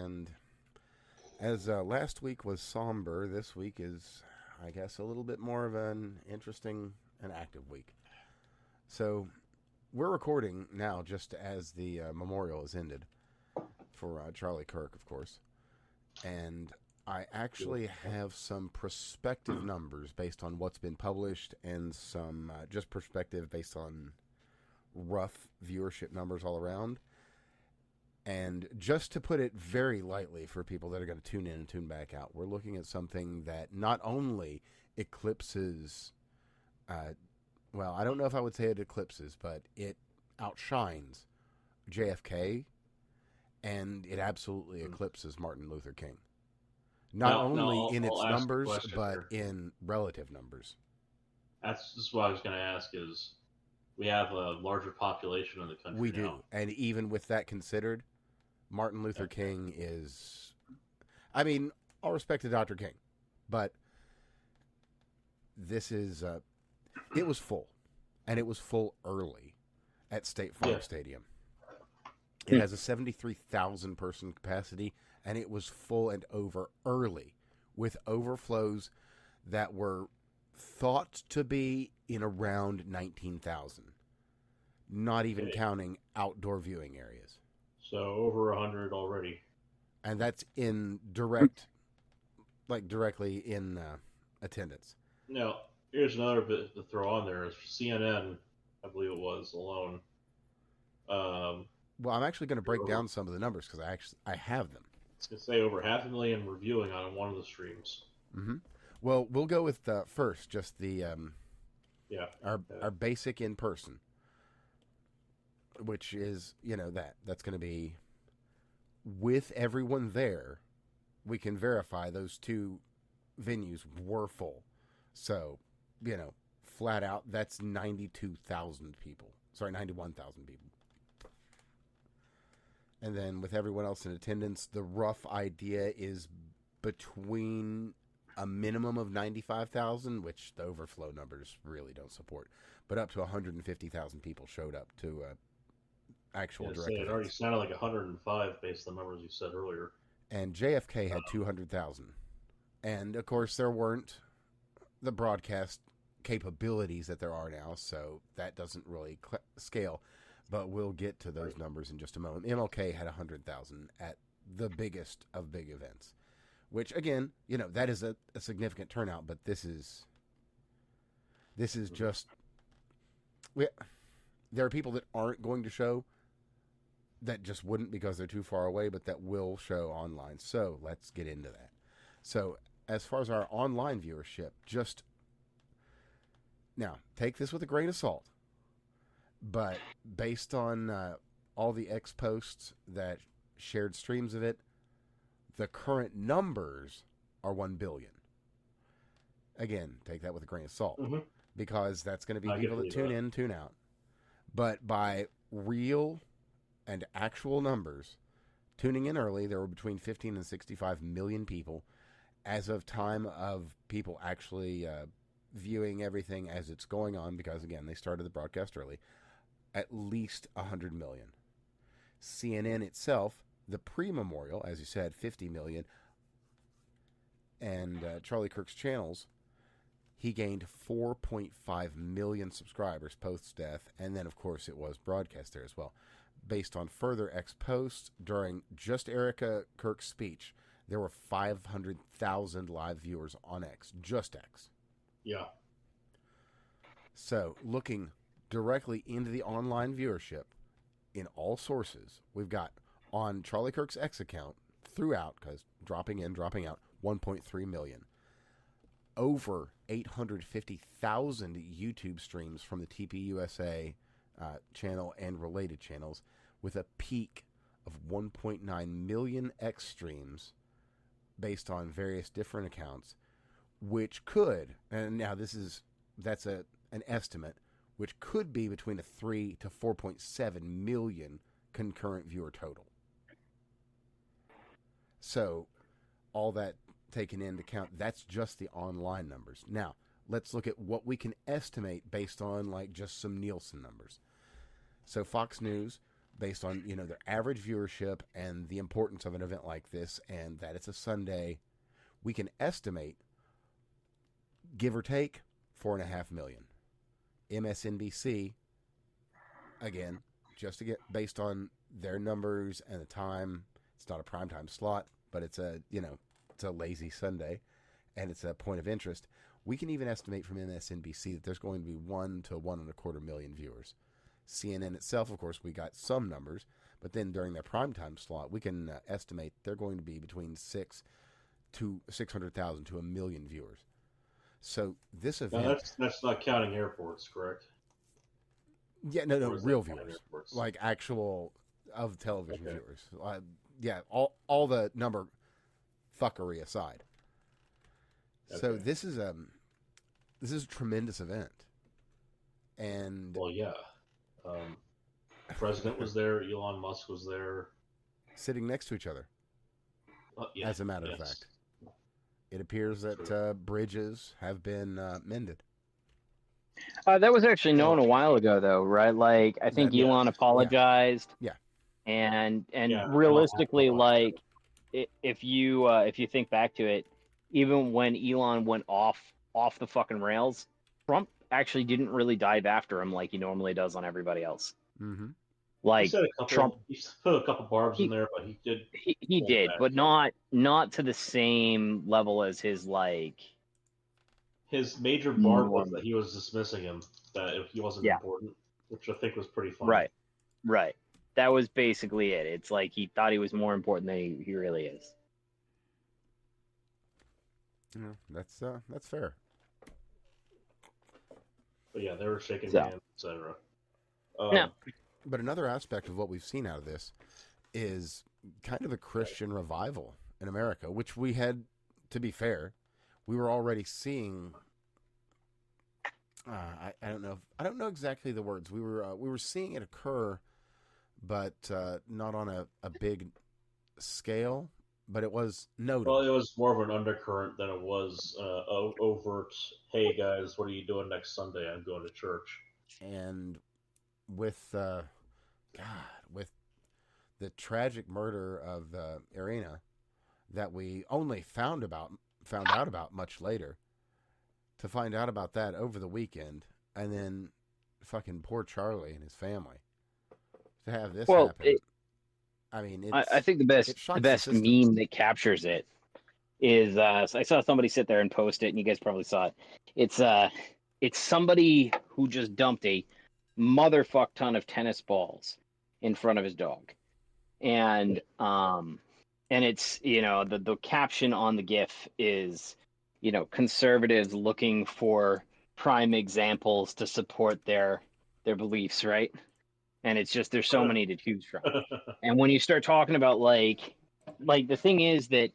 And as last week was somber, this week is, I guess, a little bit more of an interesting and active week. So we're recording now just as the memorial has ended for Charlie Kirk, of course. And I actually have some prospective numbers based on what's been published and some just perspective based on rough viewership numbers all around. And just to put it very lightly for people that are going to tune in and tune back out, we're looking at something that not only eclipses, well, I don't know if I would say it eclipses, but it outshines JFK, and it absolutely eclipses Martin Luther King. Not only in its numbers, but in relative numbers. This is what I was going to ask is, we have a larger population in the country We now. do. And even with that considered, Martin Luther King is... I mean, all respect to Dr. King, but this is... it was full, and it was full early at State Farm Stadium. It has a 73,000 person capacity, and it was full and over early with overflows that were thought to be in around 19,000, not even counting outdoor viewing areas. So over 100 already. And that's in directly in attendance. Now, here's another bit to throw on there. Is CNN, I believe it was, alone. Well, I'm actually going to break down some of the numbers because I have them. I was going to say over 500,000 reviewing on one of the streams. Mm-hmm. Well, we'll go with first, just the our basic in person, which is that's going to be with everyone there. We can verify those two venues were full, so flat out that's 92,000 people. Sorry, 91,000 people. And then with everyone else in attendance, the rough idea is between a minimum of 95,000, which the overflow numbers really don't support, but up to 150,000 people showed up to actual direct events. It already sounded like 105 based on the numbers you said earlier. And JFK had 200,000. And, of course, there weren't the broadcast capabilities that there are now, so that doesn't really scale. But we'll get to those numbers in just a moment. MLK had 100,000 at the biggest of big events, which again, that is a significant turnout. But this is just there are people that aren't going to show that just wouldn't because they're too far away, but that will show online. So let's get into that. So as far as our online viewership, just now take this with a grain of salt. But based on all the X posts that shared streams of it, the current numbers are 1 billion. Again, take that with a grain of salt, because that's going to be people that tune in, tune out. But by real and actual numbers, tuning in early, there were between 15 and 65 million people. As of time of people actually viewing everything as it's going on, because again, they started the broadcast early, at least 100 million. CNN itself, the pre-memorial, as you said, 50 million. And Charlie Kirk's channels, he gained 4.5 million subscribers post-death. And then, of course, it was broadcast there as well. Based on further X posts during just Erica Kirk's speech, there were 500,000 live viewers on X. Just X. Yeah. So, looking directly into the online viewership in all sources, we've got on Charlie Kirk's X account throughout, because dropping in, dropping out, 1.3 million. Over 850,000 YouTube streams from the TPUSA channel and related channels, with a peak of 1.9 million X streams based on various different accounts, which could, and now that's an estimate, which could be between a 3 to 4.7 million concurrent viewer total. So, all that taken into account, that's just the online numbers. Now, let's look at what we can estimate based on just some Nielsen numbers. So, Fox News based on their average viewership and the importance of an event like this, and that it's a Sunday, we can estimate, give or take, 4.5 million. MSNBC, again, just to get based on their numbers and the time. It's not a primetime slot, but it's a lazy Sunday, and it's a point of interest. We can even estimate from MSNBC that there's going to be 1 to 1.25 million viewers. CNN itself, of course, we got some numbers, but then during their primetime slot, we can estimate they're going to be between 600,000 to 1 million viewers. So this event... Now that's not counting airports, correct? Yeah, no, real viewers. Like actual of television viewers. Yeah, all the number fuckery aside. Okay. So this is a tremendous event. And well, yeah. The president was there, Elon Musk was there. Sitting next to each other. Yeah, as a matter of fact. It appears that bridges have been mended. That was actually known a while ago, though, right? Like, I think Elon apologized. Yeah. And realistically, like, if you think back to it, even when Elon went off the fucking rails, Trump actually didn't really dive after him like he normally does on everybody else. Mm-hmm. Like Trump, he put a couple barbs in there, but he did. He did, but not to the same level as his like. His major barb was that he was dismissing him, that if he wasn't important, which I think was pretty funny. Right. That was basically it. It's like he thought he was more important than he really is. That's fair. But yeah, they were shaking hands, etc. No. But another aspect of what we've seen out of this is kind of a Christian revival in America, which we had, to be fair, we were already seeing. I don't know exactly the words. We were seeing it occur, but not on a big scale. But it was notable. Well, it was more of an undercurrent than it was overt. Hey guys, what are you doing next Sunday? I'm going to church. And with with the tragic murder of Irina, that we only found out about much later, to find out about that over the weekend, and then fucking poor Charlie and his family to have this happen. I think the best meme that captures it is I saw somebody sit there and post it, and you guys probably saw it. It's somebody who just dumped a motherfuck ton of tennis balls in front of his dog, and it's the caption on the GIF is conservatives looking for prime examples to support their beliefs, right? And it's just there's so many to choose from. And when you start talking about like the thing is that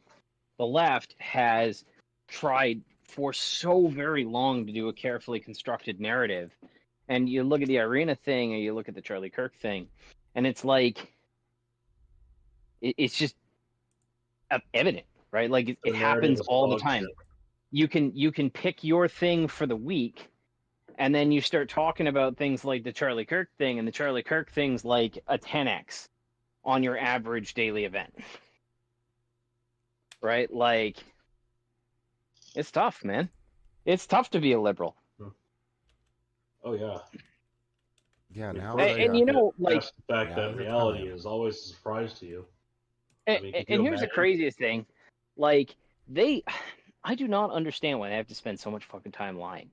the left has tried for so very long to do a carefully constructed narrative. And you look at the Irina thing, and you look at the Charlie Kirk thing, and it's like it's just evident, right? Like it happens all the time. You can pick your thing for the week, and then you start talking about things like the Charlie Kirk thing, and the Charlie Kirk thing's like a 10x on your average daily event. Right? Like, it's tough, man. It's tough to be a liberal. Oh, yeah. Yeah, now... And like... The fact that reality is always a surprise to you. And here's the craziest thing. Like, I do not understand why they have to spend so much fucking time lying.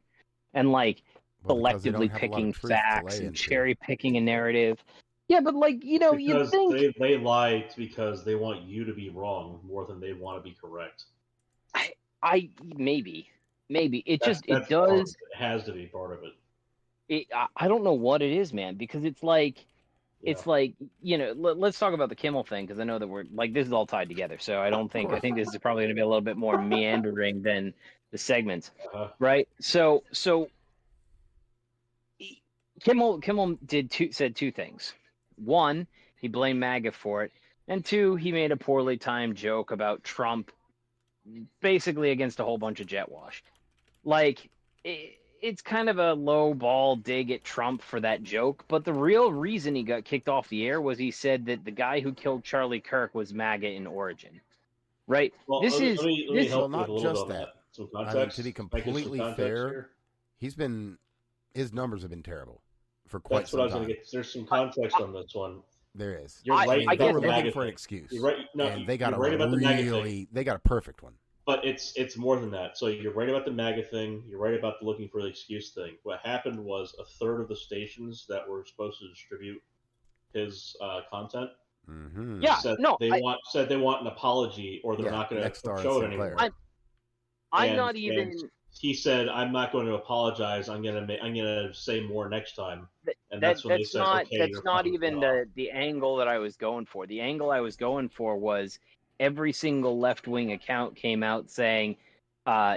And, like, selectively picking facts and cherry picking a narrative. Yeah, but like you think they lie because they want you to be wrong more than they want to be correct. I maybe it does. It has to be part of it. I don't know what it is, man, because it's like let's talk about the Kimmel thing, because I know that we're like this is all tied together. So I think this is probably going to be a little bit more meandering than the segments, right? So Kimmel said two things. One, he blamed MAGA for it, and two, he made a poorly timed joke about Trump, basically against a whole bunch of jet wash. Like, it's kind of a low ball dig at Trump for that joke, but the real reason he got kicked off the air was he said that the guy who killed Charlie Kirk was MAGA in origin. Right? Well, this let me well, help you with not a little just bit on that. Some context. I mean, to be completely fair, here? his numbers have been terrible for quite That's some what I was time. going to get. There's some context on this one. There is. You're right. I They were looking for an excuse. You're right. No, and they got right about the MAGA thing. They got a perfect one. But it's more than that. So you're right about the MAGA thing. You're right about the looking for the excuse thing. What happened was a third of the stations that were supposed to distribute his content said they want an apology or they're not going to show it anymore. I'm not even. He said, "I'm not going to apologize. I'm gonna say more next time." And that's when they said, "Okay, that's not even the angle that I was going for. The angle I was going for was every single left-wing account came out saying,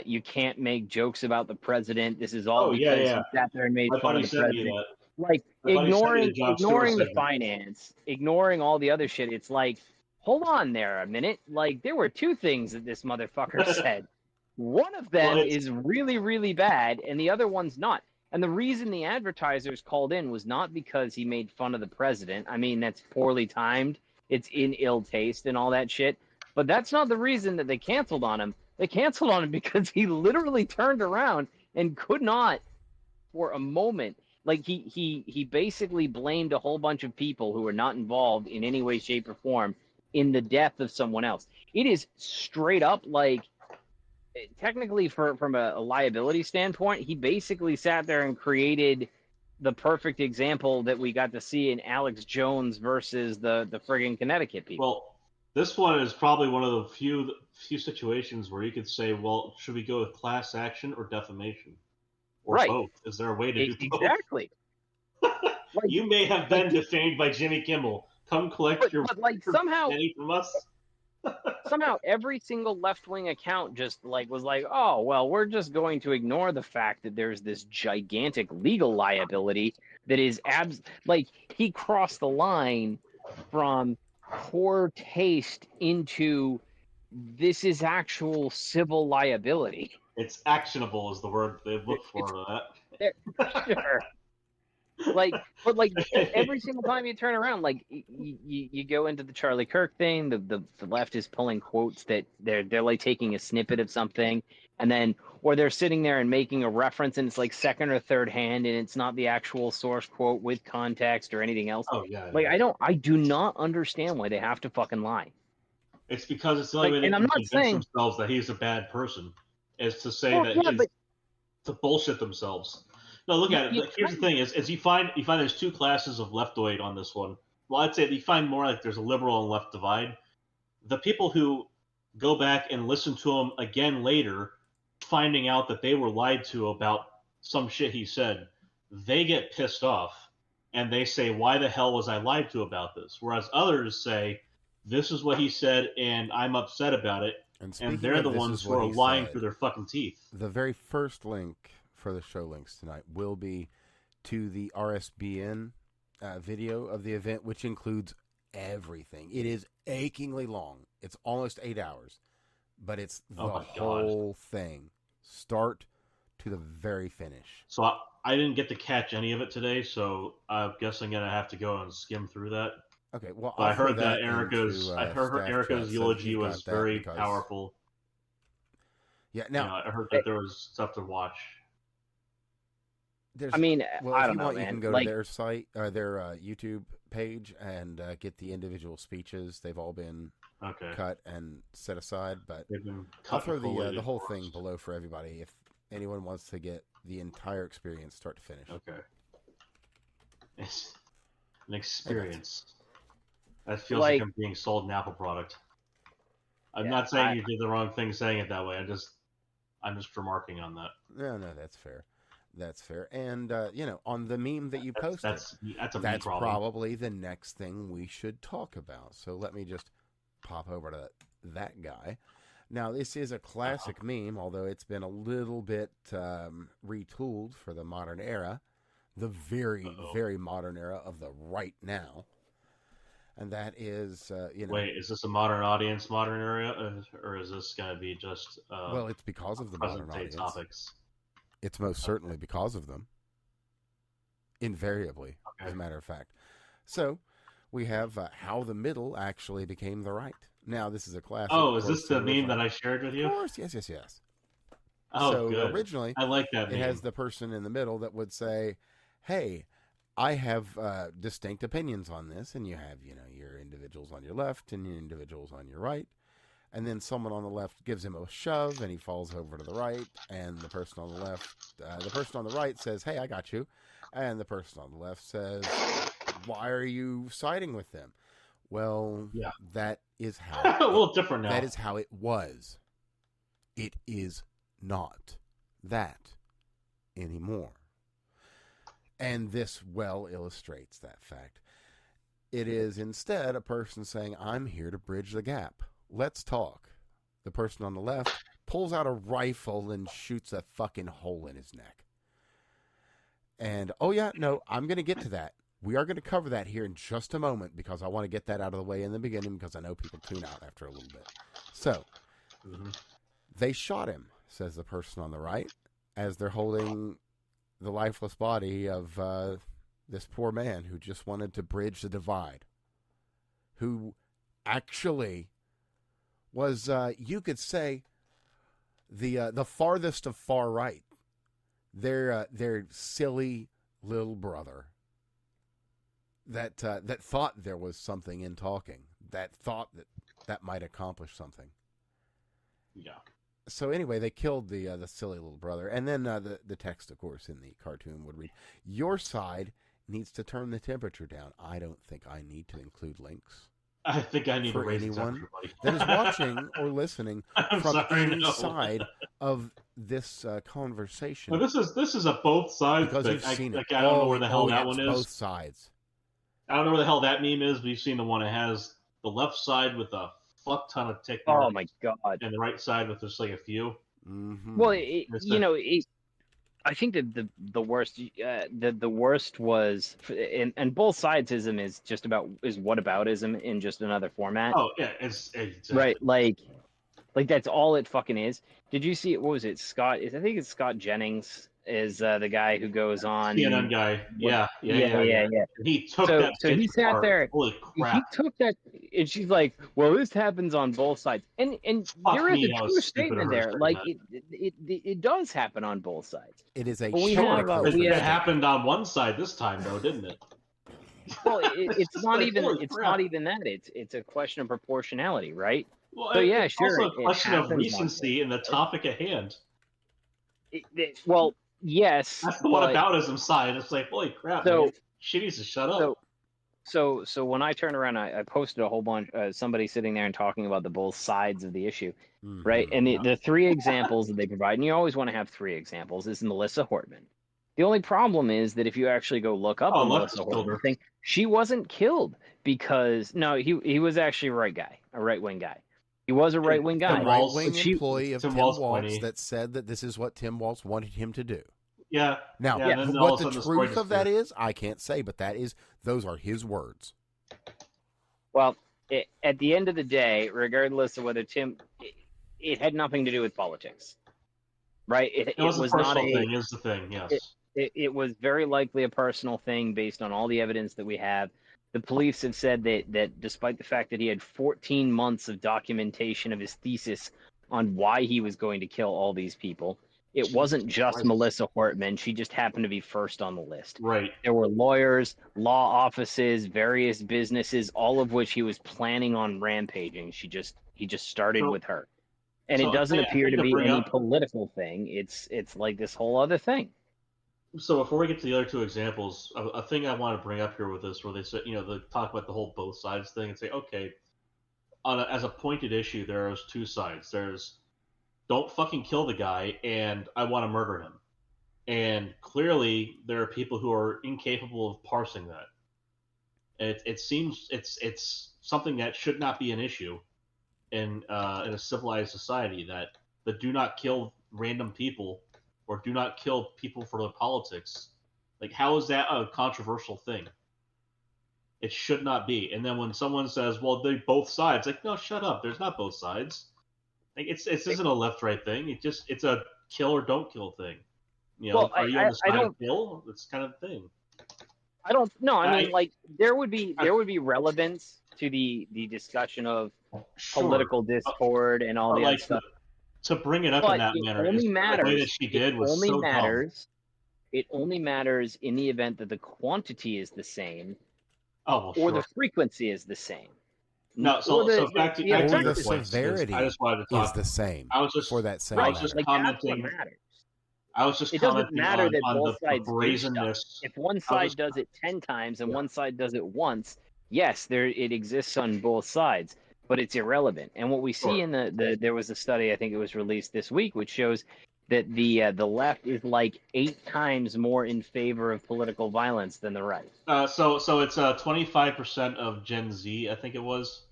"You can't make jokes about the president. This is all because he sat there and made fun of the president." Like ignoring the finance, ignoring all the other shit. It's like, hold on there a minute. Like there were two things that this motherfucker said. One of them is really, really bad, and the other one's not. And the reason the advertisers called in was not because he made fun of the president. I mean, that's poorly timed. It's in ill taste and all that shit. But that's not the reason that they canceled on him. They canceled on him because he literally turned around and could not, for a moment, like he basically blamed a whole bunch of people who were not involved in any way, shape, or form in the death of someone else. It is straight up like, technically from a liability standpoint, he basically sat there and created the perfect example that we got to see in Alex Jones versus the friggin' Connecticut people. Well, this one is probably one of the few situations where you could say, well, should we go with class action or defamation? Or both? Is there a way to do both? Exactly. You may have been defamed by Jimmy Kimmel. Come collect your penny from us. Somehow every single left-wing account just was like, oh, well, we're just going to ignore the fact that there's this gigantic legal liability that is he crossed the line from poor taste into this is actual civil liability. It's actionable is the word they look for that. Sure. But every single time you turn around, you go into the Charlie Kirk thing, the left is pulling quotes that they're like taking a snippet of something, and then or they're sitting there and making a reference, and it's like second or third hand, and it's not the actual source quote with context or anything else. Oh yeah. I do not understand why they have to fucking lie. It's because it's the only way they can convince themselves that he's a bad person, is to say to bullshit themselves. No, look at it. Here's the thing: is you find there's two classes of leftoid on this one. Well, I'd say you find more like there's a liberal and left divide. The people who go back and listen to him again later, finding out that they were lied to about some shit he said, they get pissed off and they say, "Why the hell was I lied to about this?" Whereas others say, "This is what he said, and I'm upset about it." And they're the ones who are lying through their fucking teeth. The very first link for the Showlinks tonight will be to the RSBN video of the event, which includes everything. It is achingly long. It's almost 8 hours, but it's the whole thing, start to the very finish. So I didn't get to catch any of it today, so I guess I'm gonna have to go and skim through that. Okay, well, I heard that Erica's eulogy was very powerful. Yeah, now I heard that there was stuff to watch. I mean, well, I don't know, know, man. You can go to their site, their YouTube page, and get the individual speeches. They've all been cut and set aside, but I'll throw the whole thing below for everybody if anyone wants to get the entire experience, start to finish. Okay, it's an experience. That feels like I'm being sold an Apple product. I'm not saying you did the wrong thing saying it that way. I'm just remarking on that. No, that's fair. That's fair. And, on the meme that you posted, that's probably the next thing we should talk about. So let me just pop over to that guy. Now, this is a classic meme, although it's been a little bit retooled for the modern era, the very, very modern era of the right now. And that is, Wait, is this a modern audience, modern era, or is this going to be just... well, it's because of the modern audience. Topics. It's most certainly because of them. Invariably, as a matter of fact. So, we have how the middle actually became the right. Now, this is a classic. Oh, is this the meme that I shared with you? Of course, yes. Oh, so good. Originally, I like that meme. It has the person in the middle that would say, hey, I have distinct opinions on this, and you have, your individuals on your left and your individuals on your right. And then someone on the left gives him a shove, and he falls over to the right. And the person on the left, the person on the right says, "Hey, I got you." And the person on the left says, "Why are you siding with them?" Well, that is how a little different now. That is how it was. It is not that anymore. And this well illustrates that fact. It is instead a person saying, "I'm here to bridge the gap. Let's talk." The person on the left pulls out a rifle and shoots a fucking hole in his neck. And, I'm going to get to that. We are going to cover that here in just a moment because I want to get that out of the way in the beginning because I know people tune out after a little bit. So, they shot him, says the person on the right, as they're holding the lifeless body of this poor man who just wanted to bridge the divide, who actually was, you could say, the farthest of far right. Their silly little brother that thought there was something in talking, that thought that might accomplish something. Yeah. So anyway, they killed the silly little brother, and then the text, of course, in the cartoon would read, "Your side needs to turn the temperature down." I don't think I need to include links. I think I need for to raise anyone that is watching or listening from any side of this conversation. Well, this is a both sides because thing. You've seen it. I don't know where the hell that one is. Both sides. I don't know where the hell that meme is. We've seen the one that has the left side with a fuck ton of tick marks. Oh my god! And the right side with just like a few. Mm-hmm. Well, I think that the worst the worst was, and both sidesism is just about whataboutism in just another format. Oh yeah, it's exactly. Right, like that's all it fucking is. Did you see it? What was it? I think it's Scott Jennings is the guy who goes on CNN guy. Yeah. He took that. So he sat there. Holy crap! He took that, and she's like, "Well, this happens on both sides," and there is a true statement there. Like it does happen on both sides. It is a it happened on one side this time, though, didn't it? Well, it's not even that. It's a question of proportionality, right? Well, so yeah, it's sure. Also a question of recency in the topic at hand. Well, yes. That's the whataboutism side. It's like, holy crap, man. She needs to shut up. So when I turn around, I posted a whole bunch. Somebody sitting there and talking about the both sides of the issue, right? And the three examples that they provide, and you always want to have three examples, is Melissa Hortman. The only problem is that if you actually go look up the Melissa Hortman thing, she wasn't killed because he was actually a right-wing guy. He was a right-wing guy. A right-wing employee of Tim Waltz that said that this is what Tim Waltz wanted him to do. Yeah. Now, what the truth of that is, I can't say, but those are his words. Well, at the end of the day, regardless of whether Tim, it had nothing to do with politics, right? It was a personal thing. Is the thing, yes. It was very likely a personal thing based on all the evidence that we have. The police have said that despite the fact that he had 14 months of documentation of his thesis on why he was going to kill all these people, it wasn't just Melissa Hortman. She just happened to be first on the list. Right. There were lawyers, law offices, various businesses, all of which he was planning on rampaging. He just started with her. And it doesn't appear to be any political thing. It's like this whole other thing. So before we get to the other two examples, a thing I want to bring up here with this, where they said, they talk about the whole both sides thing and say, okay, as a pointed issue, there's two sides. There's don't fucking kill the guy, and I want to murder him. And clearly, there are people who are incapable of parsing that. It seems it's something that should not be an issue in a civilized society, that the do not kill random people or do not kill people for their politics. Like, how is that a controversial thing? It should not be. And then when someone says, well, they're both sides, like, no, shut up. There's not both sides. Like, it isn't a left-right thing. It's a kill or don't kill thing. Are you on the side of Bill? That's kind of the thing. I don't know. I mean, like there would be relevance to the discussion of political discord and all the other stuff. To bring it up in that manner, the way that she did was so dumb. It only matters in the event that the quantity is the same, or the frequency is the same. No, so back to the severity I just wanted to talk. Is the same. I was just for that same. I was just commenting. I was just commenting on the brazenness. If one side does it 10 times and one side does it once, yes, it exists on both sides, but it's irrelevant. And what we see in there was a study, I think it was released this week, which shows that the left is like 8 times more in favor of political violence than the right. So it's 25% of Gen Z, I think it was.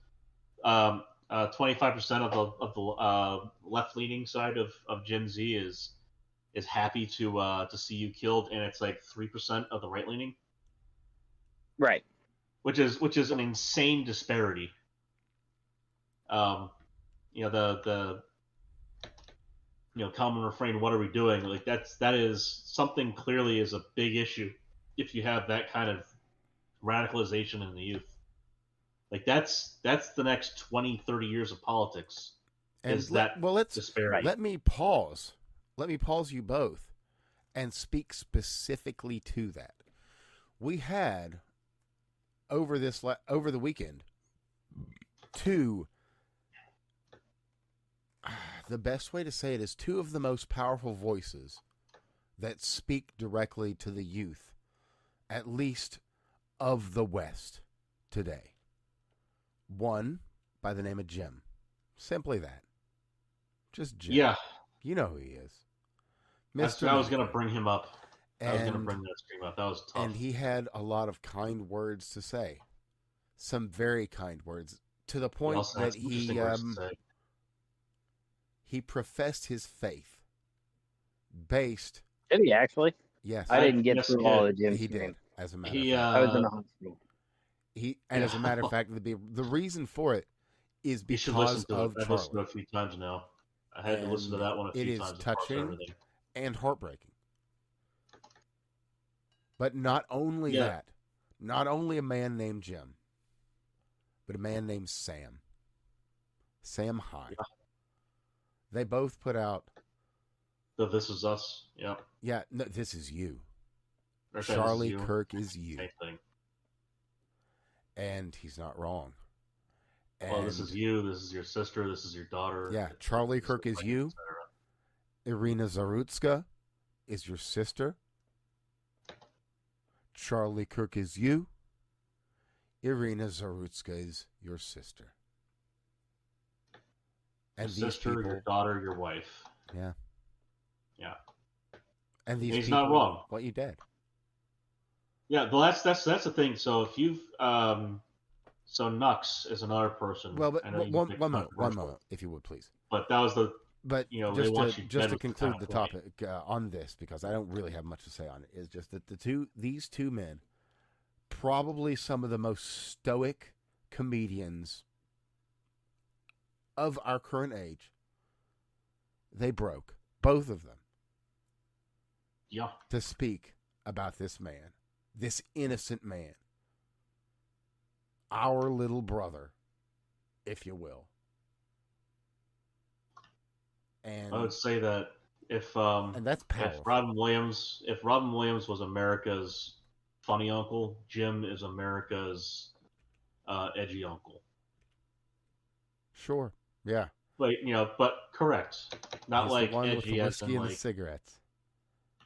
25% of the left leaning side of Gen Z is happy to see you killed, and it's like 3% of the right leaning. Right. Which is an insane disparity. The common refrain, what are we doing? Like that is something clearly is a big issue if you have that kind of radicalization in the youth. Like that's the next 20, 30 years of politics. Disparity. Let me pause you both and speak specifically to that. We had over the weekend the best way to say it is 2 of the most powerful voices that speak directly to the youth, at least of the West today. One by the name of Jim. Simply that. Just Jim. Yeah. You know who he is. I was going to bring him up. I was going to bring that stream up. That was tough. And he had a lot of kind words to say. Some very kind words. To the point that he professed his faith based. Did he actually? Yes. I didn't get through all of Jim's. He did, as a matter of fact. I was in the hospital. As a matter of fact, the reason for it is because of Charlie. I've listened to it a few times now. I had to listen to that one a few times. It is touching and heartbreaking. But not only that, not only a man named Jim, but a man named Sam. Sam Hyde. Yeah. They both put out This Is Us. Yeah. Yeah, no, This Is You. Charlie Kirk is you. Same thing. And he's not wrong. Well, this is you. This is your sister. This is your daughter. Yeah, Charlie Kirk is you. Irina Zarutska is your sister. Charlie Kirk is you. Irina Zarutska is your sister. And your sister, your daughter, your wife. Yeah. Yeah. And these he's people not wrong. What you did. Yeah, well, that's the thing. So if you've so Nux is another person. Well, but one moment, if you would please. But that was the. But just to conclude the topic on this, because I don't really have much to say on it, is just that these two men, probably some of the most stoic comedians of our current age, they broke, both of them. Yeah. To speak about this man, this innocent man, our little brother, if you will. And I would say that if and that's powerful. if Robin Williams was America's funny uncle, Jim is America's edgy uncle. Sure. Yeah. But correct. Not he's like the one edgy with the whiskey and like, the cigarettes.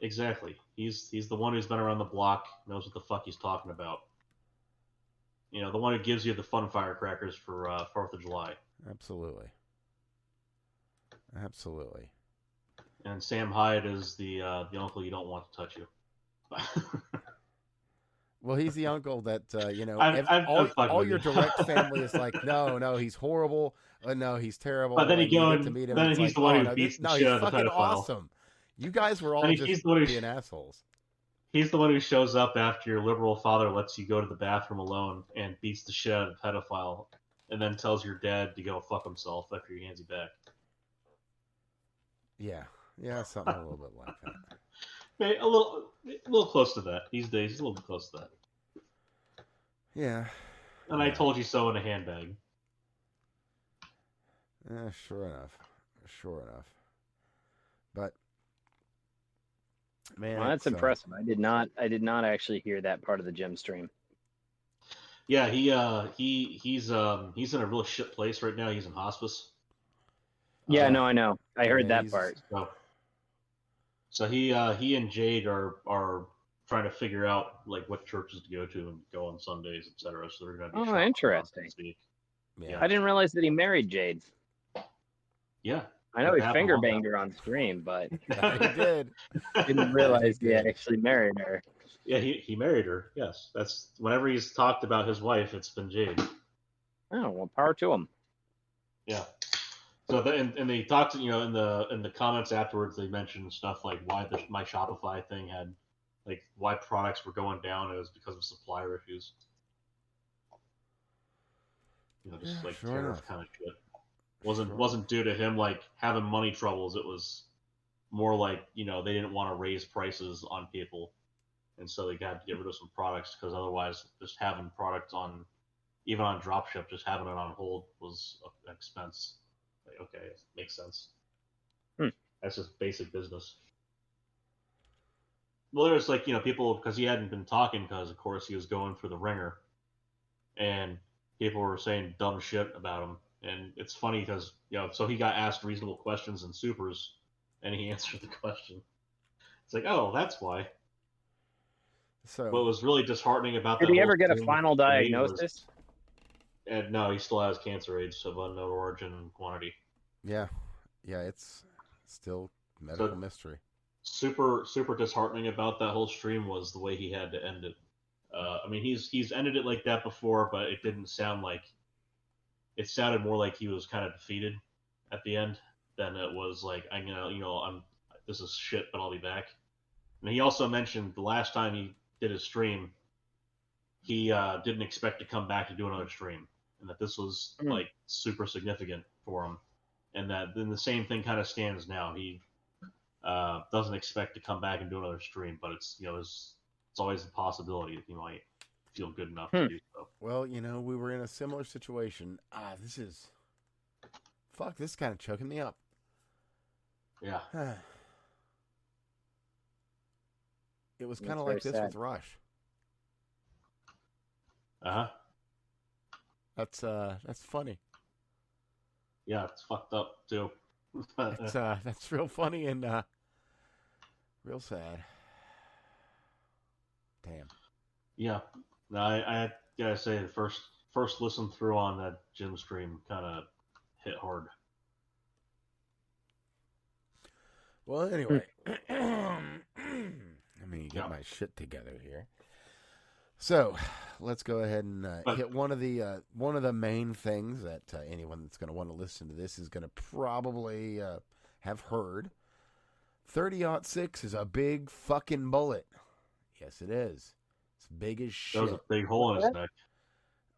Exactly. He's the one who's been around the block, knows what the fuck he's talking about. The one who gives you the fun firecrackers for 4th of July. Absolutely. And Sam Hyde is the uncle you don't want to touch you. Well, he's the uncle that all your direct family is like, no, he's horrible. No, he's terrible. But then he's the one who beats the shit out of the pedophile. Awesome. You guys were all just being assholes. He's the one who shows up after your liberal father lets you go to the bathroom alone and beats the shit out of the pedophile, and then tells your dad to go fuck himself after he hands you back. Yeah, something a little bit like that. A little close to that these days. He's a little bit close to that. Yeah. And I told you so in a handbag. Sure enough. Sure enough. But man, well, that's impressive. I did not actually hear that part of the gym stream. Yeah, he's in a real shit place right now. He's in hospice. Yeah, no, I know. I heard that part. So he and Jade are trying to figure out like what churches to go to and go on Sundays, etc. So they're going to be interesting. Yeah. I didn't realize that he married Jade. Yeah. I know he finger banged her on stream, but he did. Didn't realize he actually married her. Yeah, he married her. Yes, that's whenever he's talked about his wife, it's been Jade. Oh, well, power to him. Yeah. So and they talked, in the comments afterwards, they mentioned stuff like why my Shopify thing had, like, why products were going down. It was because of supplier issues. Just like tariff kind of shit. Wasn't due to him like having money troubles. It was more like they didn't want to raise prices on people, and so they got to get rid of some products because otherwise, just having products on, even on dropship, just having it on hold was an expense. Like, okay, it makes sense. That's just basic business. Well, there's like people, because he hadn't been talking because of course he was going through the ringer, and people were saying dumb shit about him. And it's funny because, so he got asked reasonable questions in supers, and he answered the question. It's like, oh, that's why. So what was really disheartening about that? Did he ever get a final diagnosis? And no, he still has cancer AIDS of unknown origin and quantity. Yeah, it's still medical mystery. Super disheartening about that whole stream was the way he had to end it. I mean, he's ended it like that before, but it didn't sound like. It sounded more like he was kind of defeated at the end than it was like, this is shit, but I'll be back. And he also mentioned the last time he did his stream, he didn't expect to come back to do another stream, and that this was like super significant for him, and that then the same thing kind of stands now. He doesn't expect to come back and do another stream, but it's it's always a possibility that he might feel good enough to do so. Well, we were in a similar situation. This is kind of choking me up. Yeah. It was kind of like this sad with Rush. That's funny. Yeah, it's fucked up too. That's real funny and real sad. Damn. Yeah. No, I gotta say the first listen through on that gym stream kind of hit hard. Well, anyway, let me get my shit together here. So, let's go ahead and hit one of the main things that anyone that's going to want to listen to this is going to probably have heard. 30-06 is a big fucking bullet. Yes, it is. It's big as shit. There's a big hole in his neck.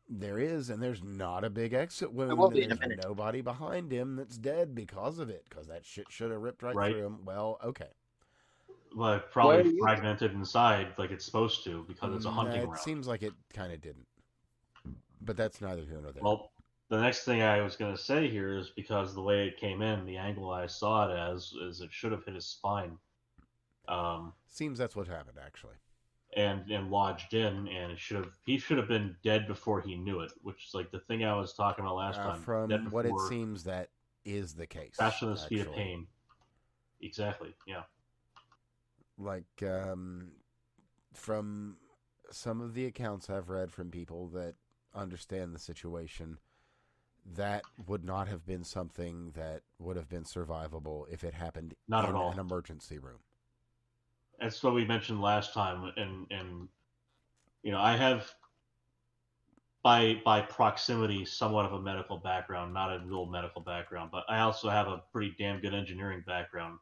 There is, and there's not a big exit wound. And there's nobody behind him that's dead because of it, because that shit should have ripped right through him. Well, okay. Well, probably fragmented inside like it's supposed to because it's a hunting round. It seems like it kind of didn't. But that's neither here nor there. Well, the next thing I was going to say here is because the way it came in, the angle I saw it as, is it should have hit his spine. Seems that's what happened, actually. And lodged in, and he should have been dead before he knew it, which is like the thing I was talking about last time. From what it seems, that is the case. Faster than the speed of pain. Exactly, yeah. Like, from some of the accounts I've read from people that understand the situation, that would not have been something that would have been survivable if it happened in an emergency room. That's what we mentioned last time, and I have by proximity somewhat of a medical background, not a real medical background, but I also have a pretty damn good engineering background,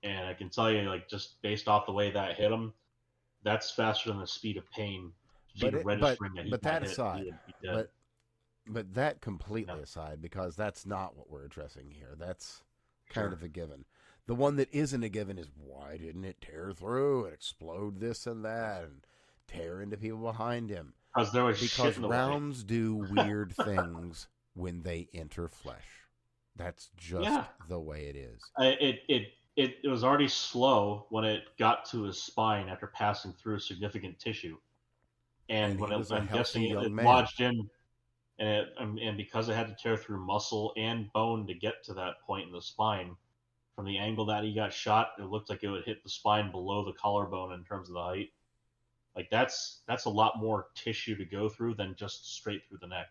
and I can tell you, like, just based off the way that hit him, that's faster than the speed of pain. But that aside, but that completely aside, because that's not what we're addressing here. That's kind of a given. The one that isn't a given is, why didn't it tear through and explode this and that and tear into people behind him? Because rounds do weird things when they enter flesh. That's just the way it is. It was already slow when it got to his spine after passing through significant tissue, and when I'm guessing it lodged in, and because it had to tear through muscle and bone to get to that point in the spine, from the angle that he got shot, it looked like it would hit the spine below the collarbone in terms of the height. Like that's a lot more tissue to go through than just straight through the neck,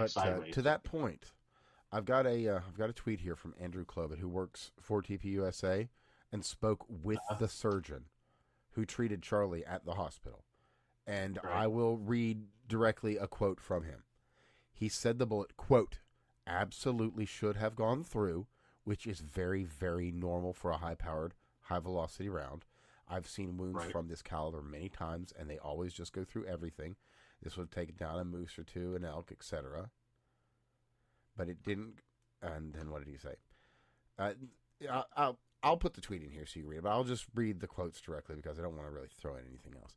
sideways. To that point, I've got a tweet here from Andrew Clovet, who works for TPUSA and spoke with the surgeon who treated Charlie at the hospital. And I will read directly a quote from him. He said the bullet, quote, absolutely should have gone through, which is very, very normal for a high-powered, high-velocity round. I've seen wounds from this caliber many times, and they always just go through everything. This would take down a moose or two, an elk, etc. But it didn't. And then what did he say? I'll put the tweet in here so you can read it, but I'll just read the quotes directly because I don't want to really throw in anything else.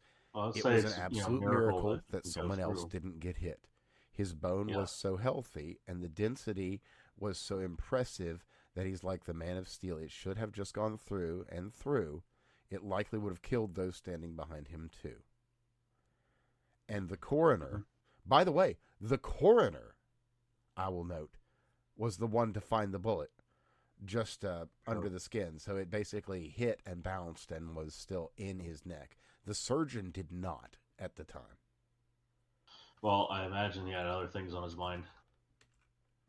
It was an absolute miracle that someone else didn't get hit. His bone was so healthy, and the density was so impressive that he's like the Man of Steel. It should have just gone through and through. It likely would have killed those standing behind him, too. And the coroner, by the way, the coroner, I will note, was the one to find the bullet just under the skin. So it basically hit and bounced and was still in his neck. The surgeon did not at the time. Well, I imagine he had other things on his mind.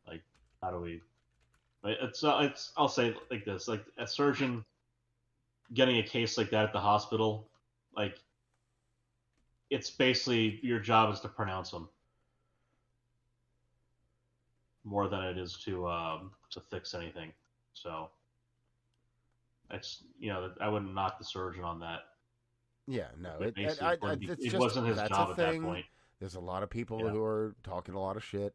Like, how do we... It's I'll say it like this. Like, a surgeon getting a case like that at the hospital, like, it's basically your job is to pronounce them more than it is to fix anything. So it's, I wouldn't knock the surgeon on that. Yeah, no, it wasn't his job at that point. There's a lot of people who are talking a lot of shit,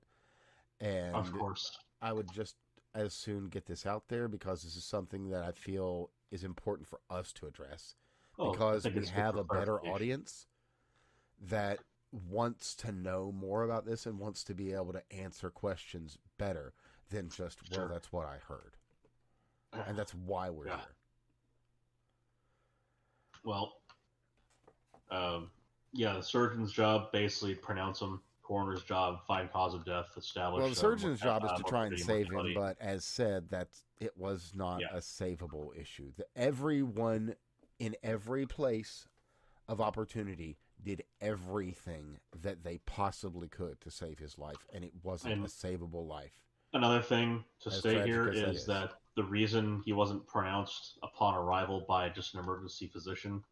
and of course, I would just as soon get this out there because this is something that I feel is important for us to address, because we have a better audience that wants to know more about this and wants to be able to answer questions better than just, well, that's what I heard. And that's why we're here. Well, the surgeon's job, basically pronounce them. Coroner's job, find cause of death, establish. Well, the surgeon's job is to try and save him, but as said, it was not a savable issue. Everyone in every place of opportunity did everything that they possibly could to save his life, and it wasn't a savable life. Another thing to say here is that the reason he wasn't pronounced upon arrival by just an emergency physician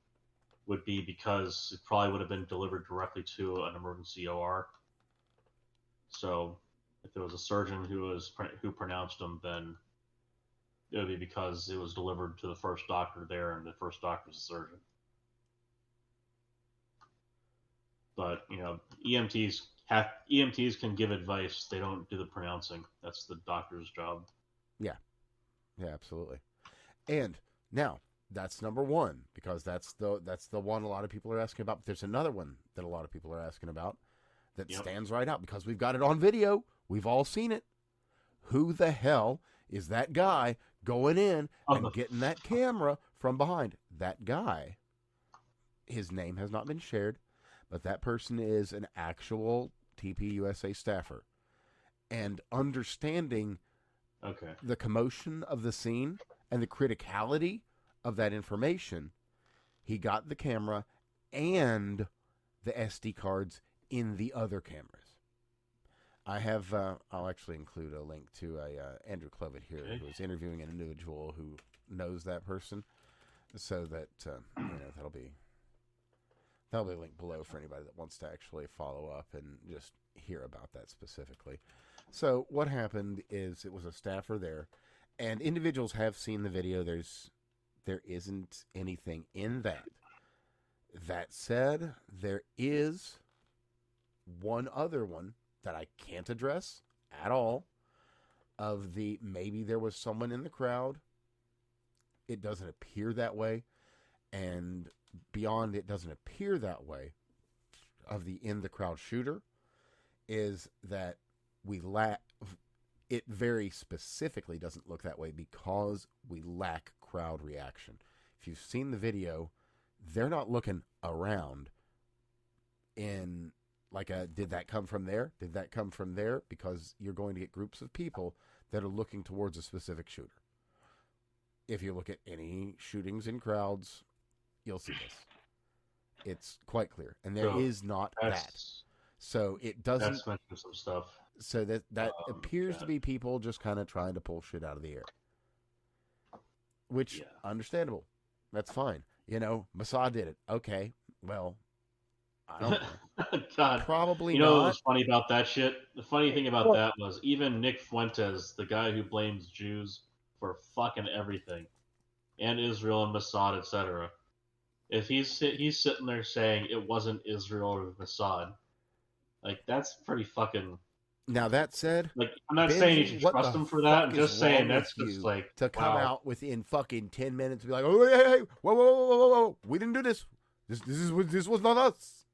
would be because it probably would have been delivered directly to an emergency OR. So if there was a surgeon who pronounced him, then it would be because it was delivered to the first doctor there, and the first doctor's a surgeon. But EMTs can give advice; they don't do the pronouncing. That's the doctor's job. Yeah, absolutely. And now that's number one, because that's the one a lot of people are asking about. But there's another one that a lot of people are asking about that stands right out because we've got it on video. We've all seen it. Who the hell is that guy going in and getting that camera from behind? That guy, his name has not been shared, but that person is an actual TPUSA staffer. And understanding the commotion of the scene and the criticality of that information, he got the camera and the SD cards in the other cameras. I have, I'll actually include a link to Andrew Clovet here, who is interviewing an individual who knows that person, so that that'll be linked below for anybody that wants to actually follow up and just hear about that specifically. So what happened is it was a staffer there, and individuals have seen the video. There isn't anything in that. That said, there is one other one that I can't address at all, of the maybe there was someone in the crowd. It doesn't appear that way. And beyond it doesn't appear that way of the in the crowd shooter is that we lack, it very specifically doesn't look that way because we lack crowd reaction. If you've seen the video, they're not looking around in like a, did that come from there? Did that come from there? Because you're going to get groups of people that are looking towards a specific shooter. If you look at any shootings in crowds, you'll see this. It's quite clear. And there is not that. So it doesn't... That's mentioned some stuff. So that appears to be people just kind of trying to pull shit out of the air. Which, understandable. That's fine. You know, Mossad did it. Okay, well, I don't know. God. Probably you know not. What was funny about that shit? The funny thing about that was even Nick Fuentes, the guy who blames Jews for fucking everything, and Israel and Mossad, etc. If he's sitting there saying it wasn't Israel or Mossad, like that's pretty fucking. Now that said, like I'm not saying you should trust him for that. I'm just saying that's just like to come out within fucking 10 minutes and be like, oh hey, whoa, we didn't do this. This was not us.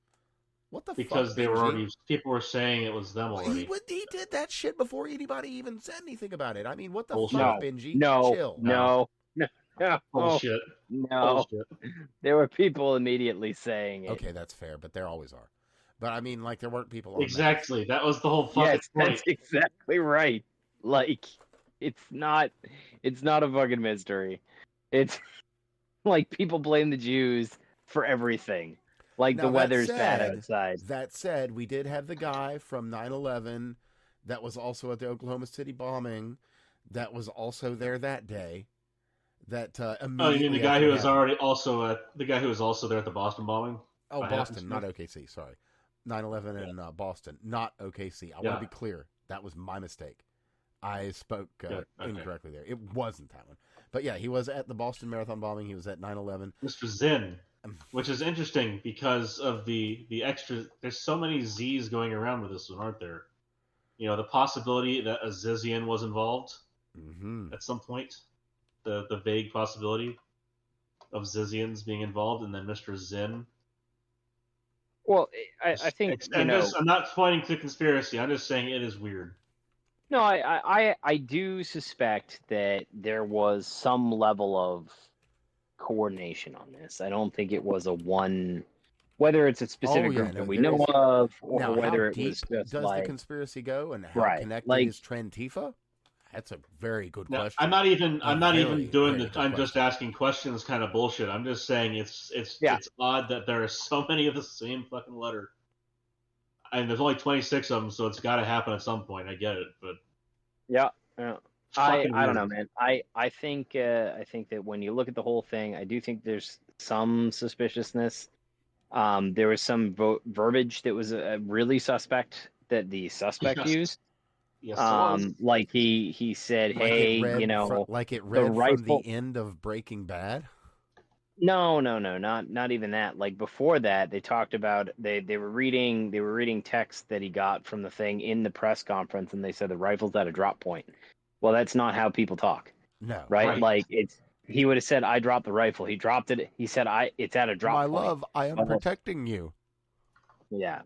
What the fuck? Because they were already, people were saying it was them already. He did that shit before anybody even said anything about it. I mean, what the Bullshit. fuck, Benji? No, chill. No. Bullshit. No. Bullshit. There were people immediately saying it. Okay, that's fair, but there always are. But I mean, like, there weren't people on exactly. That was the whole fucking point. That's exactly right. Like, it's not a fucking mystery. It's like people blame the Jews for everything. Like now, the weather's bad outside. That said, we did have the guy from 9/11 that was also at the Oklahoma City bombing that was also there that day. That you mean the guy who was already also at the guy who was also there at the Boston bombing? Oh, Boston, not OKC. Sorry, 9/11 in Boston, not OKC. I want to be clear. That was my mistake. I spoke incorrectly there. It wasn't that one. But yeah, he was at the Boston Marathon bombing. He was at 9/11. Mr. Zinn, which is interesting because of the extra. There's so many Z's going around with this one, aren't there? You know, the possibility that a Zizian was involved at some point. The vague possibility of Zizians being involved, and then Mr. Zinn. Well, I think I'm not pointing to conspiracy. I'm just saying it is weird. No, I do suspect that there was some level of coordination on this. I don't think it was a one, whether it's a specific group that we know of, or now, whether it was just does the conspiracy go, and how connected is Trantifa? That's a very good question. I'm not even doing the. I'm just asking questions, kind of bullshit. I'm just saying it's odd that there are so many of the same fucking letter. And there's only 26 of them, so it's got to happen at some point. I get it, but I don't know, man. I think that when you look at the whole thing, I do think there's some suspiciousness. There was some verbiage that was really suspect that the suspect used. Yes, like he said, like "Hey, like it read from the end of Breaking Bad." No, not even that. Like before that, they talked about they were reading text that he got from the thing in the press conference, and they said the rifle's at a drop point. Well, that's not how people talk. No, right? Like he would have said, "I dropped the rifle." He dropped it. He said, it's at a drop point." My love, I am protecting you. Yeah.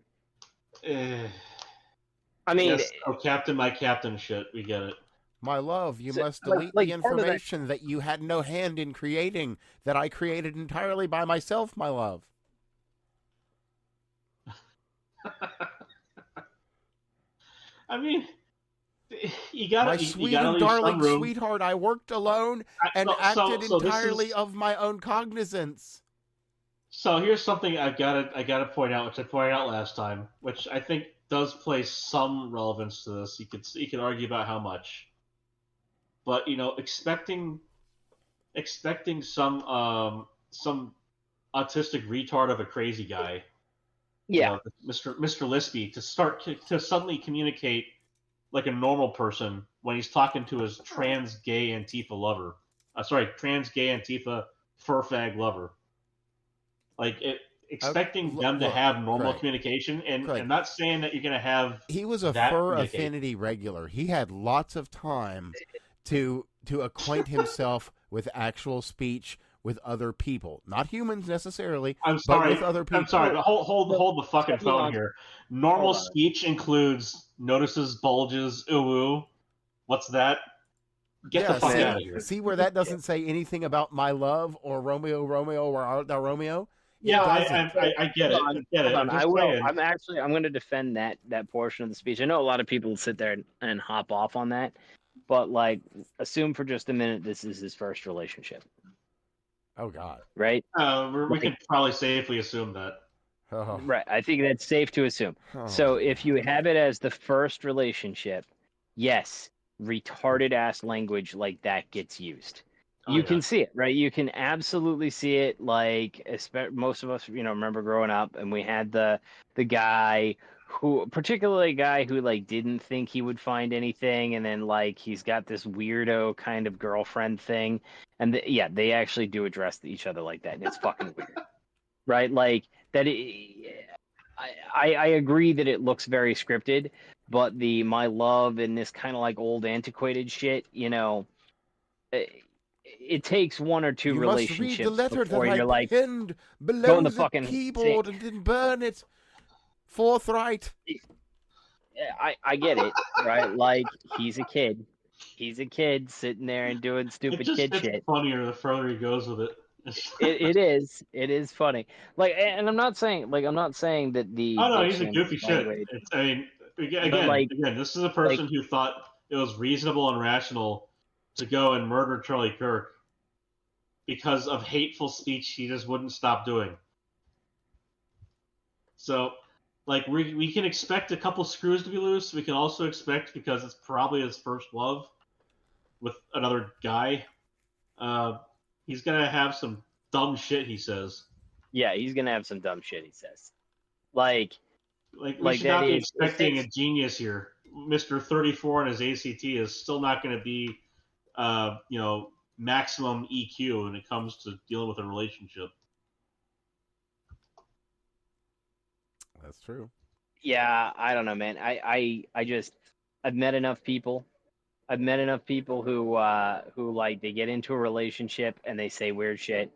I mean, yes, captain, my captain shit. We get it. My love, you must delete the information that you had no hand in creating, that I created entirely by myself, my love. I mean, you got my sweet and darling sweetheart. I worked alone and acted entirely of my own cognizance. So here's something I gotta point out, which I pointed out last time, which I think does place some relevance to this. You could argue about how much, but expecting some autistic retard of a crazy guy, Mr. Lispy, to suddenly communicate like a normal person when he's talking to his trans gay Antifa fur fag lover. Like expecting them to have normal communication, and I'm not saying that you're going to have. He was a fur affinity regular. He had lots of time to acquaint himself with actual speech with other people, not humans necessarily. I'm sorry, but with other people. I'm sorry, but hold the fucking phone here. Normal speech includes notices, bulges, ooh, what's that? Get the fuck out of here. See where that doesn't say anything about my love or Romeo or Art Thou Romeo? Yeah, I get it. I get it. I'm going to defend that portion of the speech. I know a lot of people sit there and hop off on that, but like, assume for just a minute this is his first relationship. Oh God! Right? We can probably safely assume that. Oh. Right. I think that's safe to assume. Oh. So if you have it as the first relationship, yes, retarded ass language like that gets used. You can see it, right? You can absolutely see it. Like, most of us, remember growing up, and we had the guy who, particularly a guy who like didn't think he would find anything, and then like he's got this weirdo kind of girlfriend thing, and they actually do address each other like that, and it's fucking weird, right? Like that. I agree that it looks very scripted, but my love and this kind of like old antiquated shit, it takes one or two relationships must read the letter before that you're I like penned below go in the the fucking keyboard and then burn it forthright. I get it, right? Like he's a kid sitting there and doing stupid kid shit. It's funnier the further he goes with it. It is funny. Like, and I'm not saying that the. Oh no, he's a goofy shit. Again, this is a person who thought it was reasonable and rational to go and murder Charlie Kirk because of hateful speech he just wouldn't stop doing. So, like, we can expect a couple screws to be loose. We can also expect, because it's probably his first love with another guy, he's gonna have some dumb shit he says. Yeah, he's gonna have some dumb shit he says. Like we should not be expecting a genius here. Mr. 34 in his ACT is still not going to be, maximum EQ when it comes to dealing with a relationship. That's true. Yeah, I don't know, man. I've met enough people. Who like they get into a relationship and they say weird shit,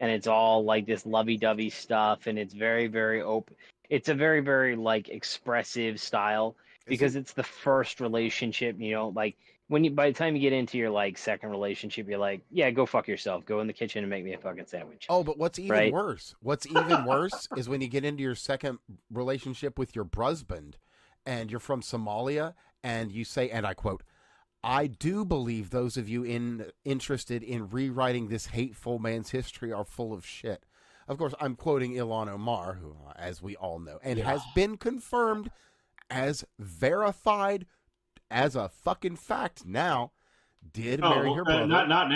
and it's all like this lovey-dovey stuff, and it's very, very open. It's a very, very like expressive style because it's the first relationship. Like by the time you get into your like second relationship, you're like, yeah, go fuck yourself. Go in the kitchen and make me a fucking sandwich. Oh, but what's even worse? What's even worse is when you get into your second relationship with your brusband, and you're from Somalia, and you say, and I quote, "I do believe those of you interested in rewriting this hateful man's history are full of shit." Of course, I'm quoting Ilhan Omar, who, as we all know, and has been confirmed as verified as a fucking fact now, did marry her brother. Not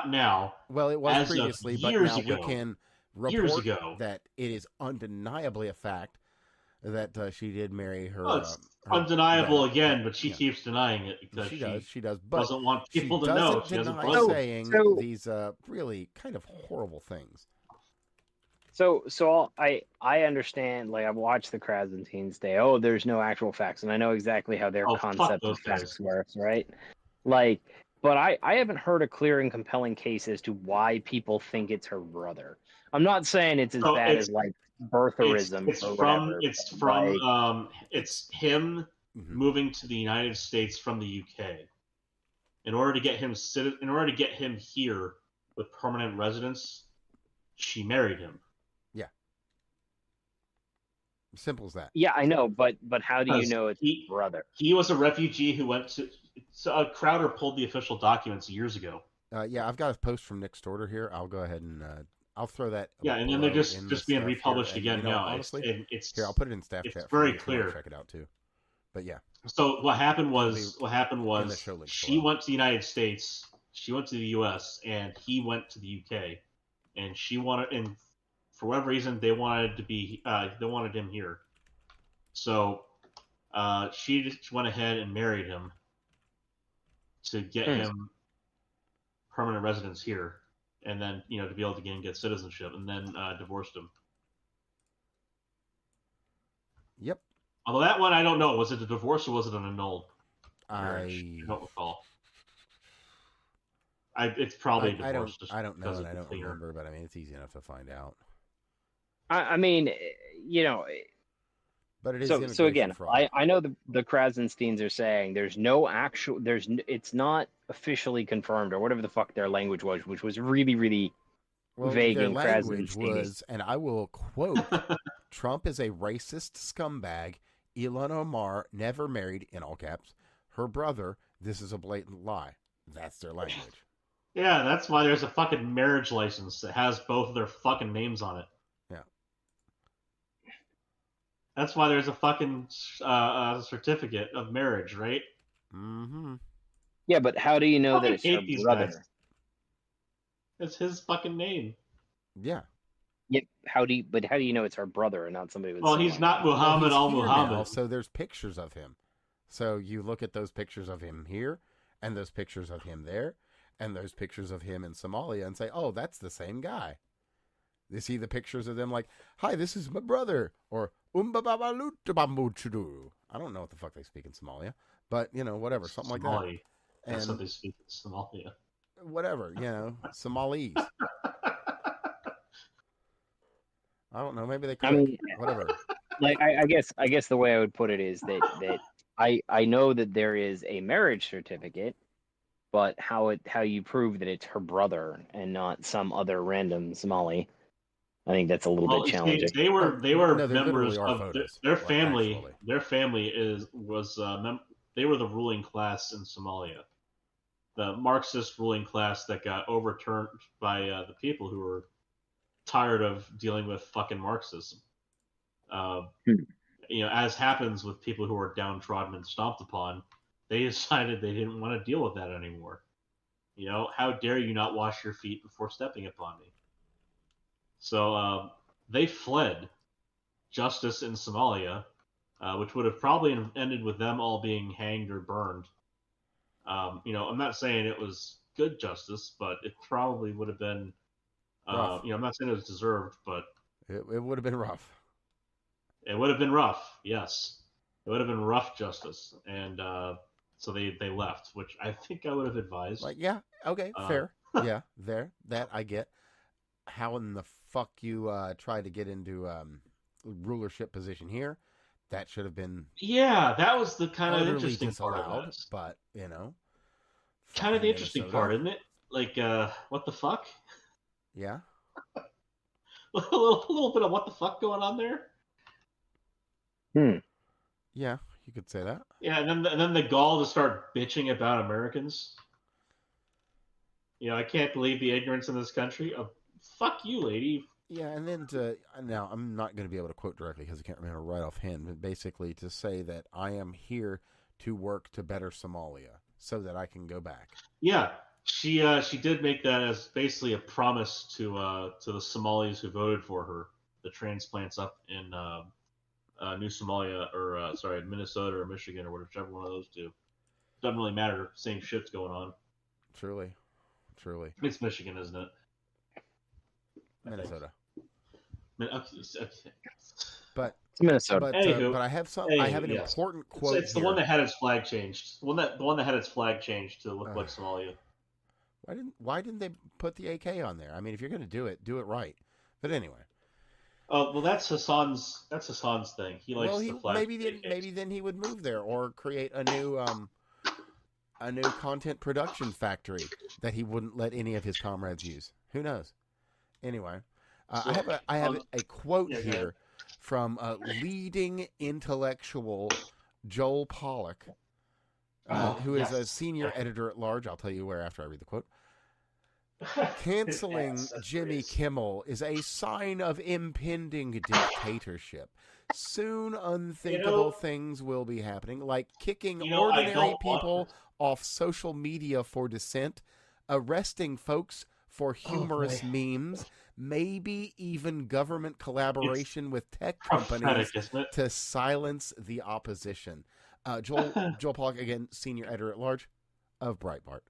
now. Well, it was previously, but now we can report that it is undeniably a fact that she did marry her. Well, it's undeniable again, but she keeps denying it because she does, but doesn't want people to know. She doesn't saying these really kind of horrible things. So I understand. Like, I've watched the Krasentines say, "Oh, there's no actual facts," and I know exactly how their concept of facts works, right? Like, but I haven't heard a clear and compelling case as to why people think it's her brother. I'm not saying it's as bad as like birtherism. It's him moving to the United States from the UK in order to get him here with permanent residence. She married him. Yeah, simple as that. Yeah, I know, but how do you know it's his brother? He was a refugee who went to. So Crowder pulled the official documents years ago. Yeah, I've got a post from Nick Storter here. I'll go ahead and I'll throw that. Yeah, and then they're just being republished again now. Honestly, here, I'll put it in staff chat. It's very clear. Check it out too. But yeah. So what happened was she went to the United States, she went to the U.S., and he went to the UK, and for whatever reason they wanted him here. So she just went ahead and married him to get him permanent residence here, and then to be able to get citizenship, and then divorced him. Yep. Although that one, I don't know. Was it a divorce or was it an annulled marriage? I don't recall. It's probably a divorce. I don't know, and I don't remember, but I mean, it's easy enough to find out. I mean, you know. But it is so again, fraud. I know the Krasensteins are saying it's not officially confirmed or whatever the fuck their language was, which was really, really vague. Their language was, and I will quote, Trump is a racist scumbag. Ilhan Omar never married, in all caps, her brother. This is a blatant lie. That's their language. Yeah, that's why there's a fucking marriage license that has both of their fucking names on it. Yeah. That's why there's a fucking certificate of marriage, right? Mm-hmm. Yeah, but how do you know that it's her brother? Guys. It's his fucking name. Yeah. Yeah. How do you know it's her brother and not somebody with? Well, he's not Muhammad al-Muhammad. Now, so there's pictures of him. So you look at those pictures of him here, and those pictures of him there, and those pictures of him in Somalia, and say, oh, that's the same guy. You see the pictures of them like, hi, this is my brother, or umbabalutabambuchudu. I don't know what the fuck they speak in Somalia, but, you know, whatever, something like that. That's what they speak in Somalia. Whatever, you know, Somalis. I don't know, maybe they could. I mean, whatever. Like, I guess the way I would put it is that I know that there is a marriage certificate, but how you prove that it's her brother and not some other random Somali, I think that's a little bit challenging. They were members of their family. Actually. Their family they were the ruling class in Somalia, the Marxist ruling class that got overturned by the people who were tired of dealing with fucking Marxism. You know, as happens with people who are downtrodden and stomped upon, they decided they didn't want to deal with that anymore. You know, how dare you not wash your feet before stepping upon me? So they fled justice in Somalia, which would have probably ended with them all being hanged or burned. You know, I'm not saying it was good justice, but it probably would have been, you know, I'm not saying it was deserved, but it would have been rough. It would have been rough, yes. It would have been rough justice, and so they left, which I think I would have advised. Like, yeah, okay, fair, yeah, that I get. How in the fuck you try to get into rulership position here? That should have been. Yeah, that was the kind of interesting part of it. But you know, kind of the interesting part, isn't it? Like, what the fuck? Yeah. a little bit of what the fuck going on there. Yeah, you could say that. Yeah, and then the gall to start bitching about Americans. You know, I can't believe the ignorance in this country. Fuck you, lady. Yeah, and then now I'm not going to be able to quote directly because I can't remember right offhand, but basically to say that I am here to work to better Somalia so that I can go back. Yeah, she did make that as basically a promise to the Somalis who voted for her, the transplants up in New Somalia, or Minnesota or Michigan or whichever one of those two. Doesn't really matter. Same shit's going on. Truly. It's Michigan, isn't it? Minnesota. Okay. But it's Minnesota. But I have an important quote. It's the one that had its flag changed. The one that had its flag changed to look like Somalia. Why didn't they put the AK on there? I mean, if you're going to do it right. But anyway. Oh well, that's Hassan's thing. He likes the flag. Maybe then he would move there or create a new content production factory that he wouldn't let any of his comrades use. Who knows? Anyway, I have a quote here from leading intellectual Joel Pollack, who is a senior editor at large. I'll tell you where after I read the quote. Canceling Jimmy Kimmel is a sign of impending dictatorship. Soon unthinkable things will be happening, like kicking ordinary people off social media for dissent, arresting folks for humorous memes, maybe even government collaboration with tech companies to silence the opposition. Joel Pollack, again, senior editor at large of Breitbart.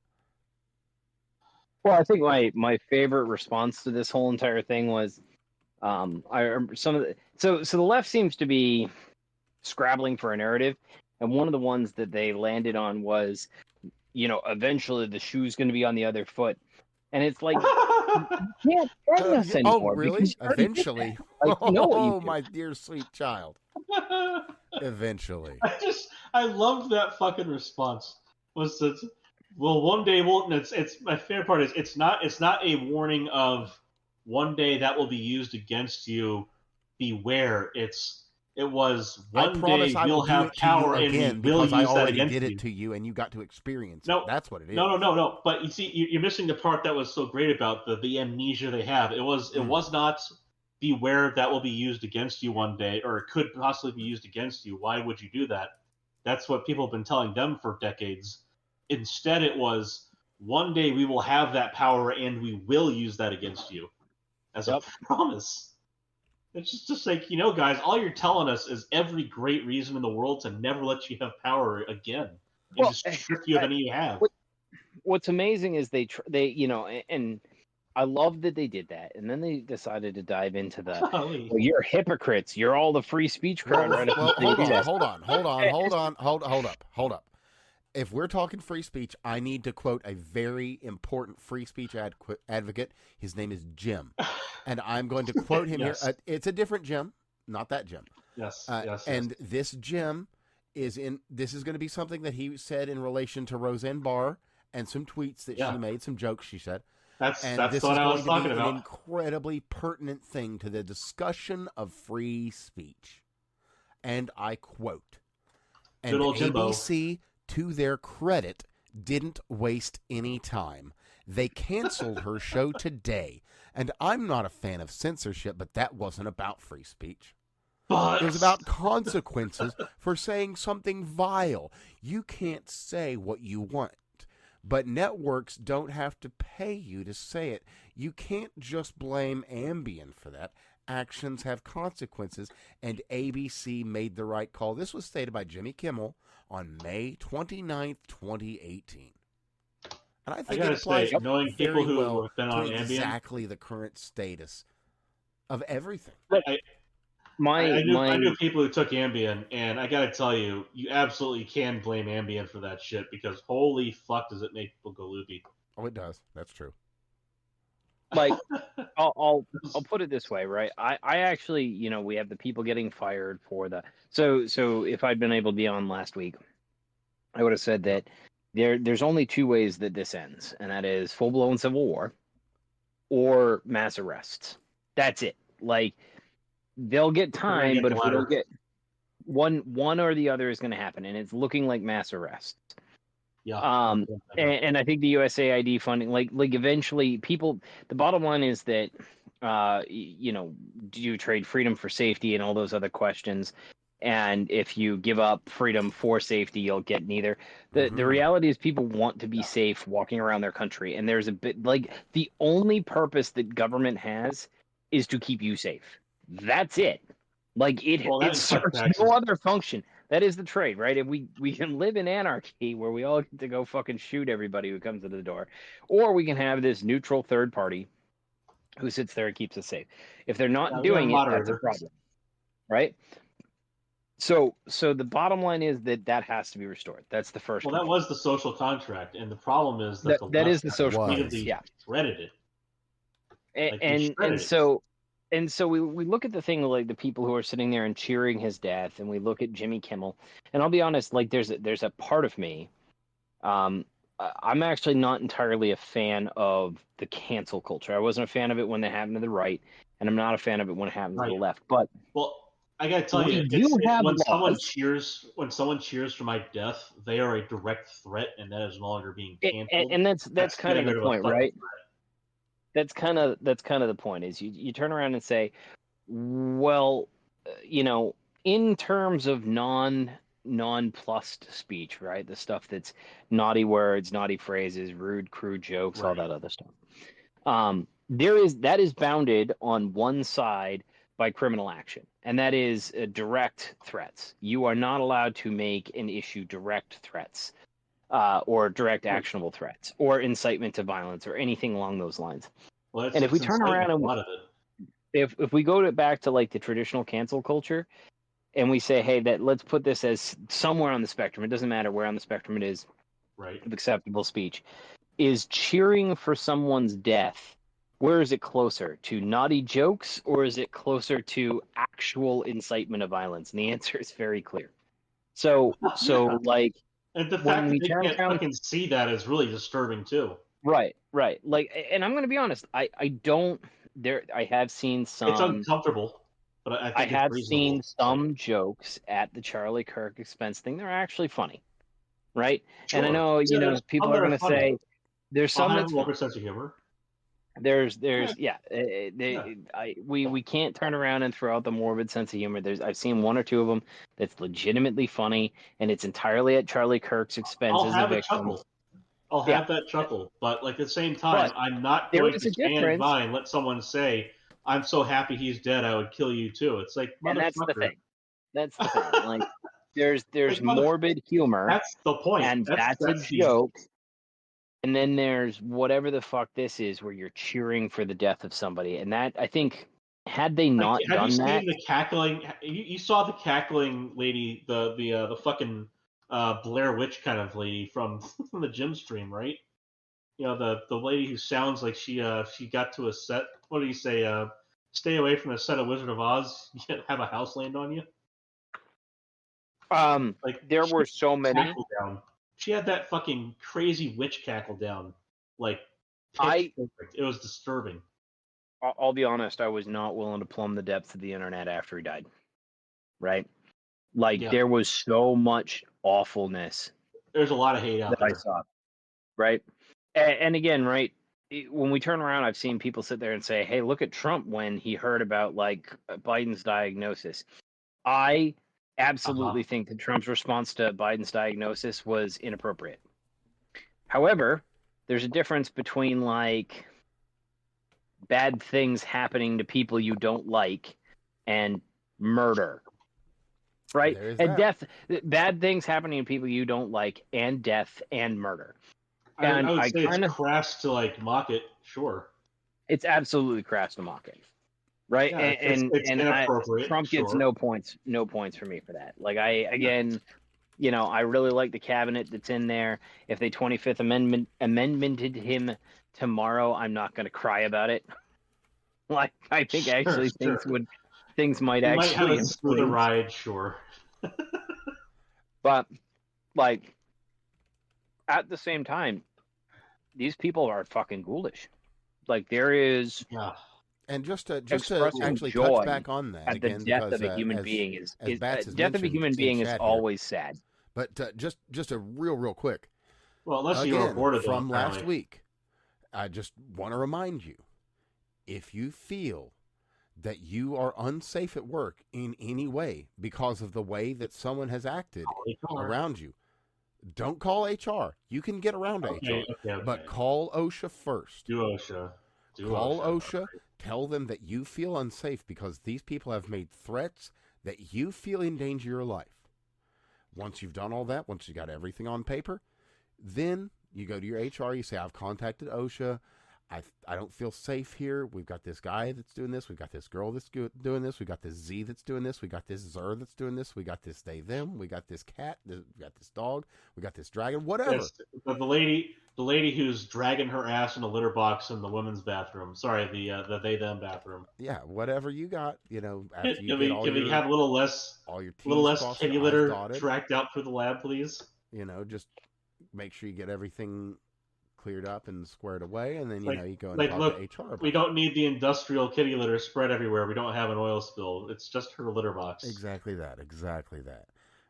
Well, I think my favorite response to this whole entire thing was, I remember some of the so the left seems to be scrabbling for a narrative, and one of the ones that they landed on was, eventually the shoe's going to be on the other foot, and it's like you can't beg us anymore. Oh, really? Eventually? Like, my dear sweet child. Eventually. I loved that fucking response. Was that? Well, one day won't. It's my favorite part is it's not a warning of one day that will be used against you. Beware! It was one day you'll have power and we will use that against you. Did it to you and you got to experience it. That's what it is. No. But you see, you're missing the part that was so great about the amnesia they have. It was not beware that will be used against you one day, or it could possibly be used against you. Why would you do that? That's what people have been telling them for decades. Instead, it was one day we will have that power and we will use that against you as a promise. It's just like, guys, all you're telling us is every great reason in the world to never let you have power again. And just strip you of any you have. What's amazing is they and I love that they did that. And then they decided to dive into well, you're hypocrites. You're all the free speech crowd. Hold up. If we're talking free speech, I need to quote a very important free speech advocate. His name is Jim. And I'm going to quote him here. It's a different Jim, not that Jim. Yes. And this Jim this is going to be something that he said in relation to Roseanne Barr and some tweets that she made, some jokes she said. That's what I was talking about. An incredibly pertinent thing to the discussion of free speech. And I quote, and good old Jimbo. ABC, to their credit, didn't waste any time. They canceled her show today. And I'm not a fan of censorship, but that wasn't about free speech. It was about consequences for saying something vile. You can't say what you want, but networks don't have to pay you to say it. You can't just blame Ambien for that. Actions have consequences, and ABC made the right call. This was stated by Jimmy Kimmel on May 29th, 2018. And I think it applies knowing people who have been on to Ambien, exactly the current status of everything. I knew people who took Ambien, and I got to tell you, you absolutely can blame Ambien for that shit, because holy fuck does it make people go loopy. Oh, it does. That's true. Like, I'll put it this way, right? I actually, we have the people getting fired for the. So if I'd been able to be on last week, I would have said that there's only two ways that this ends, and that is full blown civil war or mass arrests. That's it. Like, they'll get time, but if we don't get one or the other is going to happen, and it's looking like mass arrests. Yeah. And I think the USAID funding, like eventually people, the bottom line is that, do you trade freedom for safety and all those other questions? And if you give up freedom for safety, you'll get neither. The reality is people want to be safe walking around their country. And there's a bit like the only purpose that government has is to keep you safe. That's it. Like it serves no other function. That is the trade, right? If we can live in anarchy where we all get to go fucking shoot everybody who comes to the door, or we can have this neutral third party who sits there and keeps us safe. If they're not doing it, that's a problem, right? So the bottom line is that has to be restored. That's the first. Well, that was the social contract, and the problem is that that is the social contract. Yeah, threaded it, And so we look at the thing like the people who are sitting there and cheering his death, and we look at Jimmy Kimmel. And I'll be honest, like there's a part of me, I'm actually not entirely a fan of the cancel culture. I wasn't a fan of it when it happened to the right, and I'm not a fan of it when it happened to the left. But I gotta tell you, when someone cheers for my death, they are a direct threat, and that is no longer being canceled. And that's kind of the point, right? That's kind of the point. Is you turn around and say, well, in terms of nonplussed speech, right? The stuff that's naughty words, naughty phrases, rude, crude jokes, all that other stuff. That is bounded on one side by criminal action, and that is direct threats. You are not allowed to make and issue direct threats, or direct actionable threats, or incitement to violence, or anything along those lines. Well, and if we turn around and if we go back to like the traditional cancel culture, and we say, hey, let's put this as somewhere on the spectrum. It doesn't matter where on the spectrum it is, right, of acceptable speech. Is cheering for someone's death, where is it closer to naughty jokes, or is it closer to actual incitement of violence? And the answer is very clear. So like, and the fact that they can't fucking see that is really disturbing too. Right. Like, and I'm going to be honest, I have seen some. It's uncomfortable, but I think I have seen some jokes at the Charlie Kirk expense thing. They're actually funny, right? Sure. And I know people are going to say there's some that's a sense of humor. We can't turn around and throw out the morbid sense of humor. I've seen one or two of them that's legitimately funny, and it's entirely at Charlie Kirk's expense. I'll have a chuckle. I'll have that chuckle, but like at the same time, I'm not going to stand by and let someone say, "I'm so happy he's dead, I would kill you too." It's like, and that's the thing. That's the thing. Like, there's like, morbid humor. That's the point, and that's a joke. And then there's whatever the fuck this is, where you're cheering for the death of somebody, and that, I think, had they not done that, have you seen the cackling? You saw the cackling lady, the fucking Blair Witch kind of lady from the gym stream, right? You know, the lady who sounds like she got to a set. What do you say? Stay away from the set of Wizard of Oz. You can't have a house land on you. Like there were so many. She had that fucking crazy witch cackle down. Like, it was disturbing. I'll be honest, I was not willing to plumb the depths of the internet after he died. Right? Like, there was so much awfulness. There's a lot of hate out there. I saw. Right? And again, right, when we turn around, I've seen people sit there and say, hey, look at Trump when he heard about, like, Biden's diagnosis. I absolutely think that Trump's response to Biden's diagnosis was inappropriate. However, there's a difference between, like, bad things happening to people you don't like and murder. Right? And death, bad things happening to people you don't like, and death and murder. And I would say it's crass to, like, mock it, sure. It's absolutely crass to mock it. Right? Yeah, it's inappropriate. Trump gets no points for me for that. Like, I really like the cabinet that's in there. If they 25th amendmented him tomorrow, I'm not going to cry about it. Like, I think things might actually have a ride, sure. But, like, at the same time, these people are fucking ghoulish. Like, there is... Yeah. And just to actually touch back on that again, the death of a human being is death of a human being is always sad. But just a real quick. Well, unless you were aborted from last week, I just want to remind you, if you feel that you are unsafe at work in any way because of the way that someone has acted around you, don't call HR. You can get around HR, but call OSHA first. Do OSHA. Call OSHA. Tell them that you feel unsafe because these people have made threats that you feel endanger your life. Once you've done all that, once you got everything on paper, then you go to your HR. You say, I've contacted OSHA. I don't feel safe here. We've got this guy that's doing this. We've got this girl that's doing this. We got this Z that's doing this. We got this Zer that's doing this. We got this they, them. We got this cat. We got this dog. We got this dragon, whatever. Yes, the lady who's dragging her ass in a litter box in the women's bathroom. Sorry, the they, them bathroom. Yeah, whatever you got, after you have a little less kitty litter tracked out for the lab, please? Just make sure you get everything cleared up and squared away, and then you go and talk to HR. We don't need the industrial kitty litter spread everywhere. We don't have an oil spill. It's just her litter box. Exactly that.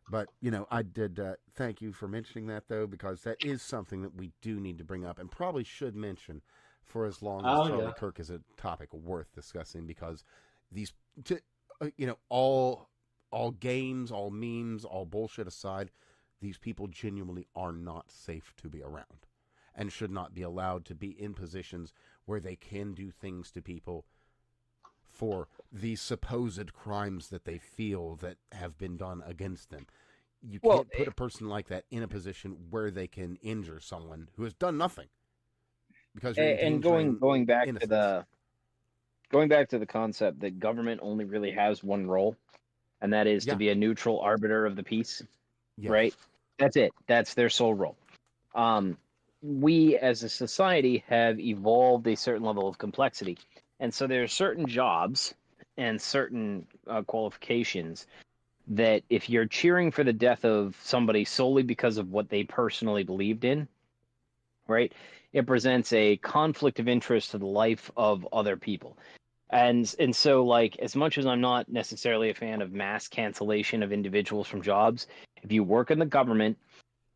But I did thank you for mentioning that, though, because that is something that we do need to bring up and probably should mention for as long as Charlie Kirk is a topic worth discussing, because these all games, all memes, all bullshit aside, these people genuinely are not safe to be around and should not be allowed to be in positions where they can do things to people for the supposed crimes that they feel that have been done against them. You can't put a person like that in a position where they can injure someone who has done nothing. Because going back to the concept that government only really has one role, and that is to be a neutral arbiter of the peace. Right? That's it. That's their sole role. We as a society have evolved a certain level of complexity. And so there are certain jobs and certain qualifications that if you're cheering for the death of somebody solely because of what they personally believed in, right, it presents a conflict of interest to the life of other people. And so, like, as much as I'm not necessarily a fan of mass cancellation of individuals from jobs, if you work in the government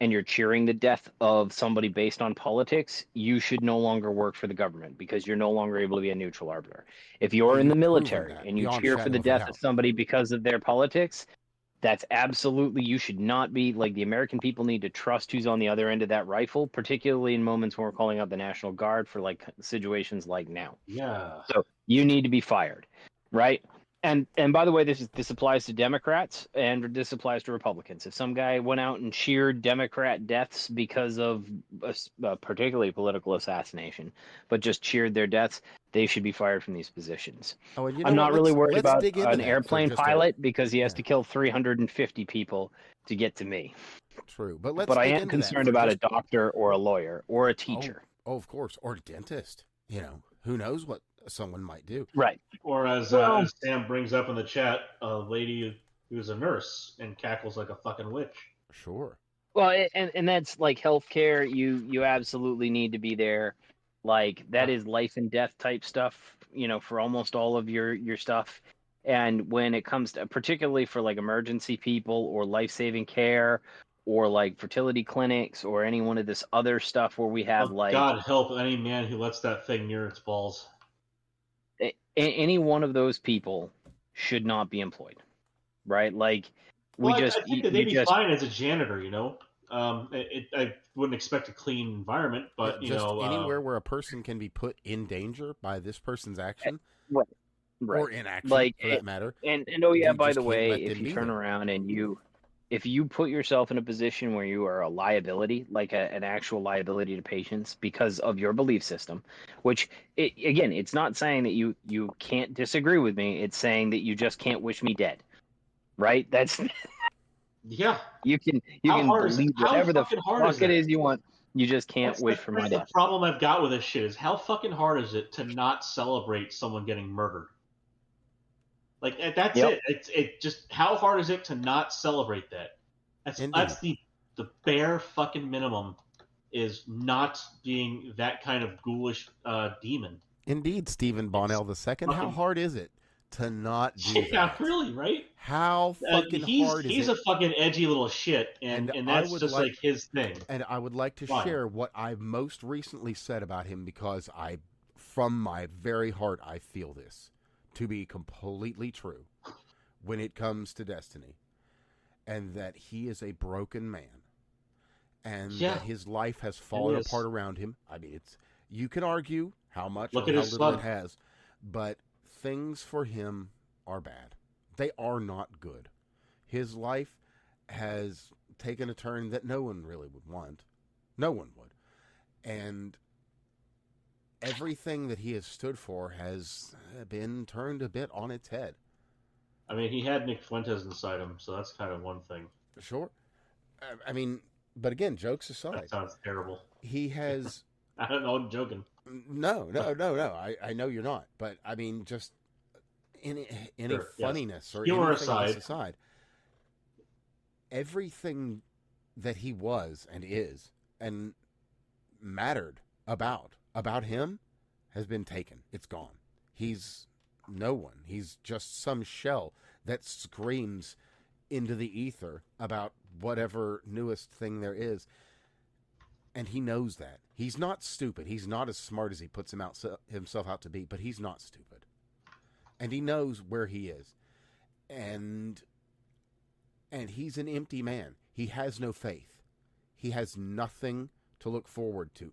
and you're cheering the death of somebody based on politics, you should no longer work for the government because you're no longer able to be a neutral arbiter. If you're in the military and you cheer for the death of somebody because of their politics, that's absolutely, you should not be, like, the American people need to trust who's on the other end of that rifle, particularly in moments when we're calling out the National Guard for, like, situations like now. Yeah. So you need to be fired, right? And by the way, this applies to Democrats and this applies to Republicans. If some guy went out and cheered Democrat deaths because of a particularly political assassination, but just cheered their deaths, they should be fired from these positions. Oh, and I'm not really worried about an airplane pilot because he has to kill 350 people to get to me. True, but I am concerned about a doctor or a lawyer or a teacher. Oh, of course, or a dentist. You know, who knows what someone might do. Right. Or as Sam brings up in the chat, a lady who's a nurse and cackles like a fucking witch. Sure. Well, and that's like healthcare. You absolutely need to be there. Like, that is life and death type stuff, you know, for almost all of your stuff. And when it comes to, particularly for like emergency people or life-saving care or like fertility clinics or any one of this other stuff where we have God help any man who lets that thing near its balls. Any one of those people should not be employed, right? Like, I think that they'd be fine as a janitor, you know. I wouldn't expect a clean environment, but anywhere where a person can be put in danger by this person's action, right, or inaction, like, for that matter. And oh yeah, by the way, if you turn around and if you put yourself in a position where you are a liability, like an actual liability to patients because of your belief system, which again, it's not saying that you can't disagree with me. It's saying that you just can't wish me dead, right? That's yeah. You can believe whatever the fuck it is you want. You just can't wish for my death. The problem I've got with this shit is how fucking hard is it to not celebrate someone getting murdered? Like, that's it. It just, how hard is it to not celebrate that? That's the bare fucking minimum, is not being that kind of ghoulish demon. Indeed, Stephen Bonnell II. How hard is it to not do that? Yeah, really, right? How fucking hard is it? He's a fucking edgy little shit, and that's just like his thing. And I would like to share what I've most recently said about him, because from my very heart, I feel this to be completely true when it comes to Destiny, and that he is a broken man, and that his life has fallen apart around him. I mean, you can argue how much or how little it has, but things for him are bad. They are not good. His life has taken a turn that no one really would want. No one would. And everything that he has stood for has been turned a bit on its head. I mean, he had Nick Fuentes inside him, so that's kind of one thing. Sure. I mean, but again, jokes aside. That sounds terrible. He has... I don't know, I'm joking. No. I know you're not. But, I mean, just any funniness or humor anything aside, everything that he was and is and mattered about him has been taken. It's gone. He's no one. He's just some shell that screams into the ether about whatever newest thing there is. And he knows that. He's not stupid. He's not as smart as he puts himself out to be, but he's not stupid. And he knows where he is. And he's an empty man. He has no faith. He has nothing to look forward to.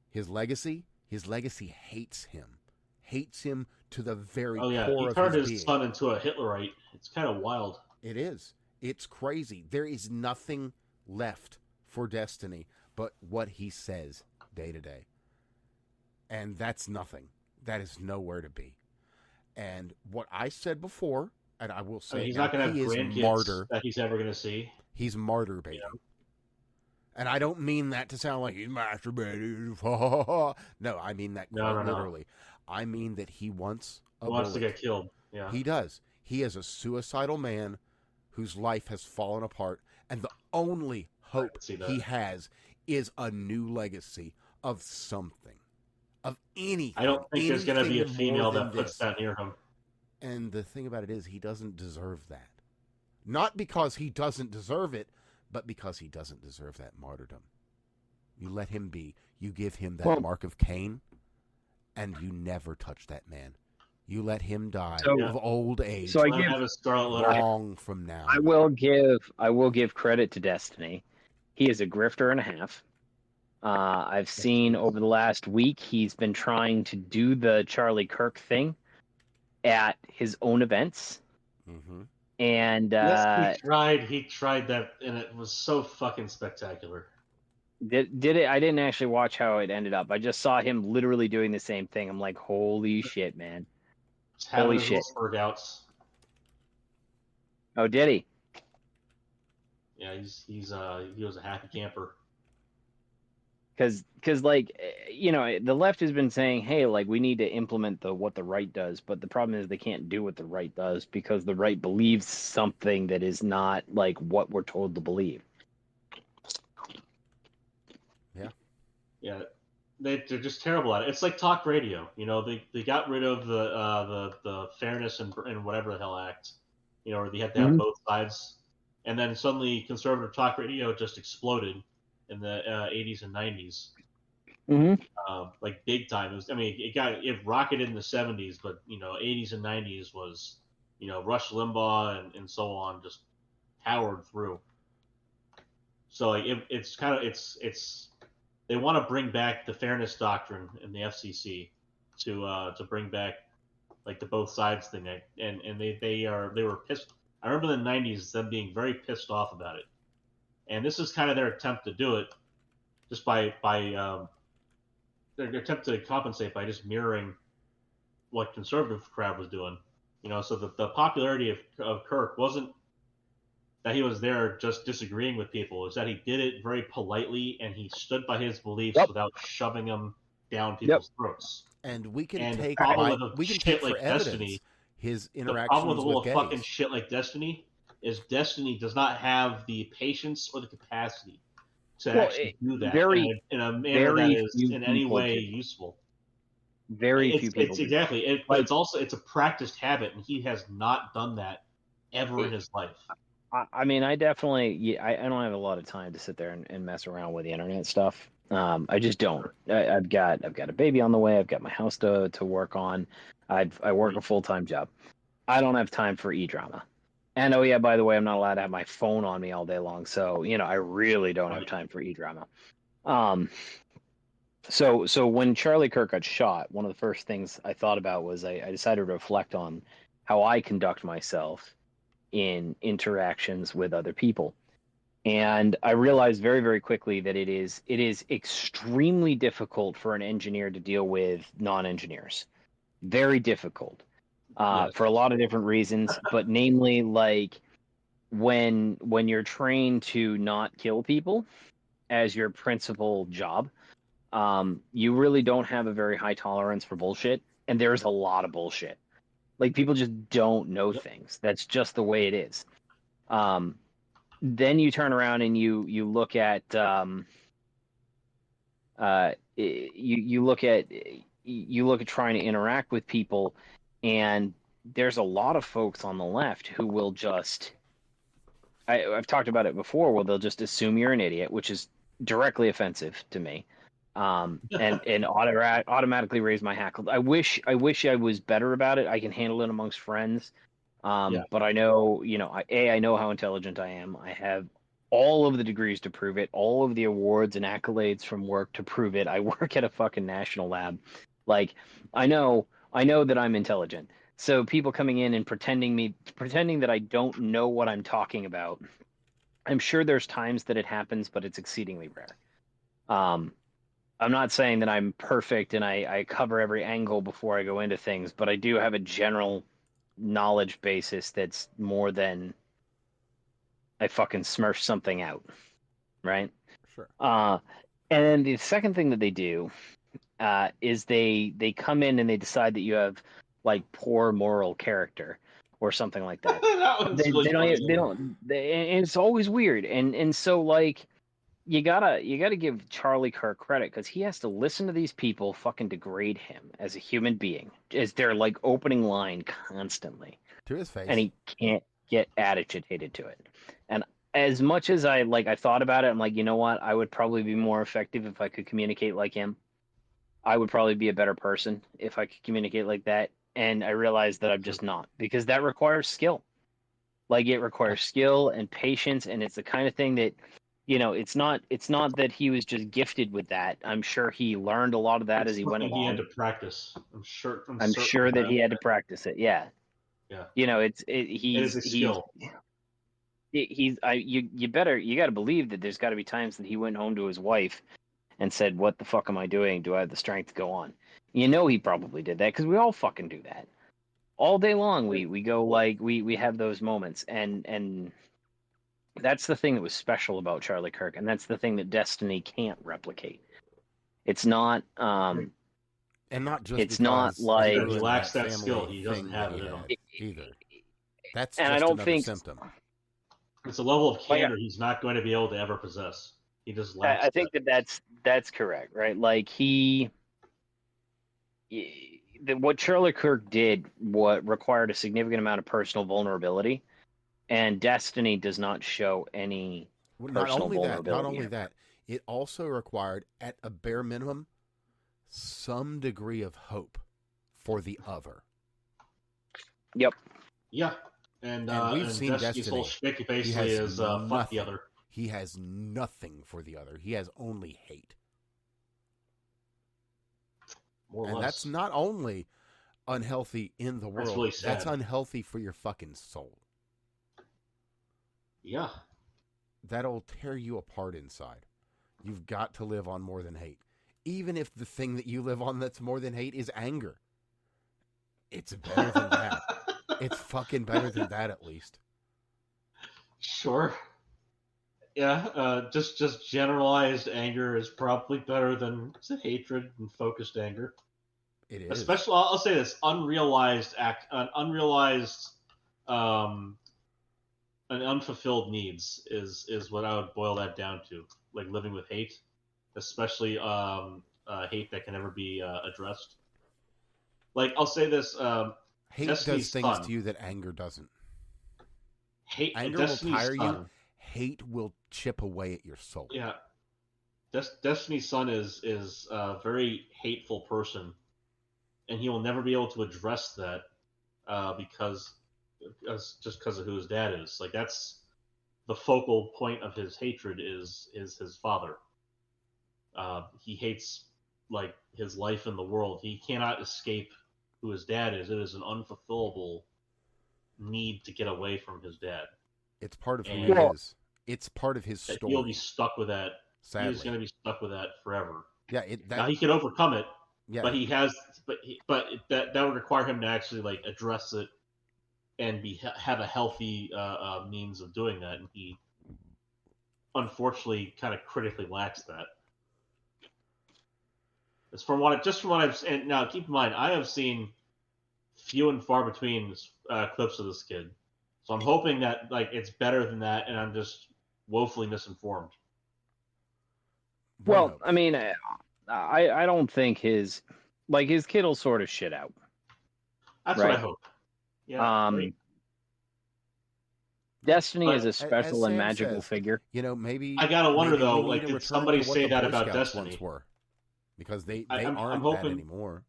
His legacy hates him. Hates him to the very core of his being. He turned his son into a Hitlerite. It's kind of wild. It is. It's crazy. There is nothing left for Destiny but what he says day to day. And that's nothing. That is nowhere to be. And what I said before, and I will say, he's not going to have grandkids martyr that he's ever going to see. He's martyr baiting. Yeah. And I don't mean that to sound like he's masturbating. No, I mean that quite literally. No. I mean that he wants to get killed. Yeah, he does. He is a suicidal man whose life has fallen apart, and the only hope he has is a new legacy of something, of anything. I don't think there's going to be a female that puts that near him. And the thing about it is, he doesn't deserve that. Not because he doesn't deserve it, but because he doesn't deserve that martyrdom. You let him be. You give him that mark of Cain, and you never touch that man. You let him die of old age. So long from now. I will give credit to Destiny. He is a grifter and a half. I've seen over the last week he's been trying to do the Charlie Kirk thing at his own events. Mm-hmm. And yes, he tried that, and it was so fucking spectacular. Did it? I didn't actually watch how it ended up. I just saw him literally doing the same thing. I'm like, holy shit, man. Holy shit. Workouts. Oh, did he? Yeah, he was a happy camper. Because like, you know, the left has been saying, hey, like, we need to implement what the right does, but the problem is they can't do what the right does because the right believes something that is not like what we're told to believe. Yeah, they're just terrible at it. It's like talk radio. You know, they got rid of the Fairness and whatever the hell act. You know, where they had to have both sides, and then suddenly conservative talk radio just exploded in the 80s and 90s. Like big time. It rocketed in the 70s, but you know, 80s and 90s was, you know, Rush Limbaugh and so on just powered through. So like it's they want to bring back the fairness doctrine in the FCC to bring back like the both sides thing, and they were pissed. I remember in the 90s them being very pissed off about it, and this is kind of their attempt to do it, just by their attempt to compensate by just mirroring what conservative crowd was doing. You know, so the popularity of Kirk wasn't that he was there just disagreeing with people. Is that he did it very politely and he stood by his beliefs without shoving them down people's throats. And we can take for evidence Destiny, his interactions with the problem with a little gays. Fucking shit like Destiny is Destiny does not have the patience or the capacity to actually do that in a manner that is in any way useful. Very few people. Exactly. But it's a practiced habit, and he has not done that ever in his life. I mean, I definitely, I don't have a lot of time to sit there and mess around with the internet stuff. I just don't. I've got a baby on the way. I've got my house to work on. I work a full-time job. I don't have time for e-drama. And oh yeah, by the way, I'm not allowed to have my phone on me all day long. So, you know, I really don't have time for e-drama. So when Charlie Kirk got shot, one of the first things I thought about was I decided to reflect on how I conduct myself in interactions with other people. And I realized very, very quickly that it is extremely difficult for an engineer to deal with non-engineers. Very difficult for a lot of different reasons, but namely, like when you're trained to not kill people as your principal job, you really don't have a very high tolerance for bullshit, and there's a lot of bullshit. Like, people just don't know things. That's just the way it is. Then you turn around and you look at you look at trying to interact with people, and there's a lot of folks on the left who will just I've talked about it before, where they'll just assume you're an idiot, which is directly offensive to me. And automatically raise my hackle. I wish I was better about it. I can handle it amongst friends. But I know, I know how intelligent I am. I have all of the degrees to prove it, all of the awards and accolades from work to prove it. I work at a fucking national lab. Like, I know that I'm intelligent. So people coming in and pretending that I don't know what I'm talking about. I'm sure there's times that it happens, but it's exceedingly rare. I'm not saying that I'm perfect and I cover every angle before I go into things, but I do have a general knowledge basis that's more than I fucking smurf something out, right? Sure. And then the second thing that they do is they come in and they decide that you have like poor moral character or something like that. And it's always weird. And so like you gotta give Charlie Kirk credit because he has to listen to these people fucking degrade him as a human being as their like opening line constantly to his face, and he can't get agitated to it. And as much as I thought about it, I'm like, you know what? I would probably be more effective if I could communicate like him. I would probably be a better person if I could communicate like that. And I realized that I'm just not, because that requires skill. Like it requires skill and patience, and it's the kind of thing that, it's not that he was just gifted with that. I'm sure he learned a lot of that as he went along. He had to practice. I'm sure that he had to practice it. Yeah. Yeah. He's a skill. You got to believe that there's got to be times that he went home to his wife and said, "What the fuck am I doing? Do I have the strength to go on?" He probably did that because we all fucking do that all day long. We go like we have those moments, and that's the thing that was special about Charlie Kirk, and that's the thing that Destiny can't replicate. It's not and not just it's not like he lacks that skill. He doesn't have it either. That's and just I don't another think symptom. It's a level of candor he's not going to be able to ever possess. He just lacks. I think that's correct, right? Like what Charlie Kirk did, what required a significant amount of personal vulnerability, and Destiny does not show any personal vulnerability. Not only that, it also required, at a bare minimum, some degree of hope for the other. Yep. Yeah. And we've seen Destiny's whole shtick basically is fuck the other. He has nothing for the other. He has only hate. And that's not only unhealthy in the world. That's really sad. That's unhealthy for your fucking soul. Yeah. That'll tear you apart inside. You've got to live on more than hate. Even if the thing that you live on that's more than hate is anger. It's better than that. It's fucking better than that, at least. Sure. Yeah, just generalized anger is probably better than hatred and focused anger. It is. Especially, I'll say this: unrealized and unfulfilled needs is what I would boil that down to. Like living with hate, especially hate that can never be addressed. Like I'll say this: hate Destiny's does things to you that anger doesn't. Anger will tire you. Hate will chip away at your soul. Yeah, Destiny's son is a very hateful person, and he will never be able to address that because of who his dad is. Like that's the focal point of his hatred is his father. He hates like his life in the world. He cannot escape who his dad is. It is an unfulfillable need to get away from his dad. It's part of who he is. It's part of his story. He'll be stuck with that. Sadly. He's going to be stuck with that forever. Yeah, now he can overcome it. Yeah, but that would require him to actually like address it and have a healthy means of doing that, and he unfortunately kind of critically lacks that. It's from what I've and now keep in mind I have seen few and far between clips of this kid, so I'm hoping that like it's better than that, and I'm just woefully misinformed. Well, I mean, I don't think his kid will sort of shit out. That's right? What I hope. Yeah. Destiny is a special and magical figure. Maybe I gotta wonder though. Like, did somebody say that about Destiny? Because they aren't that anymore.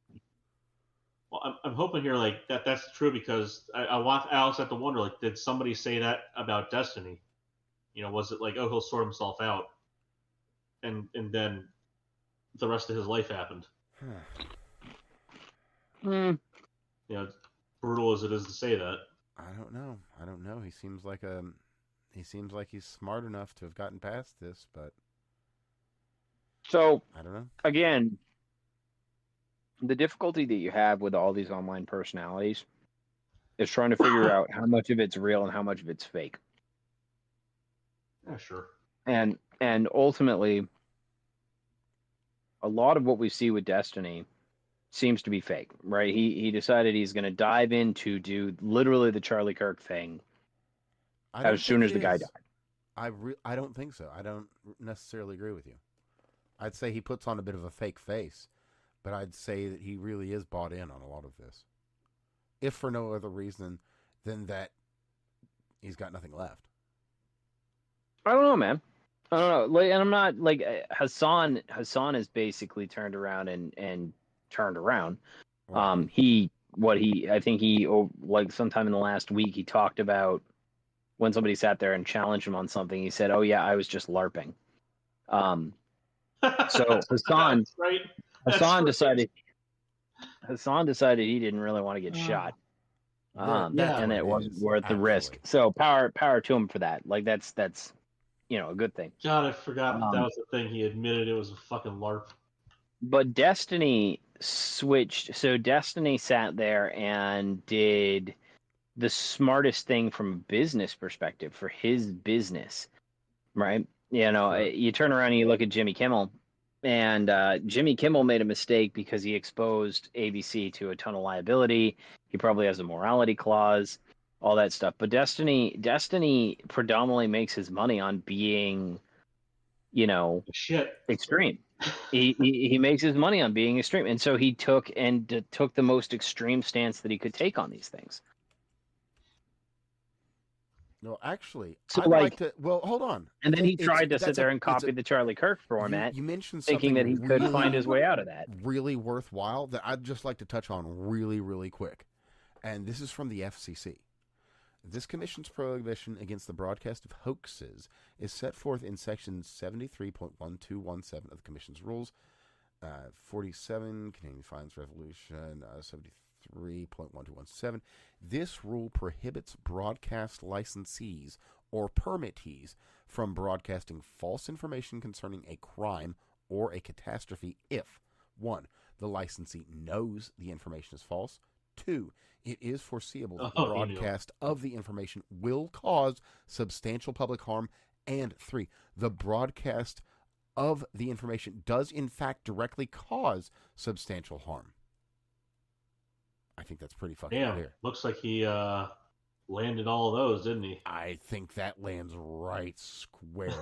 Well, I'm hoping here like that's true because I also have to wonder like, did somebody say that about Destiny? Was it like, oh, he'll sort himself out, and then the rest of his life happened? Brutal as it is to say that. I don't know. He seems like he's smart enough to have gotten past this, but so I don't know. Again, the difficulty that you have with all these online personalities is trying to figure out how much of it's real and how much of it's fake. Yeah, sure. And ultimately, a lot of what we see with Destiny seems to be fake, right? He decided he's going to dive in to do literally the Charlie Kirk thing as soon as the guy died. I don't think so. I don't necessarily agree with you. I'd say he puts on a bit of a fake face, but I'd say that he really is bought in on a lot of this. If for no other reason than that he's got nothing left. I don't know, man. I don't know. Like, and I'm not like Hassan has basically turned around and turned around. Right. I think he like sometime in the last week he talked about when somebody sat there and challenged him on something. He said, "Oh yeah, I was just LARPing." So Hassan decided he didn't really want to get shot. And it wasn't worth the risk. So power to him for that. Like that's a good thing. God, I forgot that was the thing. He admitted it was a fucking LARP. But Destiny switched. So Destiny sat there and did the smartest thing from a business perspective for his business, right? You turn around and you look at Jimmy Kimmel, and Jimmy Kimmel made a mistake because he exposed ABC to a ton of liability. He probably has a morality clause, all that stuff. But Destiny predominantly makes his money on being, extreme. He makes his money on being extreme, and so he took the most extreme stance that he could take on these things. No, actually, so I'd like to. Well, hold on. And then he tried to sit there and copy the Charlie Kirk format. You mentioned thinking that he could find his way out of that. Really worthwhile that I'd just like to touch on really, really quick. And this is from the FCC. This commission's prohibition against the broadcast of hoaxes is set forth in Section 73.1217 of the Commission's rules. 47, Canadian Fines Resolution 73.1217. This rule prohibits broadcast licensees or permittees from broadcasting false information concerning a crime or a catastrophe if 1. The licensee knows the information is false, 2. It is foreseeable that the broadcast of the information will cause substantial public harm, and 3. The broadcast of the information does in fact directly cause substantial harm. I think that's pretty fucking clear. Looks like he landed all of those, didn't he? I think that lands right square.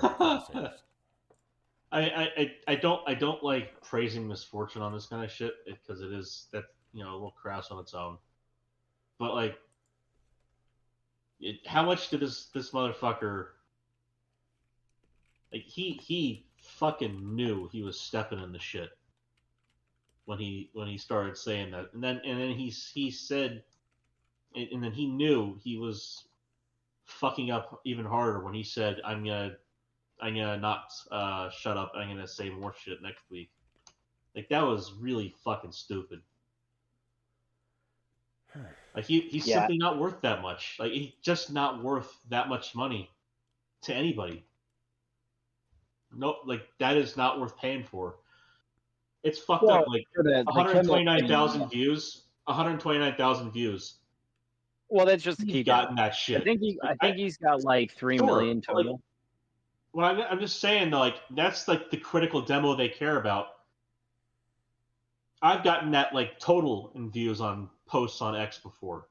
I don't like praising misfortune on this kind of shit because it is that a little crass on its own. But like, how much did this motherfucker? Like he fucking knew he was stepping in the shit when he started saying that, and then he said, and then he knew he was fucking up even harder when he said, I'm gonna not shut up. I'm gonna say more shit next week. Like that was really fucking stupid. Like he's simply not worth that much. Like he's just not worth that much money to anybody. No, like that is not worth paying for. It's fucked up. Like 129,000 views. 129,000 views. Well, that's just he's gotten that shit. I think he's got like 3 million total. Like, well, I'm just saying, like that's like the critical demo they care about. I've gotten that like total in views on posts on X before.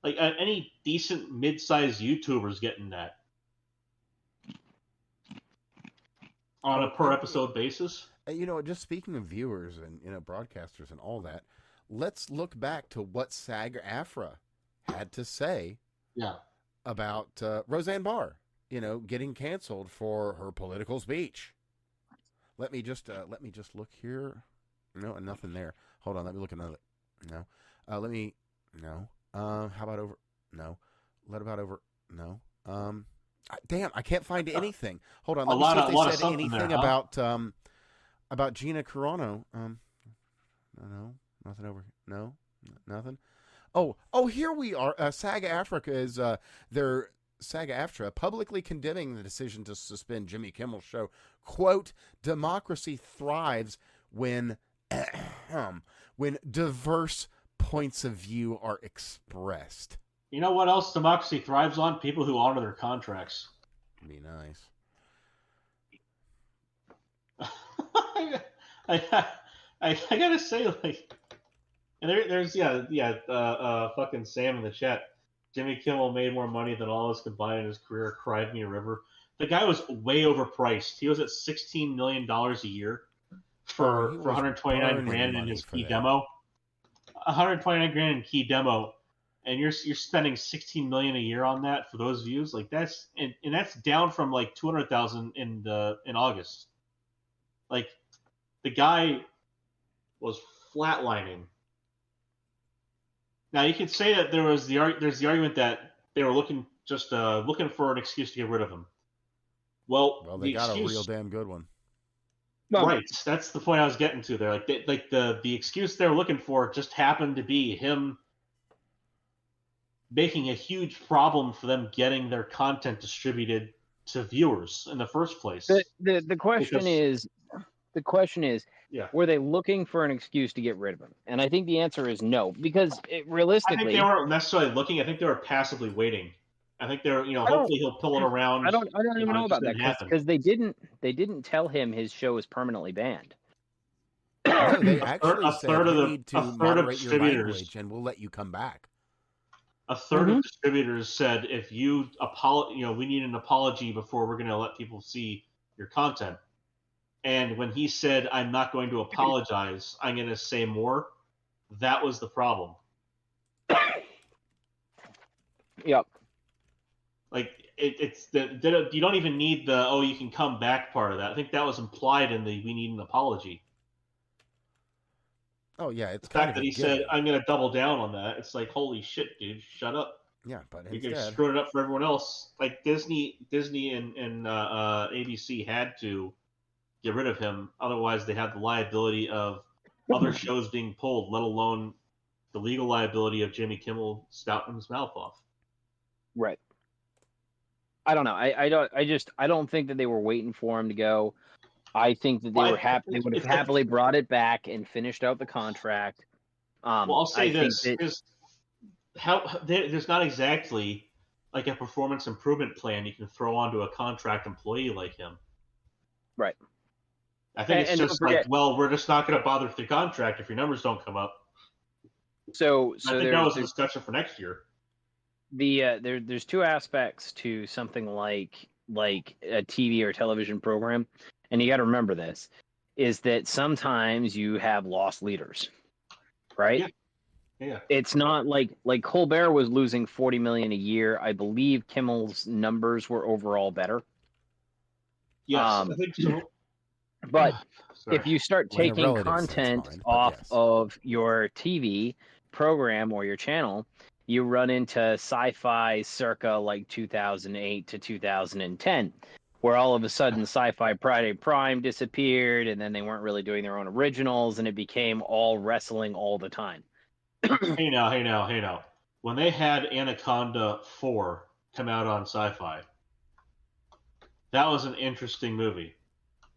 Like any decent mid-sized YouTuber's getting that on a per episode basis. Just speaking of viewers and broadcasters and all that, let's look back to what SAG-AFTRA had to say about Roseanne Barr, getting canceled for her political speech. Let me just look here. No, nothing there. Hold on, let me look another. No. How about over? No. What about over? No. Damn, I can't find anything. Hold on, let me see if they said anything there, about Gina Carano. No, nothing over here. No, nothing. Oh, here we are. SAG-AFTRA is their SAG-AFTRA publicly condemning the decision to suspend Jimmy Kimmel's show. Quote, democracy thrives when diverse points of view are expressed. You know what else democracy thrives on? People who honor their contracts. Be nice. I gotta say, like, and there's fucking Sam in the chat. Jimmy Kimmel made more money than all of us combined in his career. Cried me a river. The guy was way overpriced. He was at $16 million a year for 129 grand in his key demo. 129 grand in key demo, and you're spending 16 million a year on that for those views. Like that's and that's down from like 200,000 in August. Like the guy was flatlining. Now you could say that there's the argument that they were looking for an excuse to get rid of him. Well, they got a real damn good one. Right, that's the point I was getting to there. Like the excuse they were looking for just happened to be him making a huge problem for them getting their content distributed to viewers in the first place. The question is, yeah, were they looking for an excuse to get rid of him? And I think the answer is no, because realistically, I think they weren't necessarily looking. I think they were passively waiting. I think they're, hopefully he'll pull it around. I don't even know about that because they didn't tell him his show is permanently banned. No, they actually said you need to moderate your language and we'll let you come back. A third of distributors said if you we need an apology before we're going to let people see your content. And when he said, "I'm not going to apologize, I'm going to say more," that was the problem. Yep. Like it's you don't even need the you can come back part of that. I think that was implied in the we need an apology. Oh yeah, it's the fact that he said I'm going to double down on that. It's like holy shit, dude, shut up. Yeah, but you screwed it up for everyone else. Like Disney and ABC had to get rid of him, otherwise they had the liability of other shows being pulled, let alone the legal liability of Jimmy Kimmel spouting his mouth off. Right. I don't know. I don't think that they were waiting for him to go. I think that they were happy. They would have happily brought it back and finished out the contract. Well, I'll say this: there's not exactly like a performance improvement plan you can throw onto a contract employee like him. Right. I think it's just like, well, we're just not going to bother with the contract if your numbers don't come up. So I think that was a discussion for next year. There's two aspects to something like a TV or television program, and you got to remember this, is that sometimes you have lost leaders, right? Yeah. It's not like Colbert was losing $40 million a year. I believe Kimmel's numbers were overall better. Yes, I think so. But if you start taking content off of your TV program or your channel, you run into sci-fi circa like 2008 to 2010, where all of a sudden Sci-Fi Friday Prime disappeared, and then they weren't really doing their own originals, and it became all wrestling all the time. Hey now. When they had Anaconda 4 come out on Sci-Fi, that was an interesting movie.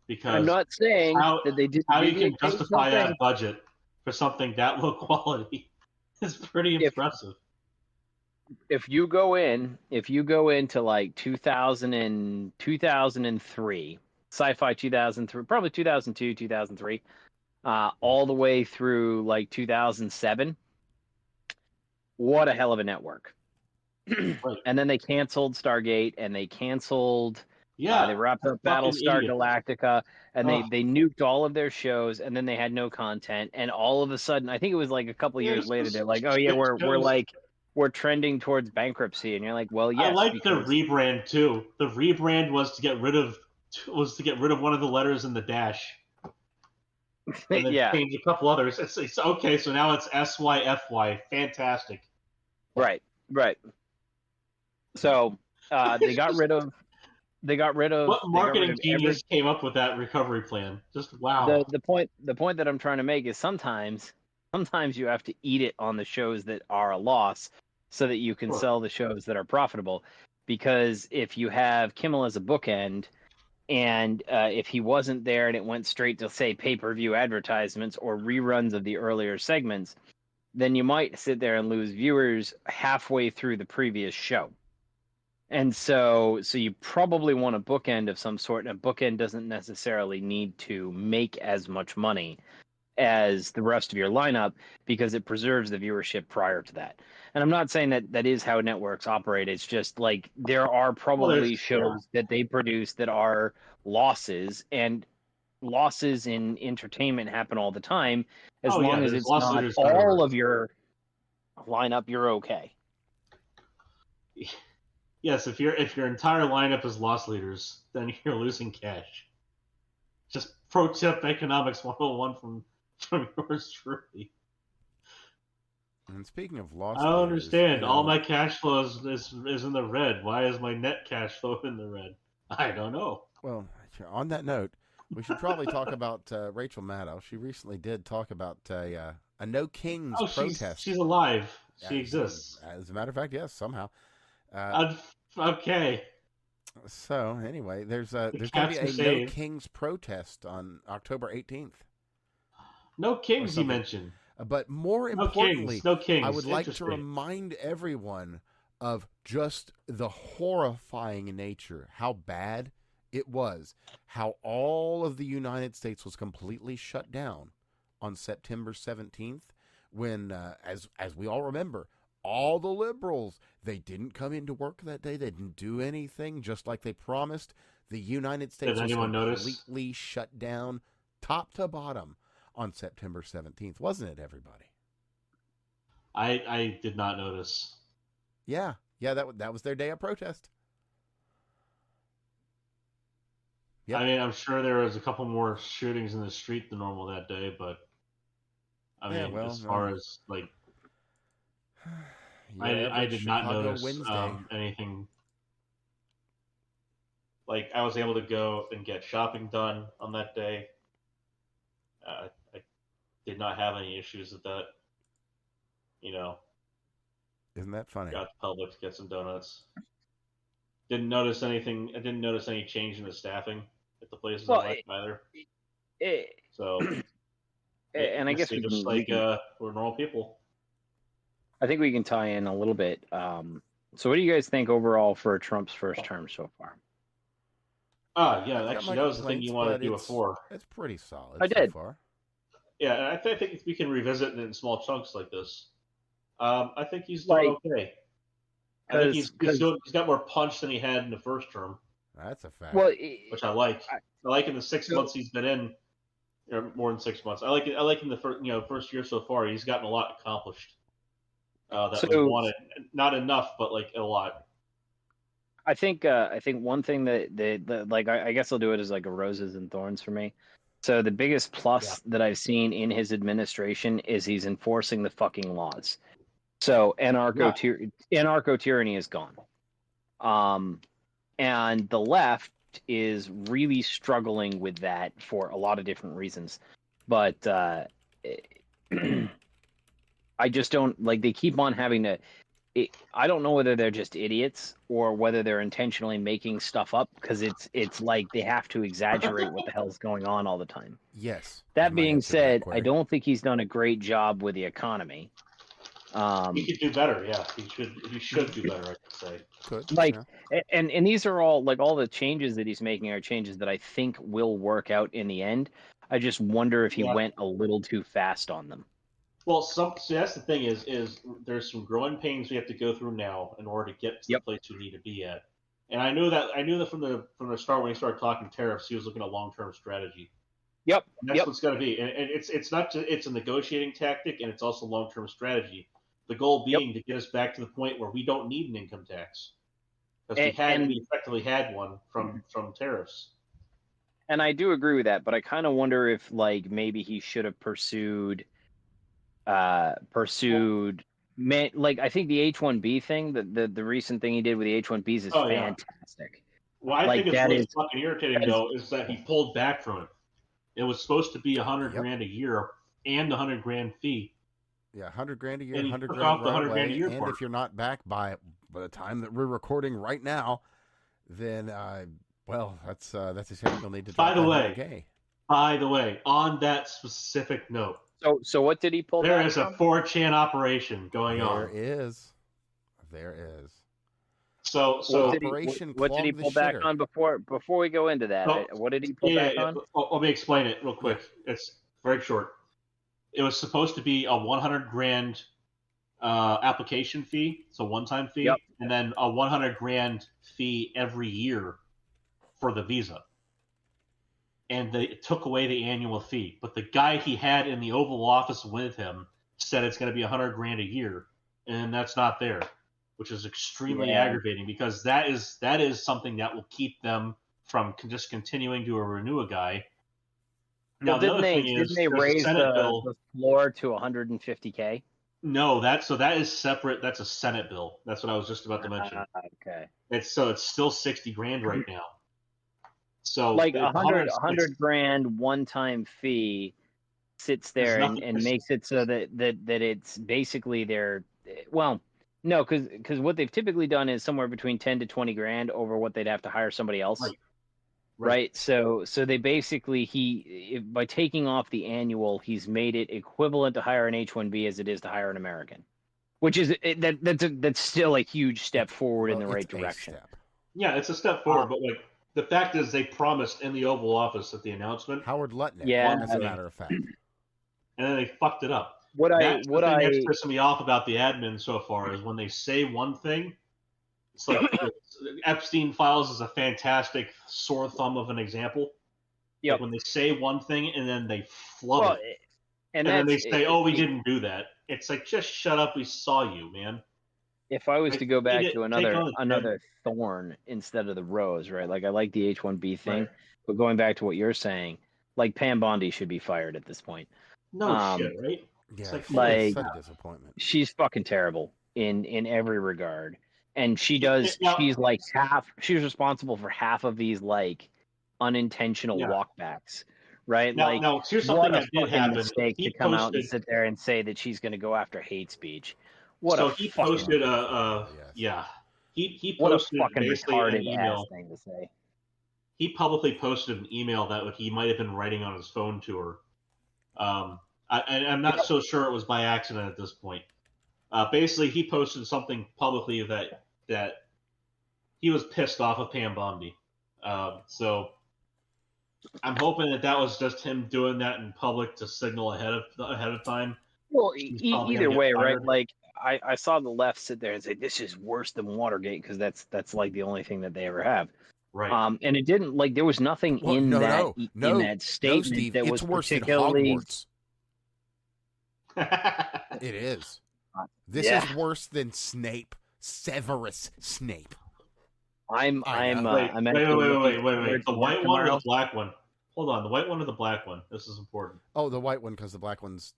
Because I'm not saying that they didn't. How you can justify that budget for something that low quality is pretty impressive. If you go into like 2003, Sci-Fi 2003, probably 2002, 2003, all the way through like 2007, what a hell of a network. Right. And then they canceled Stargate, and they canceled. Yeah, they wrapped up Battlestar Galactica, and they nuked all of their shows, and then they had no content. And all of a sudden, I think it was like a couple years later, they're like, "Oh yeah, we're trending towards bankruptcy." And you're like, "Well, yes." I like the rebrand too. The rebrand was to get rid of one of the letters in the dash. And then change a couple others. It's okay. So now it's SYFY. Fantastic. Right. So they got rid of. What marketing genius came up with that recovery plan? Just wow. The point that I'm trying to make is sometimes you have to eat it on the shows that are a loss, so that you can sell the shows that are profitable. Because if you have Kimmel as a bookend, and if he wasn't there and it went straight to say pay-per-view advertisements or reruns of the earlier segments, then you might sit there and lose viewers halfway through the previous show. And so you probably want a bookend of some sort, and a bookend doesn't necessarily need to make as much money as the rest of your lineup because it preserves the viewership prior to that. And I'm not saying that is how networks operate. It's just like there are probably shows that they produce that are losses, and losses in entertainment happen all the time. As long as it's not all of your lineup, you're okay. Yes, if your entire lineup is loss leaders, then you're losing cash. Just pro tip economics 101 from yours truly. And speaking of loss, I don't understand. All my cash flow is in the red. Why is my net cash flow in the red? I don't know. Well, on that note, we should probably talk about Rachel Maddow. She recently did talk about a No Kings protest. She's alive. She exists. As a matter of fact, yes, somehow. Okay. So anyway, there's going to be a No Kings protest on October 18th. No Kings, you mentioned. But more importantly, no Kings. I would like to remind everyone of just the horrifying nature, how bad it was, how all of the United States was completely shut down on September 17th when, as we all remember, all the liberals, they didn't come into work that day. They didn't do anything, just like they promised. The United States was completely shut down top to bottom on September 17th, wasn't it, everybody? I did not notice. Yeah, that was their day of protest. Yep. I mean, I'm sure there was a couple more shootings in the street than normal that day, but I mean, as far as like, I did not notice anything. Like, I was able to go and get shopping done on that day. I did not have any issues with that. You know, isn't that funny? Got to Publix to get some donuts. Didn't notice anything. I didn't notice any change in the staffing at the places I went either. And I guess we're normal people. I think we can tie in a little bit. So, what do you guys think overall for Trump's first term so far? Yeah, actually, that was the thing you wanted to do before. It's pretty solid. I did. So far. Yeah, and I think we can revisit it in small chunks like this. I think he's doing okay. I think he's got more punch than he had in the first term. That's a fact. Well, which I like. I like in the 6 months he's been in, or more than 6 months. I like in the first year so far. He's gotten a lot accomplished. That we wanted, not enough, but like a lot. I think one thing that like I guess I'll do it as like a roses and thorns for me. So the biggest plus that I've seen in his administration is he's enforcing the fucking laws. So anarcho tyranny is gone. And the left is really struggling with that for a lot of different reasons. But I just don't like, they keep on having to. I don't know whether they're just idiots or whether they're intentionally making stuff up, because it's like they have to exaggerate what the hell's going on all the time. Yes. That being said, I don't think he's done a great job with the economy. He could do better. Yeah, he should do better, I could say. And these are all like, all the changes that he's making are changes that I think will work out in the end. I just wonder if he went a little too fast on them. Well, that's the thing is there's some growing pains we have to go through now in order to get to the place we need to be at. And I knew that from the start when he started talking tariffs, he was looking at long-term strategy. Yep. And that's what's going to be. And it's not just, it's a negotiating tactic, and it's also long-term strategy. The goal being to get us back to the point where we don't need an income tax, because we effectively had one from tariffs. And I do agree with that, but I kind of wonder if like maybe he should have pursued. Like I think the H-1B thing, the recent thing he did with the H-1Bs is fantastic. Well, I think what's fucking irritating though is that he pulled back from it. It was supposed to be $100,000 a year and the $100,000 fee. Yeah, $100,000 a year, and $100,000 off the $100,000 a year and part. if you're not back by the time that we're recording right now, then that's a shame. You'll need to. By the way, on that specific note. So what did he pull back? There is a 4chan operation going on. There is. So what did he pull back on before we go into that? What did he pull back on? Let me explain it real quick. It's very short. It was supposed to be a $100,000 application fee, so one-time fee, and then a $100,000 fee every year for the visa. And they took away the annual fee, but the guy he had in the Oval Office with him said it's going to be $100,000 a year, and that's not there, which is extremely aggravating because that is something that will keep them from just continuing to renew a guy. Now, didn't they raise the floor to $150K? No, that is separate. That's a Senate bill. That's what I was just about to mention. Okay. It's still $60,000 right now. So like $100,000 one-time fee sits there and makes it so that it's basically because what they've typically done is somewhere between 10 to 20 grand over what they'd have to hire somebody else. Right. So they basically by taking off the annual, he's made it equivalent to hire an H-1B as it is to hire an American, which is that's still a huge step forward in the right direction. Yeah, it's a step forward, but the fact is they promised in the Oval Office at the announcement. Howard Lutnick, as a matter of fact. And then they fucked it up. That's pissing me off about the admin so far is when they say one thing. It's like Epstein Files is a fantastic sore thumb of an example. Yeah. Like when they say one thing and then they flub it. And then they say, we didn't do that. It's like, just shut up. We saw you, man. If I was to go back to another thorn instead of the rose, right? Like I like the H-1B thing, but going back to what you're saying, like Pam Bondi should be fired at this point. No shit, right? Yeah, it's like such a disappointment. She's fucking terrible in every regard. And she's responsible for half of these like unintentional walkbacks, right? Now, here's something that did happen. Mistake to come out and sit there and say that she's going to go after hate speech. He posted he posted retarded an email. Ass thing to say. He publicly posted an email that he might have been writing on his phone to her. I'm not so sure it was by accident at this point. Basically, he posted something publicly that he was pissed off of Pam Bondi. So I'm hoping that was just him doing that in public to signal ahead of time. Well, either way, right? Like I saw the left sit there and say this is worse than Watergate because that's like the only thing that they ever have. Right. And it didn't there was nothing in that statement Steve, that was worse particularly. Than it is. This is worse than Snape. Severus Snape. Wait. The white one or the black one? Hold on, the white one or the black one? This is important. Oh, the white one, because the black one's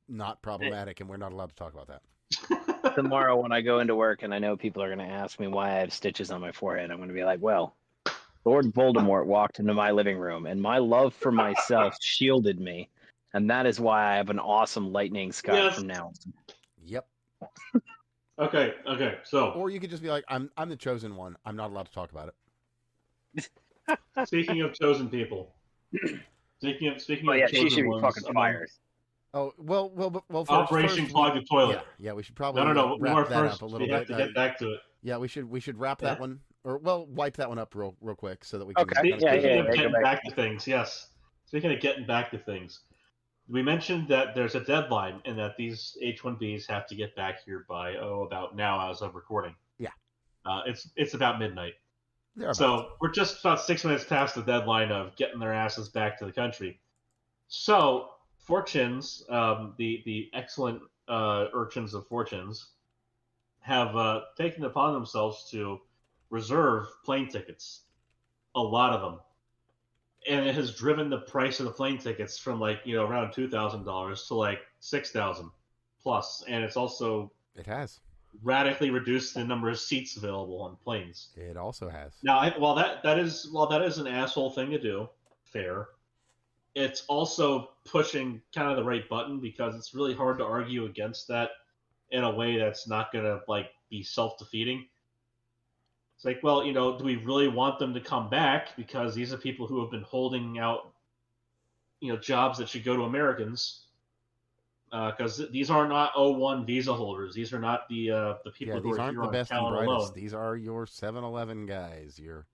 not problematic, and we're not allowed to talk about that. Tomorrow when I go into work and I know people are going to ask me why I have stitches on my forehead, I'm going to be like, well, Lord Voldemort walked into my living room, and my love for myself shielded me, and that is why I have an awesome lightning scar from now on. Yep. Okay. So, or you could just be like, "I'm the chosen one. I'm not allowed to talk about it." Speaking of chosen people, speaking of she chosen should be ones, fucking fired. Oh well. Operation Clog the Toilet. Yeah, we should probably wrap that up a little bit. We have to get back to it. Yeah, we should wrap that one, or wipe that one up real quick so that we can. Okay. Speaking of getting back to things, yes. Speaking of getting back to things, we mentioned that there's a deadline and that these H-1Bs have to get back here by about now as of recording. Yeah. It's about midnight. So we're just about 6 minutes past the deadline of getting their asses back to the country. So Fortunes, the excellent urchins of Fortunes, have taken it upon themselves to reserve plane tickets, a lot of them. And it has driven the price of the plane tickets from around $2,000 to $6,000 plus, and it's also radically reduced the number of seats available on planes. It also has. Now, while that is an asshole thing to do, fair. It's also pushing kind of the right button because it's really hard to argue against that in a way that's not gonna be self-defeating. It's like, well, do we really want them to come back because these are people who have been holding out, jobs that should go to Americans, because these are not O1 visa holders. These are not the people who are here on account alone. These are your 7-Eleven guys, your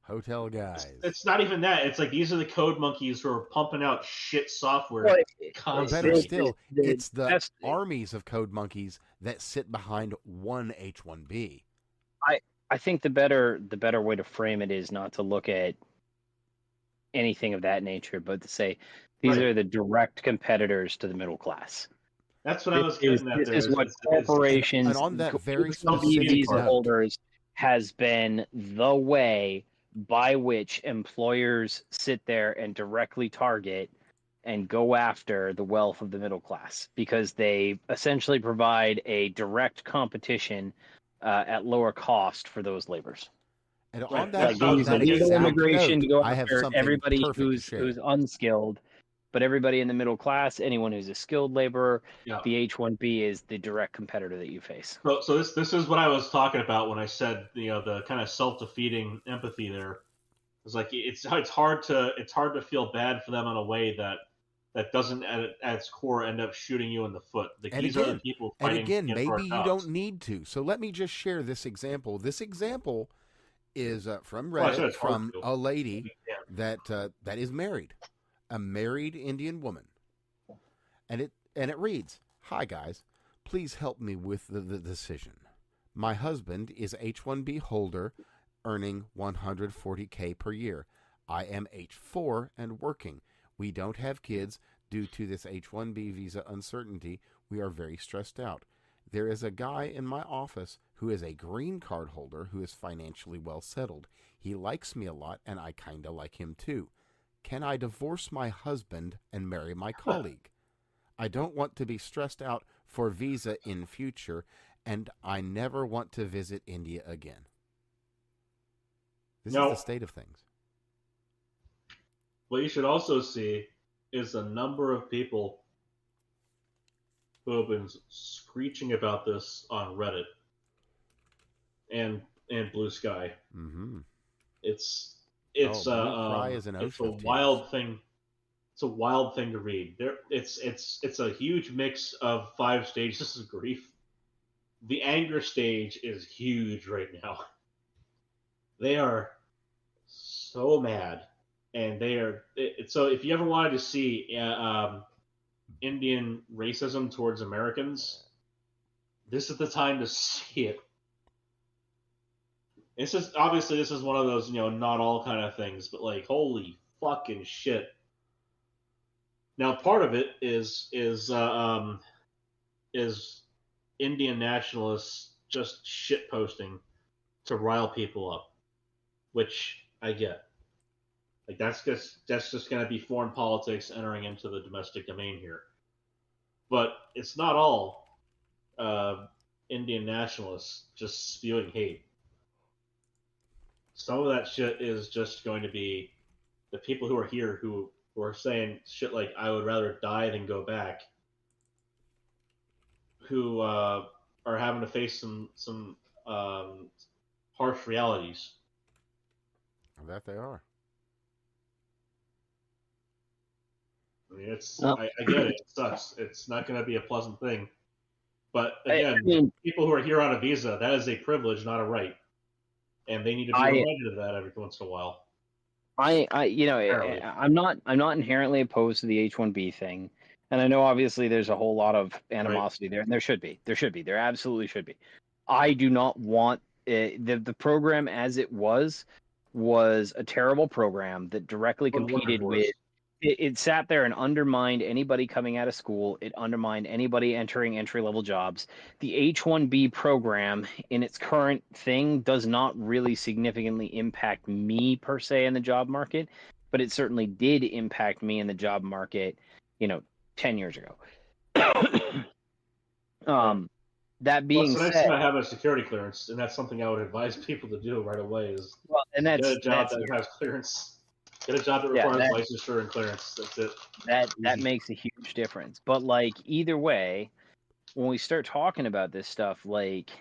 hotel guys. It's not even that. It's like these are the code monkeys who are pumping out shit software constantly. Better still, it's the armies of code monkeys that sit behind one H-1B. I think the better way to frame it is not to look at anything of that nature, but to say these are the direct competitors to the middle class. That's what I was getting at. This is what corporations and on that very visa holders has been the way by which employers sit there and directly target and go after the wealth of the middle class, because they essentially provide a direct competition at lower cost for those labors. And on that, legal immigration to go after everybody who's unskilled, but everybody in the middle class, anyone who's a skilled laborer, the H-1B is the direct competitor that you face. So this is what I was talking about when I said the kind of self-defeating empathy there. It's like it's hard to feel bad for them in a way that doesn't at its core end up shooting you in the foot. These are the people fighting. And again, maybe you don't need to. So let me just share this example. This example is from Reddit, from a lady that is married, a married Indian woman, and it reads, "Hi guys, please help me with the decision. My husband is H-1B holder, earning $140K per year. I am H-4 and working. We don't have kids due to this H-1B visa uncertainty. We are very stressed out. There is a guy in my office who is a green card holder who is financially well settled. He likes me a lot, and I kind of like him too. Can I divorce my husband and marry my colleague? I don't want to be stressed out for visa in future, and I never want to visit India again." This is the state of things. What you should also see is the number of people who have been screeching about this on Reddit and Blue Sky. Mm-hmm. It's a wild thing. It's a wild thing to read. It's a huge mix of 5 stages of grief. The anger stage is huge right now. They are so mad. And so if you ever wanted to see Indian racism towards Americans, this is the time to see it. This is one of those, not all kind of things, but like, holy fucking shit. Now, part of it is Indian nationalists just shit posting to rile people up, which I get. Like that's just going to be foreign politics entering into the domestic domain here. But it's not all Indian nationalists just spewing hate. Some of that shit is just going to be the people who are here who are saying shit like, "I would rather die than go back," who are having to face some harsh realities. That they are. I mean, I get it. It sucks. It's not going to be a pleasant thing. But again, people who are here on a visa, that is a privilege, not a right. And they need to be reminded of that every once in a while. I'm not inherently opposed to the H-1B thing. And I know obviously there's a whole lot of animosity there, and there should be. There absolutely should be. I do not want the program as it was a terrible program that directly competed with. It sat there and undermined anybody coming out of school. It undermined anybody entering entry-level jobs. The H-1B program in its current thing does not really significantly impact me per se in the job market, but it certainly did impact me in the job market, 10 years ago. That being said, I have a security clearance, and that's something I would advise people to do right away. Get a job that has clearance. Get a job that requires licensure and clearance. That's it. That makes a huge difference. But like either way, when we start talking about this stuff, like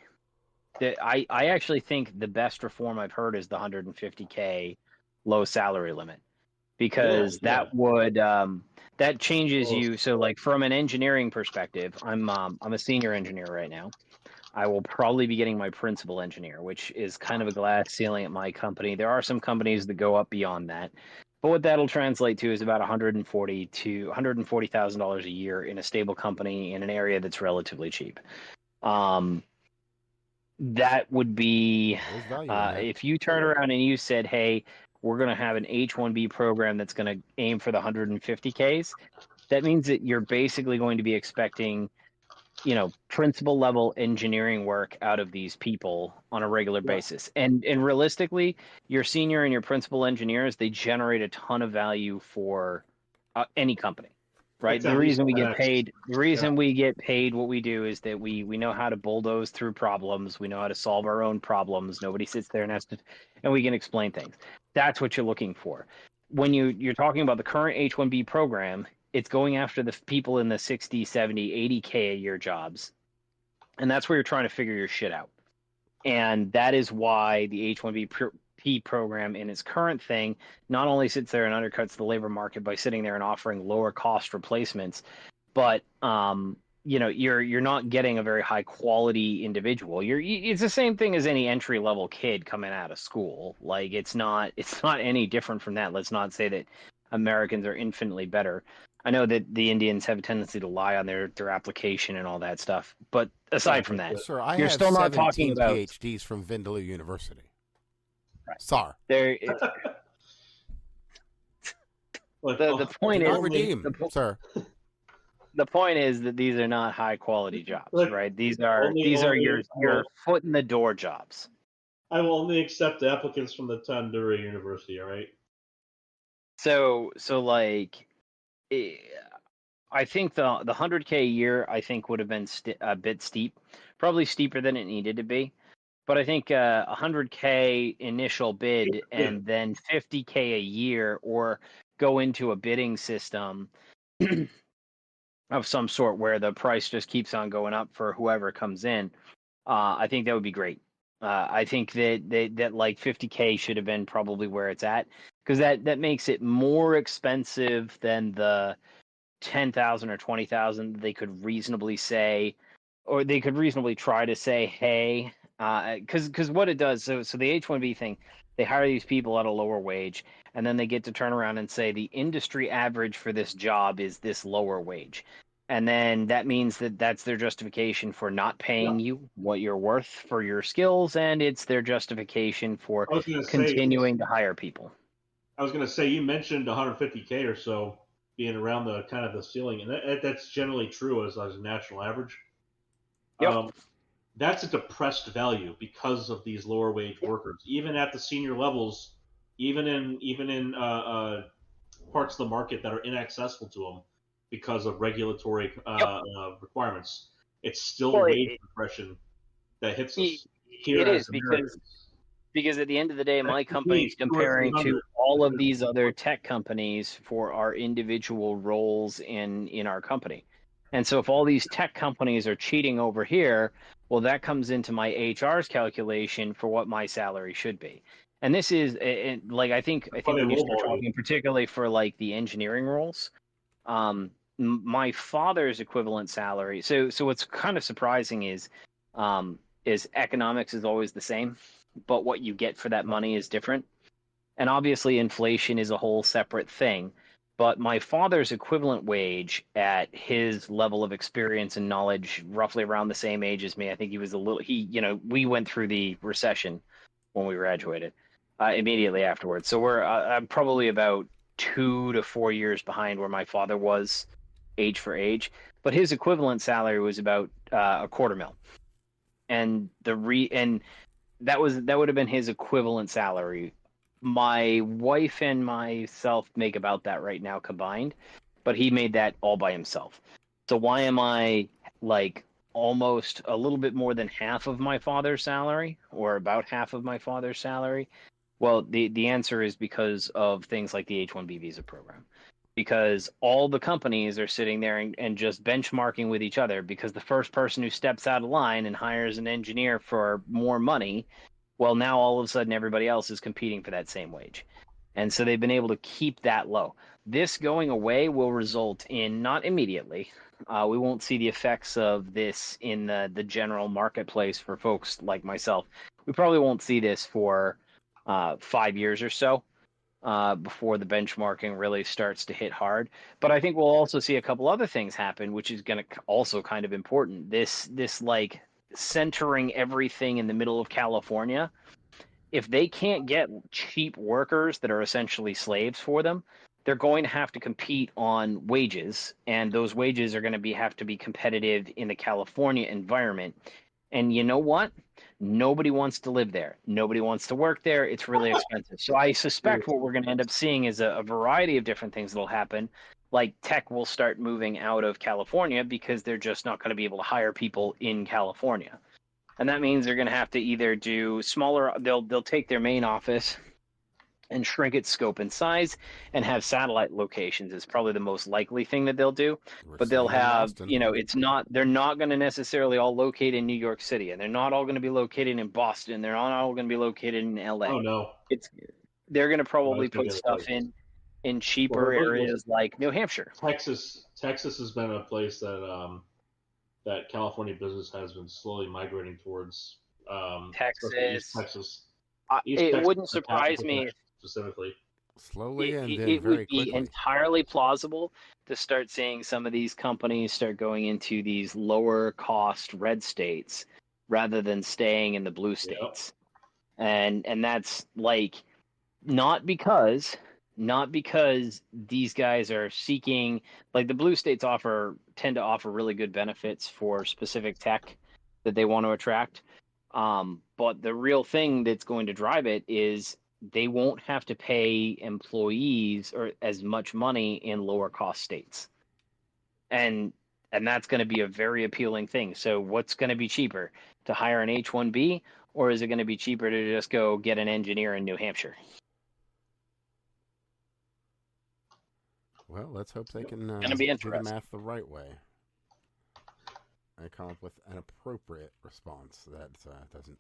I actually think the best reform I've heard is the $150K low salary limit. because that would that changes you. So like from an engineering perspective, I'm a senior engineer right now. I will probably be getting my principal engineer, which is kind of a glass ceiling at my company. There are some companies that go up beyond that, but what that'll translate to is about $140,000 a year in a stable company in an area that's relatively cheap. That would be if you turn around and you said, "Hey, we're going to have an H-1B program that's going to aim for the 150Ks." That means that you're basically going to be expecting, principal level engineering work out of these people on a regular basis. And realistically, your senior and your principal engineers, they generate a ton of value for any company, right? The reason we get paid what we do is that we know how to bulldoze through problems. We know how to solve our own problems. Nobody sits there and and we can explain things. That's what you're looking for. When you're talking about the current H-1B program, it's going after the people in the 60, 70, 80K a year jobs. And that's where you're trying to figure your shit out. And that is why the H-1B program in its current thing not only sits there and undercuts the labor market by sitting there and offering lower cost replacements, but you're not getting a very high quality individual. It's the same thing as any entry level kid coming out of school. Like it's not any different from that. Let's not say that Americans are infinitely better. I know that the Indians have a tendency to lie on their application and all that stuff, but aside from that, sir, you're still not talking about PhDs from Vindaloo University. Right. Sorry. The point is, sir. The point is that these are not high quality jobs, right? These are your foot in the door jobs. I will only accept applicants from the Tandoori University. All right. So like, I think the 100K a year I think would have been a bit steep, probably steeper than it needed to be. But I think 100K initial bid and then 50K a year, or go into a bidding system of some sort where the price just keeps on going up for whoever comes in. I think that would be great. I think that like 50K should have been probably where it's at, because that makes it more expensive than the 10,000 or 20,000 they could reasonably say, or they could reasonably try to say, hey, because what it does, so the H-1B thing, they hire these people at a lower wage, and then they get to turn around and say the industry average for this job is this lower wage. And then that means that that's their justification for not paying you what you're worth for your skills, and it's their justification for continuing to hire people. I was going to say, you mentioned 150K or so being around the kind of the ceiling, and that's generally true as a national average. Yep. That's a depressed value because of these lower wage workers, even at the senior levels, even in parts of the market that are inaccessible to them because of regulatory requirements. It's still wage compression that hits us here. It is because at the end of the day, my company is comparing to all of these other tech companies for our individual roles in our company. And so if all these tech companies are cheating over here, well, that comes into my HR's calculation for what my salary should be. And this is like, I think when you start talking particularly for like the engineering roles, my father's equivalent salary. So what's kind of surprising is economics is always the same, but what you get for that money is different. And obviously inflation is a whole separate thing. But my father's equivalent wage at his level of experience and knowledge, roughly around the same age as me, I think he was we went through the recession when we graduated immediately afterwards. So I'm probably about 2 to 4 years behind where my father was age for age. But his equivalent salary was about $250,000. And that would have been his equivalent salary. My wife and myself make about that right now combined, but he made that all by himself. So why am I like almost a little bit more than half of my father's salary, or about half of my father's salary? Well, the answer is because of things like the H-1B visa program. Because all the companies are sitting there and just benchmarking with each other, because the first person who steps out of line and hires an engineer for more money, well, now all of a sudden everybody else is competing for that same wage. And so they've been able to keep that low. This going away will result in, not immediately, we won't see the effects of this in the general marketplace for folks like myself. We probably won't see this for 5 years or so before the benchmarking really starts to hit hard. But I think we'll also see a couple other things happen, which is going to also kind of important. This like centering everything in the middle of California. If they can't get cheap workers that are essentially slaves for them, they're going to have to compete on wages, and those wages are going to have to be competitive in the California environment. And you know what? Nobody wants to live there. Nobody wants to work there. It's really expensive. So I suspect what we're going to end up seeing is a variety of different things that'll happen. Like tech will start moving out of California because they're just not going to be able to hire people in California. And that means they're going to have to either do smaller, they'll take their main office and shrink its scope and size and have satellite locations is probably the most likely thing that they'll do. But they'll have, they're not going to necessarily all locate in New York City, and they're not all going to be located in Boston. They're not all going to be located in LA. Oh, no. They're going to probably put stuff in cheaper areas like New Hampshire. Texas has been a place that that California business has been slowly migrating towards. Texas. It wouldn't surprise me specifically. Slowly and then it very would be quickly. Entirely plausible to start seeing some of these companies start going into these lower cost red states rather than staying in the blue states. Yep. And that's like not because these guys are seeking, like the blue states tend to offer really good benefits for specific tech that they want to attract. But the real thing that's going to drive it is they won't have to pay employees or as much money in lower cost states. And that's going to be a very appealing thing. So what's going to be cheaper, to hire an H-1B, or is it going to be cheaper to just go get an engineer in New Hampshire? Well, let's hope they can do the math the right way and come up with an appropriate response that doesn't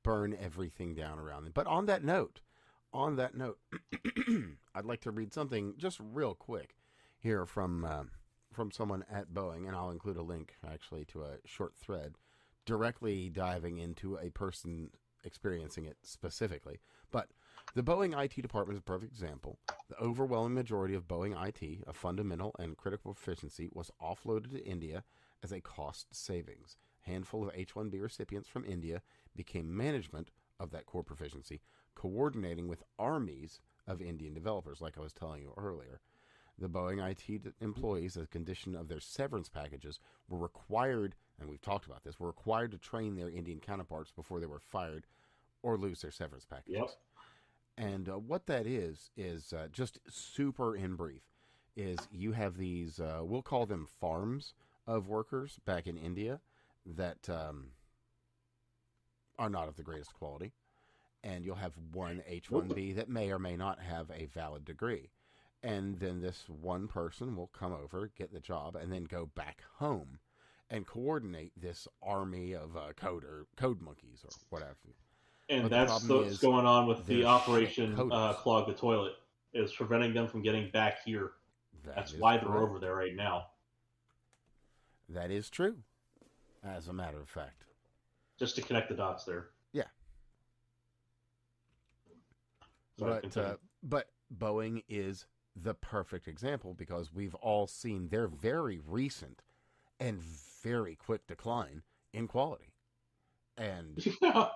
burn everything down around them. But on that note, I'd like to read something just real quick here from someone at Boeing, and I'll include a link actually to a short thread directly diving into a person experiencing it specifically. But the Boeing IT department is a perfect example. The overwhelming majority of Boeing IT, a fundamental and critical proficiency, was offloaded to India as a cost savings. A handful of H-1B recipients from India became management of that core proficiency, coordinating with armies of Indian developers, like I was telling you earlier. The Boeing IT employees, as a condition of their severance packages, were required, and we've talked about this, were required to train their Indian counterparts before they were fired or lose their severance packages. Yep. And what that is just super in brief, is you have these, we'll call them farms of workers back in India that are not of the greatest quality. And you'll have one H-1B that may or may not have a valid degree. And then this one person will come over, get the job, and then go back home and coordinate this army of code monkeys or whatever. And that's what's going on with the Operation Clog the Toilet, is preventing them from getting back here. That's why they're over there right now. That is true, as a matter of fact. Just to connect the dots there. Yeah. But Boeing is the perfect example because we've all seen their very recent and very quick decline in quality. And... Yeah.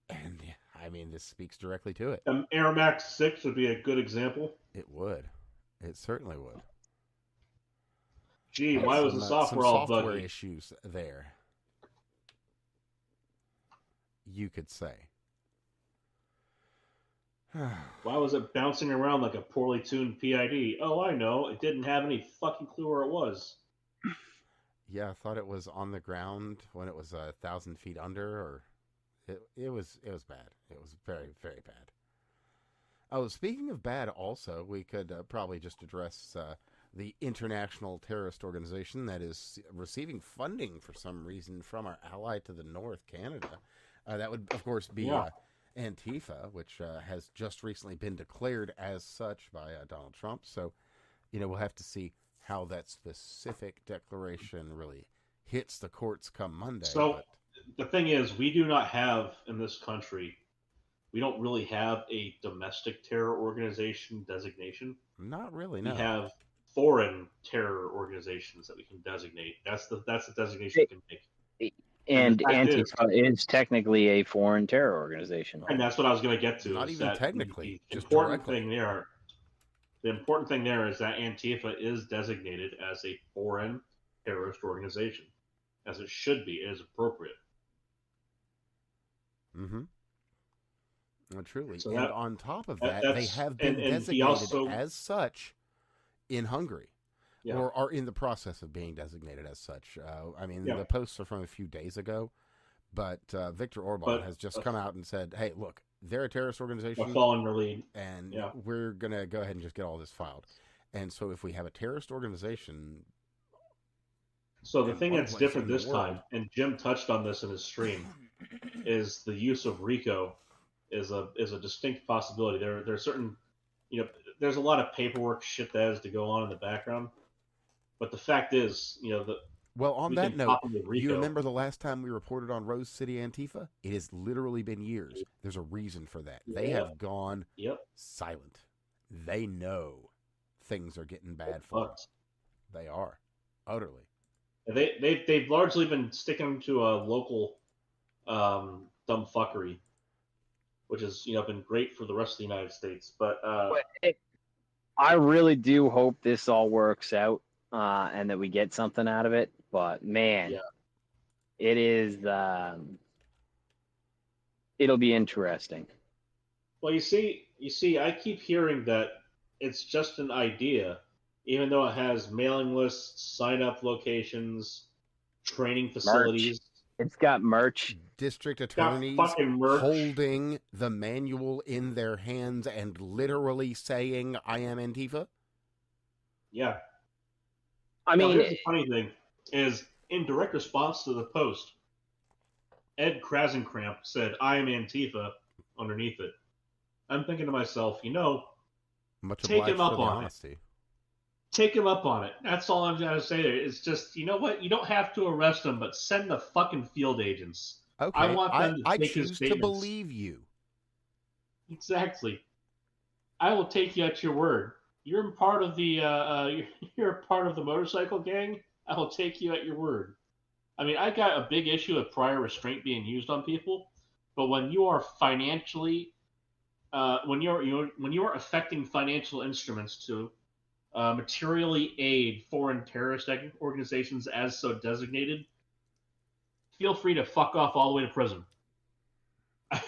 And I mean, this speaks directly to it. Air Max 6 would be a good example. It would. It certainly would. Gee, why was the software all buggy? Software issues there, you could say. Why was it bouncing around like a poorly tuned PID? Oh, I know. It didn't have any fucking clue where it was. Yeah, I thought it was on the ground when it was 1,000 feet under, or... It was bad. It was very, very bad. Oh, speaking of bad, also, we could probably just address the international terrorist organization that is receiving funding for some reason from our ally to the north, Canada. That would, of course, be Antifa, which has just recently been declared as such by Donald Trump. So, we'll have to see how that specific declaration really hits the courts come Monday. So the thing is, we do not have in this country, we don't really have a domestic terror organization designation. Not really, no. We have foreign terror organizations that we can designate. That's the designation we can make. And Antifa is technically a foreign terror organization. And that's what I was going to get to. Not even technically. The important thing there is that Antifa is designated as a foreign terrorist organization, as it should be. It is appropriate. Mm-hmm. Well, truly. So and on top of that, they have been designated as such in Hungary. Yeah. Or are in the process of being designated as such. The posts are from a few days ago, but Viktor Orban has just come out and said, hey, look, they're a terrorist organization. Following their lead. And we're going to go ahead and just get all this filed. And so if we have a terrorist organization... So the thing that's different this time, and Jim touched on this in his stream, is the use of RICO is a distinct possibility. There are certain, there's a lot of paperwork shit that has to go on in the background. But the fact is, Well, on that note, you remember the last time we reported on Rose City Antifa? It has literally been years. There's a reason for that. They have gone silent. They know things are getting bad for us. They are. Utterly. They've largely been sticking to a local dumb fuckery, which has been great for the rest of the United States. But I really do hope this all works out. And that we get something out of it, but man, it is. It'll be interesting. Well, you see, I keep hearing that it's just an idea, even though it has mailing lists, sign-up locations, training facilities. Merch. It's got merch. District attorneys holding the manual in their hands and literally saying, "I am Antifa." Yeah. Here's the funny thing is, in direct response to the post, Ed Krasenkramp said, "I am Antifa" underneath it. I'm thinking to myself, take him up on it. Take him up on it. That's all I'm going to say there. It's just, you know what? You don't have to arrest him, but send the fucking field agents. Okay, I want them to take his statements. I choose to believe you. Exactly. I will take you at your word. You're part of the you're part of the motorcycle gang. I will take you at your word. I got a big issue with prior restraint being used on people, but when you are financially, when you're affecting financial instruments to materially aid foreign terrorist organizations as so designated, feel free to fuck off all the way to prison. I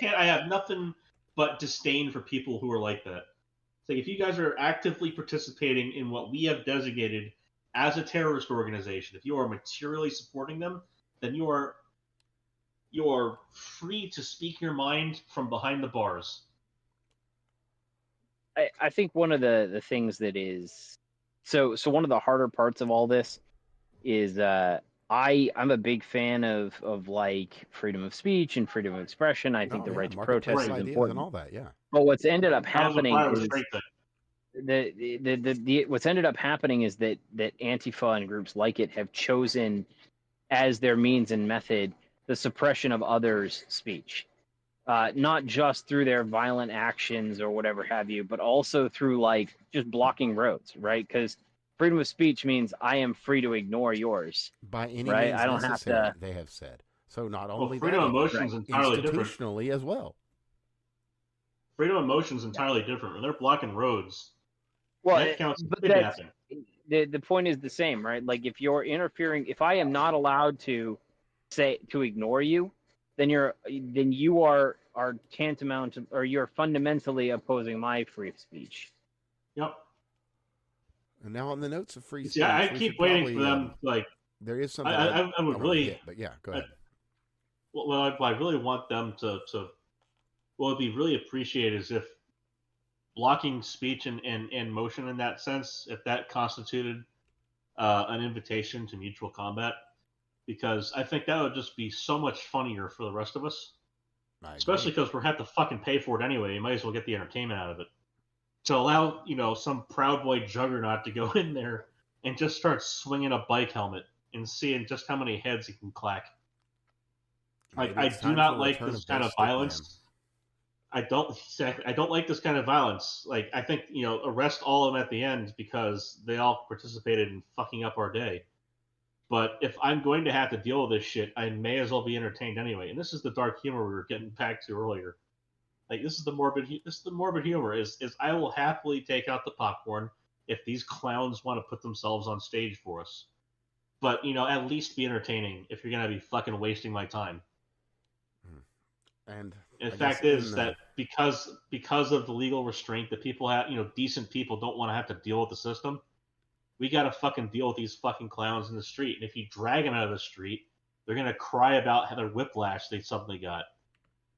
can't. I have nothing but disdain for people who are like that. Like, if you guys are actively participating in what we have designated as a terrorist organization, if you are materially supporting them, then you are free to speak your mind from behind the bars. I think one of the things that is so one of the harder parts of all this is I'm a big fan of like freedom of speech and freedom of expression. I think the right to protest is important and all that, yeah. But what's ended up happening is what's ended up happening is that Antifa and groups like it have chosen as their means and method the suppression of others' speech, not just through their violent actions or whatever have you, but also through like just blocking roads, right? Because freedom of speech means I am free to ignore yours. By any means I don't have to. They have said so. Not only freedom of motion is entirely institutionally different as well. Freedom of motion is entirely different. When they're blocking roads, well, that counts as kidnapping. The point is the same, right? Like if you're interfering, if I am not allowed to ignore you, then you are tantamount to, or you're fundamentally opposing my free speech. Yep. And now on the notes of free speech, yeah, I keep waiting for them. Like there is something I would really, but yeah, go ahead. I really want them to. What would be really appreciated is if blocking speech and motion in that sense, if that constituted an invitation to mutual combat, because I think that would just be so much funnier for the rest of us. Especially because we're have to fucking pay for it anyway. You might as well get the entertainment out of it. To allow, some Proud Boy juggernaut to go in there and just start swinging a bike helmet and seeing just how many heads he can clack. Like, I do not like this kind of violence. I don't like this kind of violence. Like, I think, arrest all of them at the end because they all participated in fucking up our day. But if I'm going to have to deal with this shit, I may as well be entertained anyway. And this is the dark humor we were getting back to earlier. Like, this is the morbid humor. Is I will happily take out the popcorn if these clowns want to put themselves on stage for us. But at least be entertaining if you're gonna be fucking wasting my time. And the fact is that because of the legal restraint that people have, decent people don't want to have to deal with the system. We got to fucking deal with these fucking clowns in the street. And if you drag them out of the street, they're going to cry about how their whiplash they suddenly got.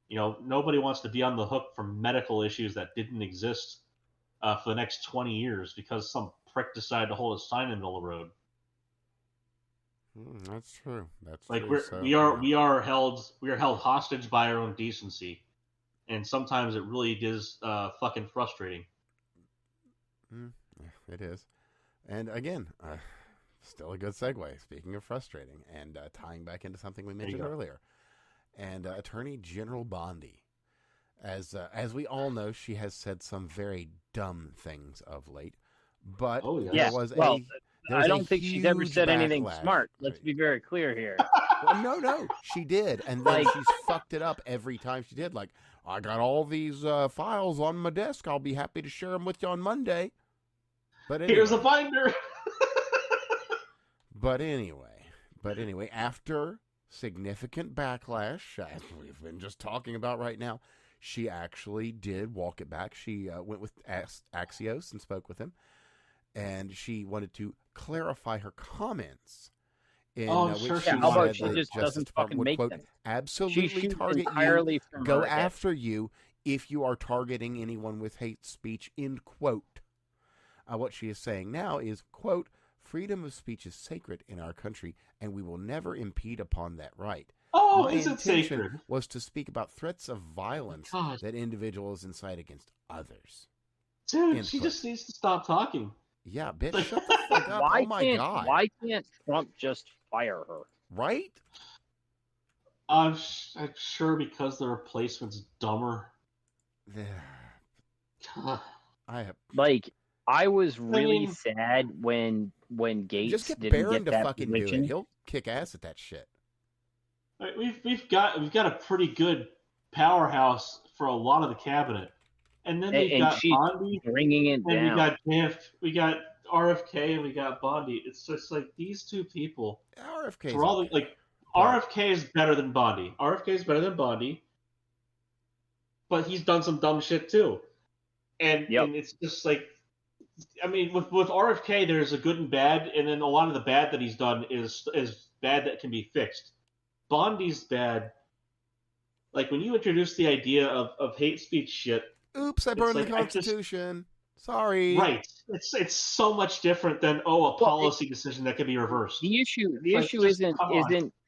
Nobody wants to be on the hook for medical issues that didn't exist for the next 20 years because some prick decided to hold a sign in the middle of the road. That's true. That's like true. we are held hostage by our own decency, and sometimes it really is fucking frustrating. It is. And again, still a good segue. Speaking of frustrating, and tying back into something we mentioned earlier, and Attorney General Bondi, as we all know, she has said some very dumb things of late. But there was I don't think she's ever said anything smart. Let's be very clear here. Well, no, she did, and then she's fucked it up every time she did. Like, I got all these files on my desk. I'll be happy to share them with you on Monday. But anyway, here's a binder. But anyway, after significant backlash, as we've been just talking about right now, she actually did walk it back. She went with Axios and spoke with him, and she wanted to clarify her comments. How about she just doesn't fucking make them? Absolutely target you, go after you if you are targeting anyone with hate speech, end quote. What she is saying now is, quote, freedom of speech is sacred in our country, and we will never impede upon that right. My is it sacred? Was to speak about threats of violence that individuals incite against others. Dude, she just needs to stop talking. Yeah, bitch, shut the fuck up. Oh my God. Why can't Trump just fire her? Right? I'm sure because the replacement's dumber. I was really sad when Gates just get didn't Barron get to that fucking position. do it. He'll kick ass at that shit. We've got a pretty good powerhouse for a lot of the cabinet, and then we've got Bondi bringing it down. We got RFK and we got Bondi. It's just like these two people. RFK is better than Bondi. RFK is better than Bondi, but he's done some dumb shit too, and it's just like. I mean, with RFK, there's a good and bad, and then a lot of the bad that he's done is bad that can be fixed. Bondi's bad. Like, when you introduce the idea of hate speech shit... Oops, I burned the Constitution. Sorry. Right. It's so much different than, a policy decision that can be reversed. The issue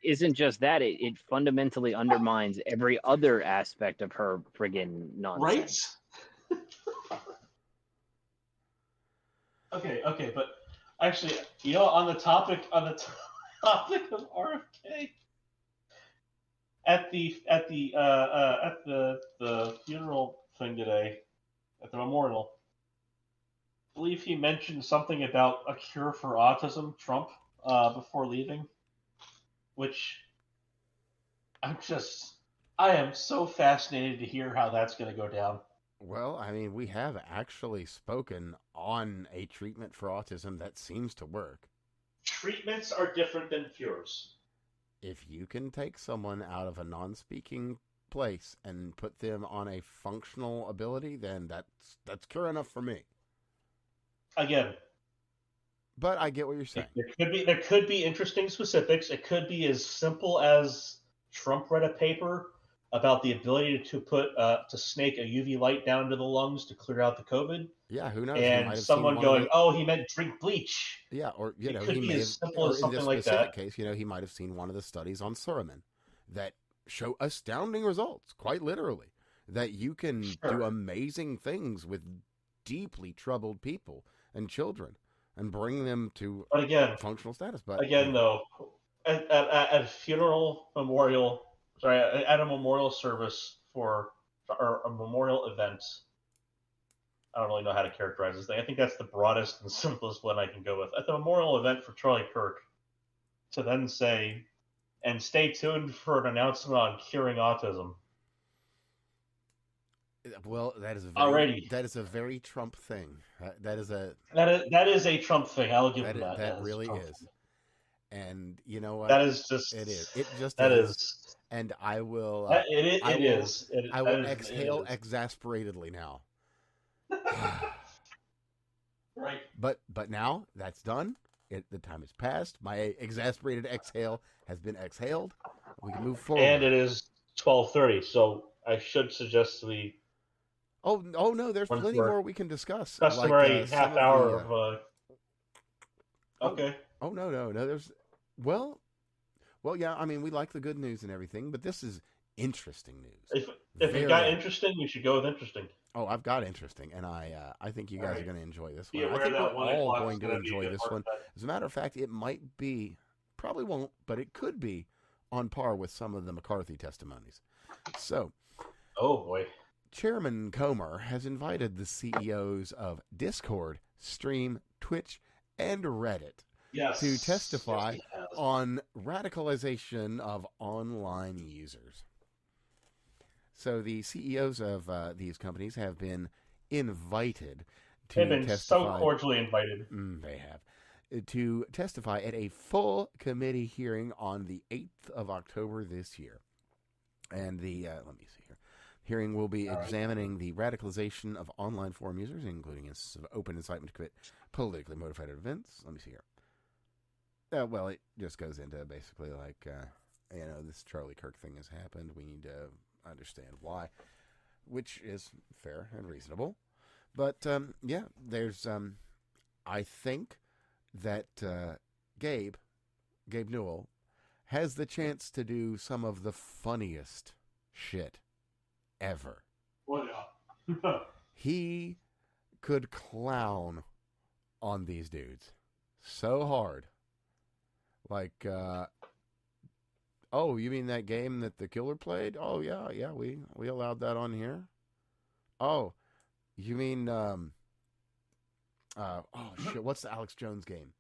isn't just that. It fundamentally undermines every other aspect of her friggin' nonsense. Right? Okay, but actually, on the topic of RFK, at the funeral thing today, at the memorial, I believe he mentioned something about a cure for autism, Trump, before leaving, which I am so fascinated to hear how that's going to go down. Well, I mean, we have actually spoken on a treatment for autism that seems to work. Treatments are different than cures. If you can take someone out of a non-speaking place and put them on a functional ability, then that's cure enough for me. Again. But I get what you're saying. There could be interesting specifics. It could be as simple as Trump read a paper about the ability to put to snake a UV light down into the lungs to clear out the COVID. Yeah, who knows? And someone going, he meant drink bleach. Yeah, or it could be as simple as something like that. Case, he might have seen one of the studies on Surman that show astounding results, quite literally, that you can do amazing things with deeply troubled people and children and bring them to functional status. But again, though, at a memorial service or a memorial event, I don't really know how to characterize this thing. I think that's the broadest and simplest one I can go with. At the memorial event for Charlie Kirk, to then say, and stay tuned for an announcement on curing autism. Well, that is a very Trump thing. That is a Trump thing. I'll give him that. That really is. And you know what? That is just. It is. It just that is. And I will. I will exhale exasperatedly now. Right. But now that's done. The time has passed. My exasperated exhale has been exhaled. We can move forward. And it is 12:30, so I should suggest we. Oh no! There's plenty more we can discuss. Customary half hour of. Okay. Oh no! There's well, yeah. I mean, we like the good news and everything, but this is interesting news. If you got interesting, we should go with interesting. Oh, I've got interesting, and I think you guys are going to enjoy this one. I think we're all going to enjoy this one. As a matter of fact, it might be, probably won't, but it could be on par with some of the McCarthy testimonies. So, oh boy. Chairman Comer has invited the CEOs of Discord, Stream, Twitch, and Reddit to testify on radicalization of online users. So the CEOs of these companies have been invited to testify. So cordially invited. They have. To testify at a full committee hearing on the 8th of October this year. And the, let me see here. Hearing will be examining the radicalization of online forum users, including instances of open incitement to commit politically motivated events. Let me see here. Well, it just goes into basically like, this Charlie Kirk thing has happened. We need to understand why, which is fair and reasonable. But, there's, I think that Gabe Newell has the chance to do some of the funniest shit ever. Well, yeah. He could clown on these dudes so hard. Like, oh, you mean that game that the killer played? Oh, yeah, we allowed that on here. Oh, you mean, what's the Alex Jones game?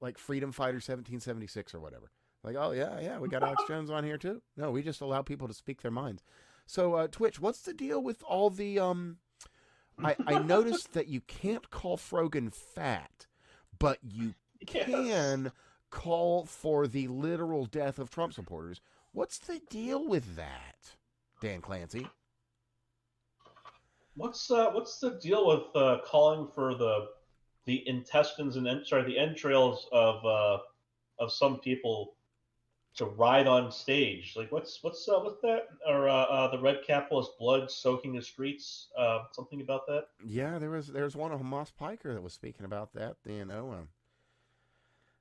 Like Freedom Fighter 1776 or whatever. Like, oh, yeah, we got Alex Jones on here too. No, we just allow people to speak their minds. So, Twitch, what's the deal with all the, I noticed that you can't call Frogan fat, but you can call for the literal death of Trump supporters. What's the deal with that, Dan Clancy? What's the deal with calling for the intestines and the entrails of some people to ride on stage? Like what's that? Or the red capitalist blood soaking the streets? Something about that? Yeah, there was one of Hamas Piker that was speaking about that. You know,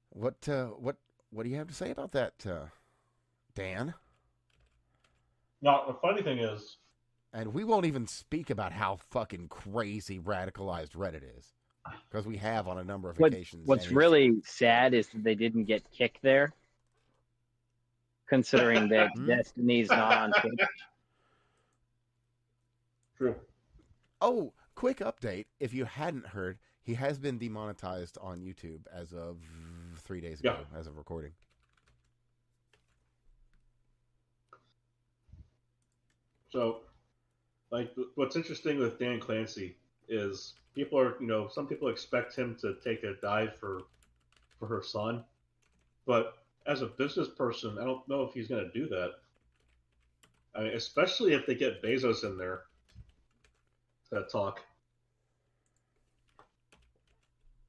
what do you have to say about that, Dan? Now the funny thing is, and we won't even speak about how fucking crazy radicalized Reddit is, because we have on a number of occasions. What's really sad is that they didn't get kicked there, considering that Destiny's not on Twitch. True. Oh, quick update. If you hadn't heard, he has been demonetized on YouTube as of 3 days ago, as of recording. So, like, what's interesting with Dan Clancy is some people expect him to take a dive for her son, but as a business person, I don't know if he's going to do that. I mean, especially if they get Bezos in there to talk.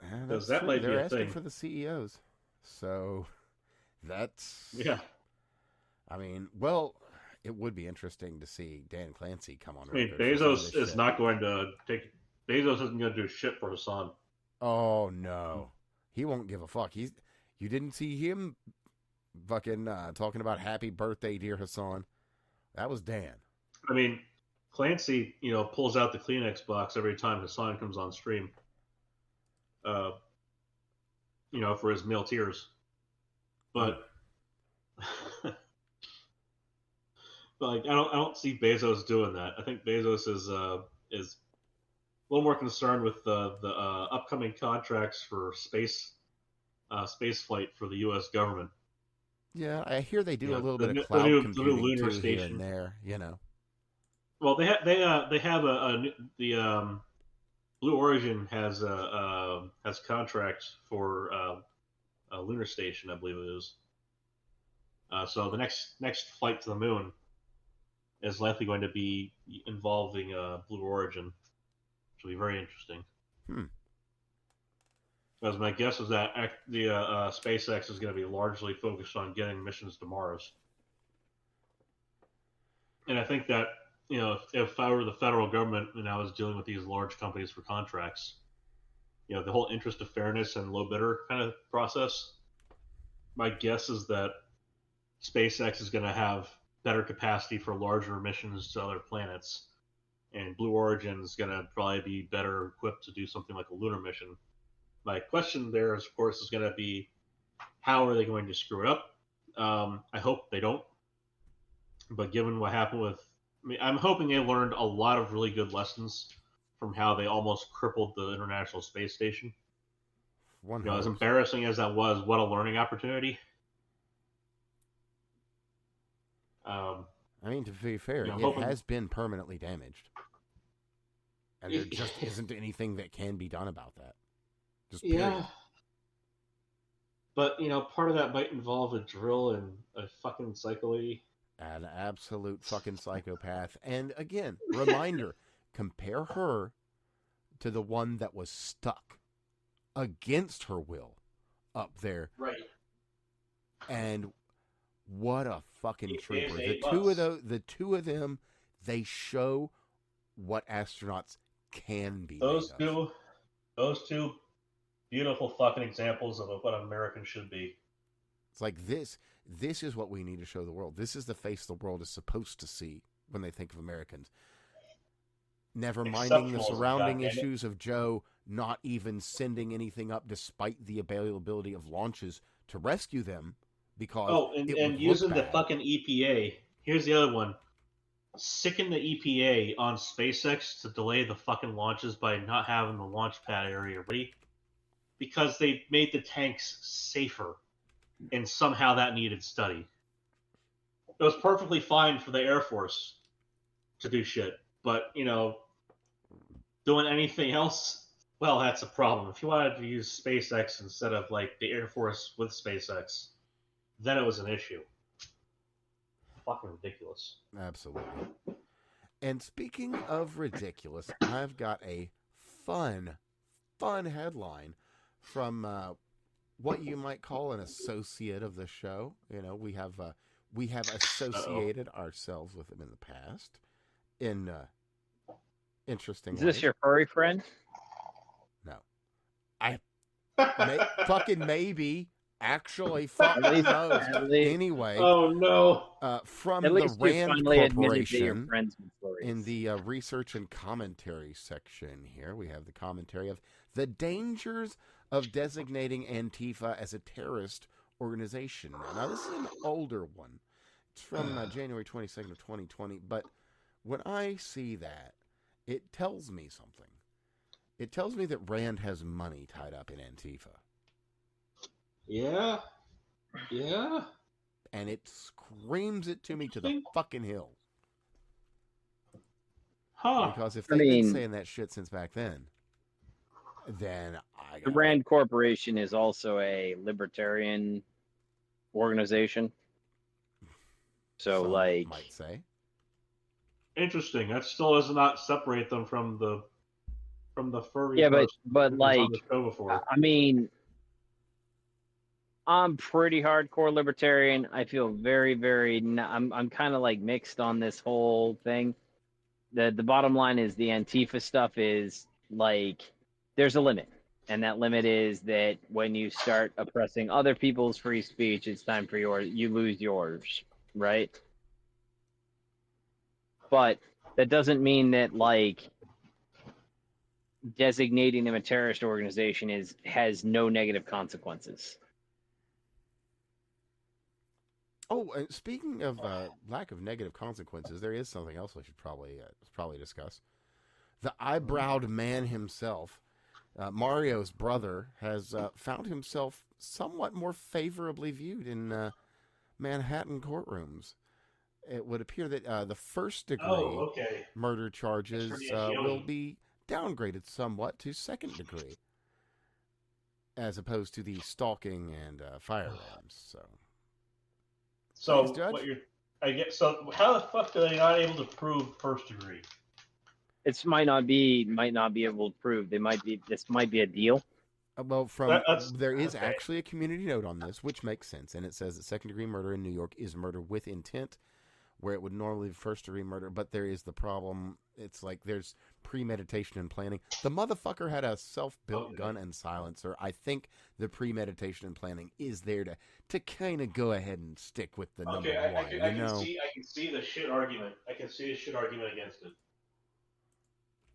Because that might be a thing. They're asking for the CEOs, so that's I mean, well, it would be interesting to see Dan Clancy come on. I mean, Bezos is not going to take. Bezos isn't going to do shit for his son. Oh no, he won't give a fuck. You didn't see him fucking talking about happy birthday, dear Hassan. That was Dan. I mean, Clancy, pulls out the Kleenex box every time Hassan comes on stream. For his male tears. But I don't see Bezos doing that. I think Bezos is a little more concerned with the upcoming contracts for space flight for the U.S. government. Yeah, I hear they do a little bit of cloud computing too here and there. Well, they have the Blue Origin has contracts for a lunar station, I believe it is. So the next flight to the moon is likely going to be involving Blue Origin, which will be very interesting. Because my guess is that the SpaceX is going to be largely focused on getting missions to Mars. And I think that, if I were the federal government and I was dealing with these large companies for contracts, the whole interest of fairness and low bidder kind of process, my guess is that SpaceX is going to have better capacity for larger missions to other planets, and Blue Origin is going to probably be better equipped to do something like a lunar mission. My question there, of course, is going to be, how are they going to screw it up? I hope they don't. But given what happened I'm hoping they learned a lot of really good lessons from how they almost crippled the International Space Station. As embarrassing as that was, what a learning opportunity. To be fair, it has been permanently damaged. And there just isn't anything that can be done about that. Just period. Yeah. But, part of that might involve a drill and a fucking psycho lady. An absolute fucking psychopath. And again, reminder, compare her to the one that was stuck against her will up there. Right. And what a fucking trooper. The two of them, they show what astronauts can be. Those two beautiful fucking examples of what an American should be. It's like this is what we need to show the world. This is the face the world is supposed to see when they think of Americans. Never minding the surrounding issues of Joe not even sending anything up despite the availability of launches to rescue them because and using the fucking EPA. Here's the other one. Sicken the EPA on SpaceX to delay the fucking launches by not having the launch pad area ready because they made the tanks safer. And somehow that needed study. It was perfectly fine for the Air Force to do shit. But, doing anything else, well, that's a problem. If you wanted to use SpaceX instead of, the Air Force with SpaceX, then it was an issue. Fucking ridiculous. Absolutely. And speaking of ridiculous, I've got a fun headline from... what you might call an associate of the show. We have associated ourselves with them in the past in interesting ways. Is this your furry friend? No. Fucking maybe. Actually, fuck knows. Anyway. Oh, no. From the Rand Corporation, in the research and commentary section here, we have the commentary of the dangers of designating Antifa as a terrorist organization. Now, this is an older one. It's from January 22nd of 2020. But when I see that, it tells me something. It tells me that Rand has money tied up in Antifa. Yeah. Yeah. And it screams it to me to the fucking hill. Huh. Because if they've been saying that shit since back then the Rand Corporation is also a libertarian organization. So, some might say. Interesting. That still does not separate them from the furry. Yeah, but I'm pretty hardcore libertarian. I feel very, very. I'm kind of mixed on this whole thing. The bottom line is the Antifa stuff is there's a limit. And that limit is that when you start oppressing other people's free speech, it's time for you lose yours, right? But that doesn't mean that, like, designating them a terrorist organization has no negative consequences. Oh, speaking of lack of negative consequences, there is something else we should probably discuss. The eyebrowed man himself, Mario's brother, has found himself somewhat more favorably viewed in Manhattan courtrooms. It would appear that the first-degree murder charges will be downgraded somewhat to second-degree, as opposed to the stalking and firearms. So thanks, Judge. So how the fuck are they not able to prove first degree? It might not be able to prove. This might be a deal. Well, there is actually a community note on this, which makes sense, and it says that second-degree murder in New York is murder with intent, where it would normally be first-degree murder, but there is the problem. It's like there's premeditation and planning. The motherfucker had a self-built gun and silencer. I think the premeditation and planning is there to kind of go ahead and stick with the number one. I can see the shit argument. I can see a shit argument against it.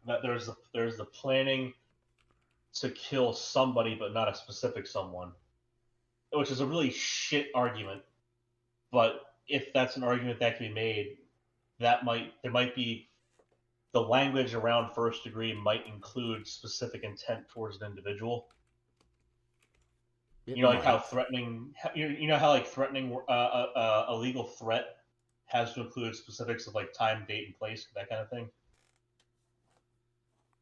That there's the planning to kill somebody, but not a specific someone, which is a really shit argument. But if that's an argument that can be made, there might be the language around first degree might include specific intent towards an individual. How threatening. How threatening a legal threat has to include specifics of like time, date, and place, that kind of thing.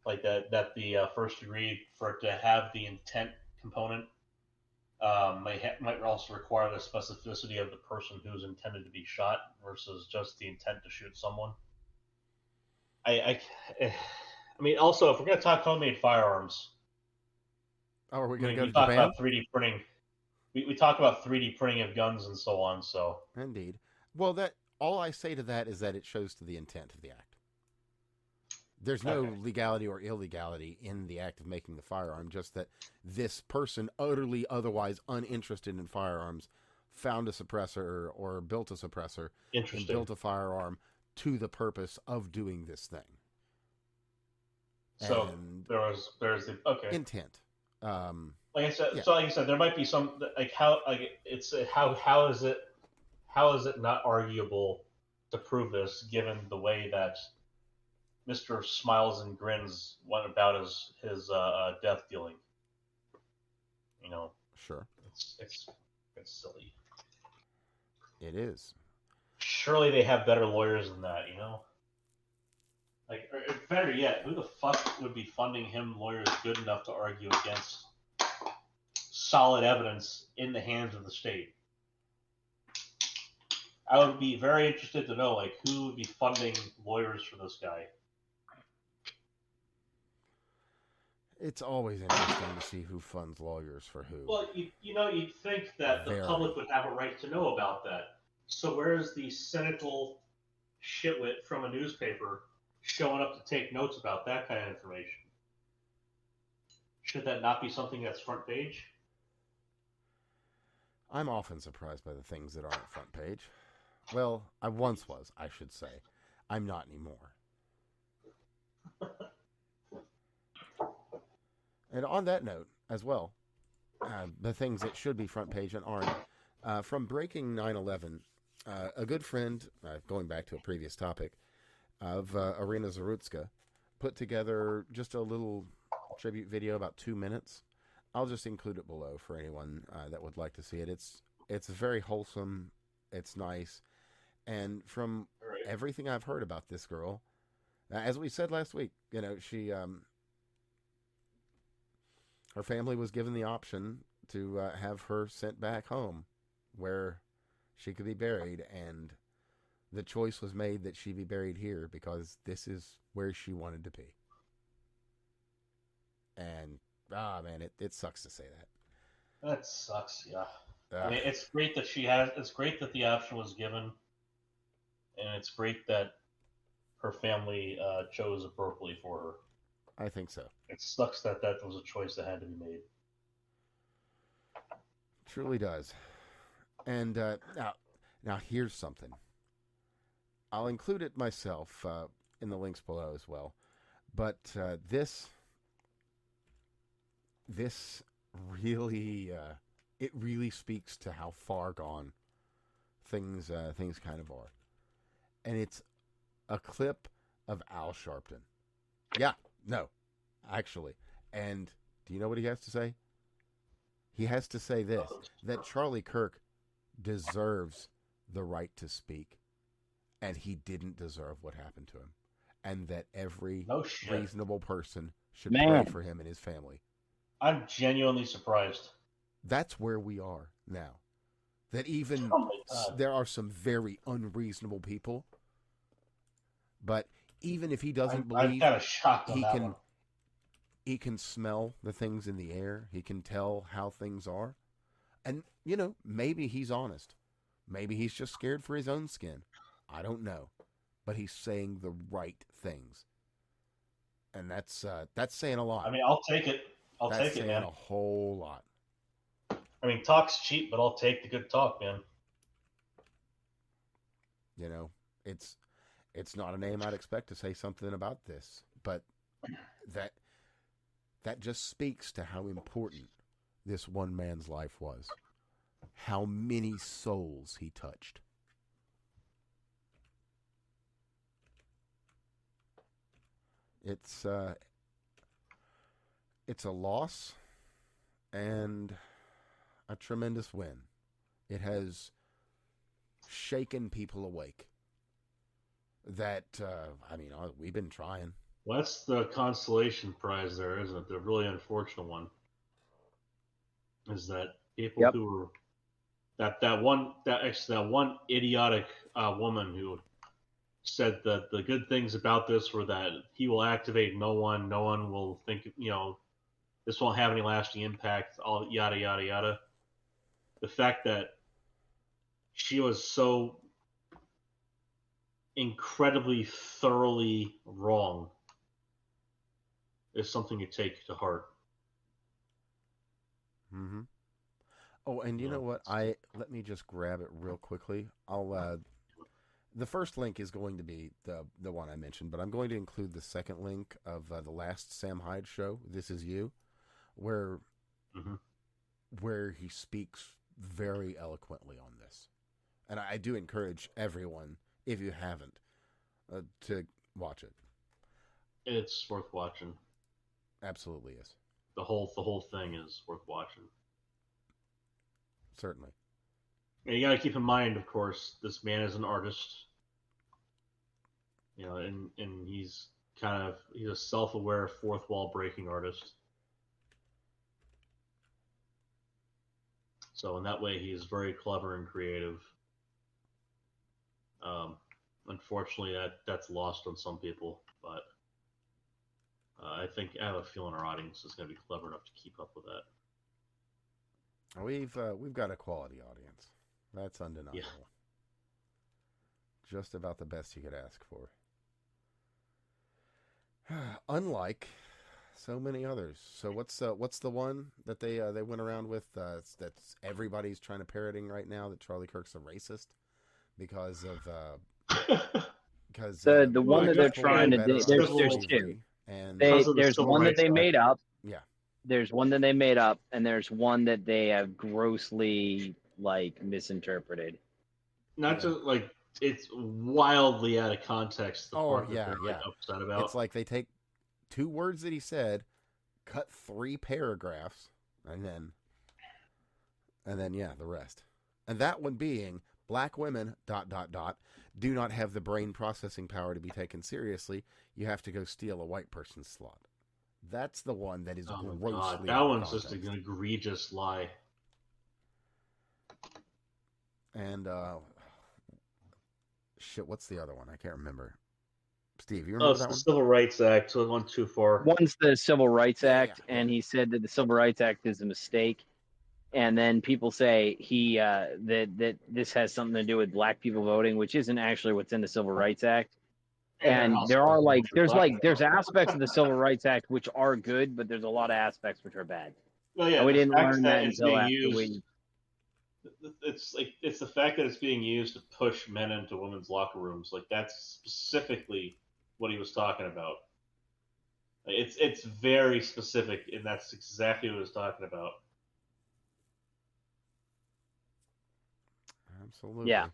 Like that the first degree, for it to have the intent component, might also require the specificity of the person who's intended to be shot versus just the intent to shoot someone. I mean, also, if we're going to talk homemade firearms, are we going to go to talk Japan? About 3D printing. We talk about 3D printing of guns and so on. So indeed. Well, all I say to that is that it shows to the intent of the act. There's no legality or illegality in the act of making the firearm, just that this person, utterly otherwise uninterested in firearms, found a suppressor or built a suppressor and built a firearm to the purpose of doing this thing. So there's the intent. Like I said, there might be some how is it not arguable to prove this, given the way that Mr. Smiles and Grins went about his death dealing? Sure. It's silly. It is. Surely they have better lawyers than that, Like, or better yet, who the fuck would be funding him lawyers good enough to argue against solid evidence in the hands of the state? I would be very interested to know, like, who would be funding lawyers for this guy. It's always interesting to see who funds lawyers for who. Well, you'd think that the public would have a right to know about that. So where's the cynical shitwit from a newspaper showing up to take notes about that kind of information? Should that not be something that's front page? I'm often surprised by the things that aren't front page. Well, I once was, I should say. I'm not anymore. And on that note, as well, the things that should be front page and aren't. From Breaking 9/11, a good friend, going back to a previous topic, of Irina Zarutska, put together just a little tribute video, about 2 minutes. I'll just include it below for anyone that would like to see it. It's very wholesome. It's nice. And from everything I've heard about this girl, as we said last week, she... her family was given the option to have her sent back home where she could be buried, and the choice was made that she be buried here because this is where she wanted to be. And, man, it sucks to say that. That sucks, yeah. I mean, it's great that it's great that the option was given, and it's great that her family chose appropriately for her. I think so. It sucks that was a choice that had to be made. Truly does. And now here's something. I'll include it myself in the links below as well. But this really it really speaks to how far gone things kind of are. And it's a clip of Al Sharpton. Yeah, no, actually. And do you know what he has to say? He has to say this, that Charlie Kirk deserves the right to speak, and he didn't deserve what happened to him, and that every reasonable person should pray for him and his family. I'm genuinely surprised. That's where we are now. That even there are some very unreasonable people, but even if he doesn't believe, I'm kind of shocked on that one. He can smell the things in the air. He can tell how things are. And, maybe he's honest. Maybe he's just scared for his own skin. I don't know. But he's saying the right things. And that's saying a lot. I mean, I'll take it. I'll take it, man. That's saying a whole lot. I mean, talk's cheap, but I'll take the good talk, man. It's not a name I'd expect to say something about this. But that just speaks to how important this one man's life was. How many souls he touched. It's a loss and a tremendous win. It has shaken people awake. That, we've been trying. Well, that's the consolation prize there, isn't it? The really unfortunate one is that people who were that one idiotic woman who said that the good things about this were that he will activate no one will think, this won't have any lasting impact, all yada yada yada. The fact that she was so incredibly thoroughly wrong is something you take to heart. Mm-hmm. Oh, and you know what? Let me just grab it real quickly. The first link is going to be the one I mentioned, but I'm going to include the second link of the last Sam Hyde show, This Is You, where he speaks very eloquently on this. And I do encourage everyone, if you haven't, to watch it. It's worth watching. Absolutely is. The whole thing is worth watching. Certainly. And you got to keep in mind, of course, this man is an artist. And he's a self-aware fourth wall breaking artist. So in that way, he's very clever and creative. Unfortunately, that's lost on some people, but I have a feeling our audience is going to be clever enough to keep up with that. We've got a quality audience. That's undeniable. Yeah. Just about the best you could ask for. Unlike so many others. So what's the one that they went around with that's everybody's trying to parroting right now, that Charlie Kirk's a racist because of because the one that they're trying to do, there's two. And there's one that they made up. Yeah. There's one that they made up, and there's one that they have grossly misinterpreted. Not just it's wildly out of context. The part that they're upset about. It's like they take 2 words that he said, cut 3 paragraphs, and then the rest. And that one being black women ... do not have the brain processing power to be taken seriously. You have to go steal a white person's slot. That's the one that is grossly out of context. That one's just an egregious lie. And what's the other one? I can't remember. Steve, you remember that one? The Civil Rights Act. So it went too far. One's the Civil Rights Act, and he said that the Civil Rights Act is a mistake. And then people say that this has something to do with black people voting, which isn't actually what's in the Civil Rights Act. And there are there's aspects of the Civil Rights Act which are good, but there's a lot of aspects which are bad. Well, yeah, and we didn't learn that it's until being after used. It's the fact that it's being used to push men into women's locker rooms. Like that's specifically what he was talking about. It's very specific, and that's exactly what he was talking about. Absolutely. Yeah.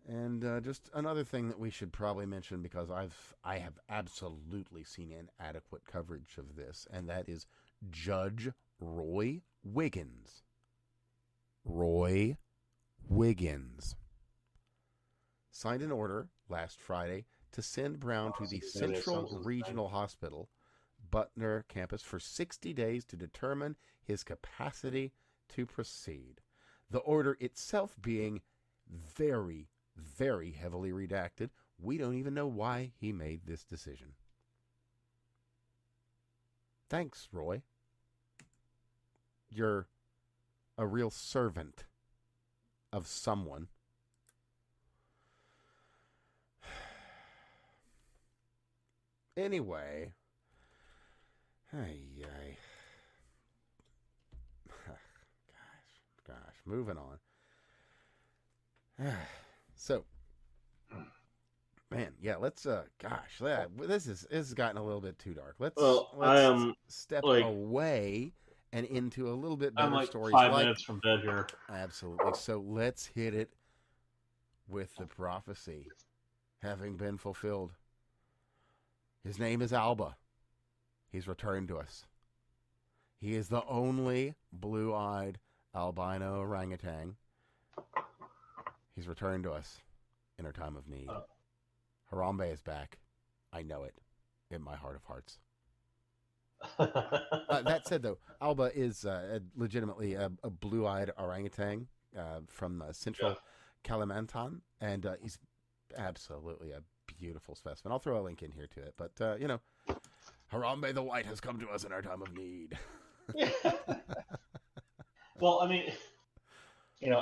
And just another thing that we should probably mention, because I have absolutely seen inadequate coverage of this, and that is Judge Roy Wiggins. Roy Wiggins signed an order last Friday to send Brown to the Central Regional Hospital, Butner campus, for 60 days to determine his capacity to proceed. The order itself being very, very heavily redacted. We don't even know why he made this decision. Thanks, Roy. You're a real servant of someone. Anyway. Gosh, moving on. So, man, yeah, let's this has gotten a little bit too dark. Let's step away and into a little bit better I'm stories. 5 minutes from bed here. Absolutely. So let's hit it with the prophecy having been fulfilled. His name is Alba. He's returned to us. He is the only blue-eyed albino orangutan. He's returned to us in our time of need. Harambe is back. I know it in my heart of hearts. That said, though, Alba is legitimately a blue-eyed orangutan from central Kalimantan, and he's absolutely a beautiful specimen. I'll throw a link in here to it, but Harambe the White has come to us in our time of need. Well, I mean,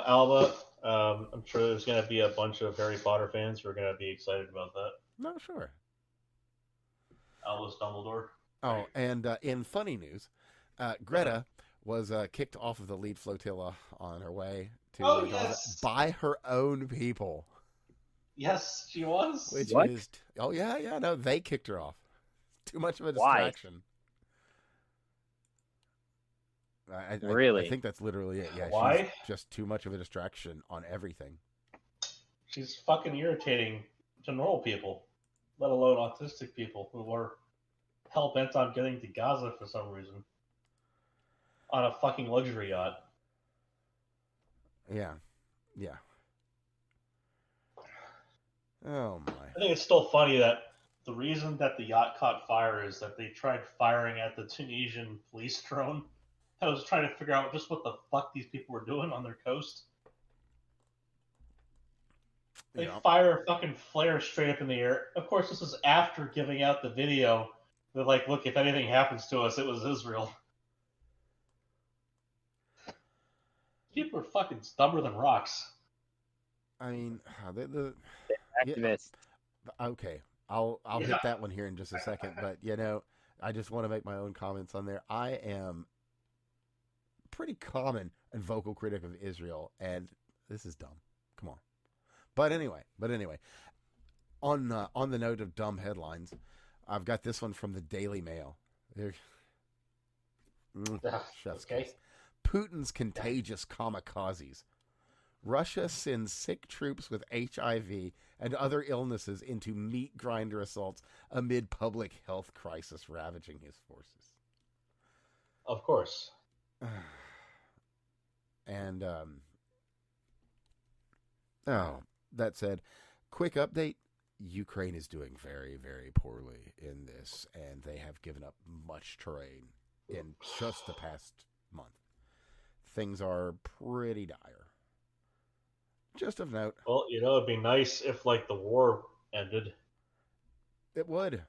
Alba, I'm sure there's going to be a bunch of Harry Potter fans who are going to be excited about that. No, sure. Alba's Dumbledore. Oh, and in funny news, Greta was kicked off of the lead flotilla on her way to Gaza by her own people. Yes, she was. Which is no, they kicked her off. Too much of a distraction. Really? I think that's literally it. Yeah, why? She's just too much of a distraction on everything. She's fucking irritating to normal people, let alone autistic people who are hell bent on getting to Gaza for some reason on a fucking luxury yacht. Yeah. Oh my! I think it's still funny that the reason that the yacht caught fire is that they tried firing at the Tunisian police drone. I was trying to figure out just what the fuck these people were doing on their coast. They fire a fucking flare straight up in the air. Of course, this is after giving out the video. They're like, look, if anything happens to us, it was Israel. People are fucking stubborn than rocks. I mean, the activists. Yeah, okay, I'll hit that one here in just a second, but I just want to make my own comments on there. I am pretty common and vocal critic of Israel, and this is dumb. Come on. But anyway, on the note of dumb headlines, I've got this one from the Daily Mail. Okay. Putin's contagious kamikazes. Russia sends sick troops with HIV and other illnesses into meat grinder assaults amid public health crisis ravaging his forces. Of course. And, that said, quick update. Ukraine is doing very, very poorly in this, and they have given up much terrain in just the past month. Things are pretty dire. Just of note. Well, it'd be nice if, the war ended. It would.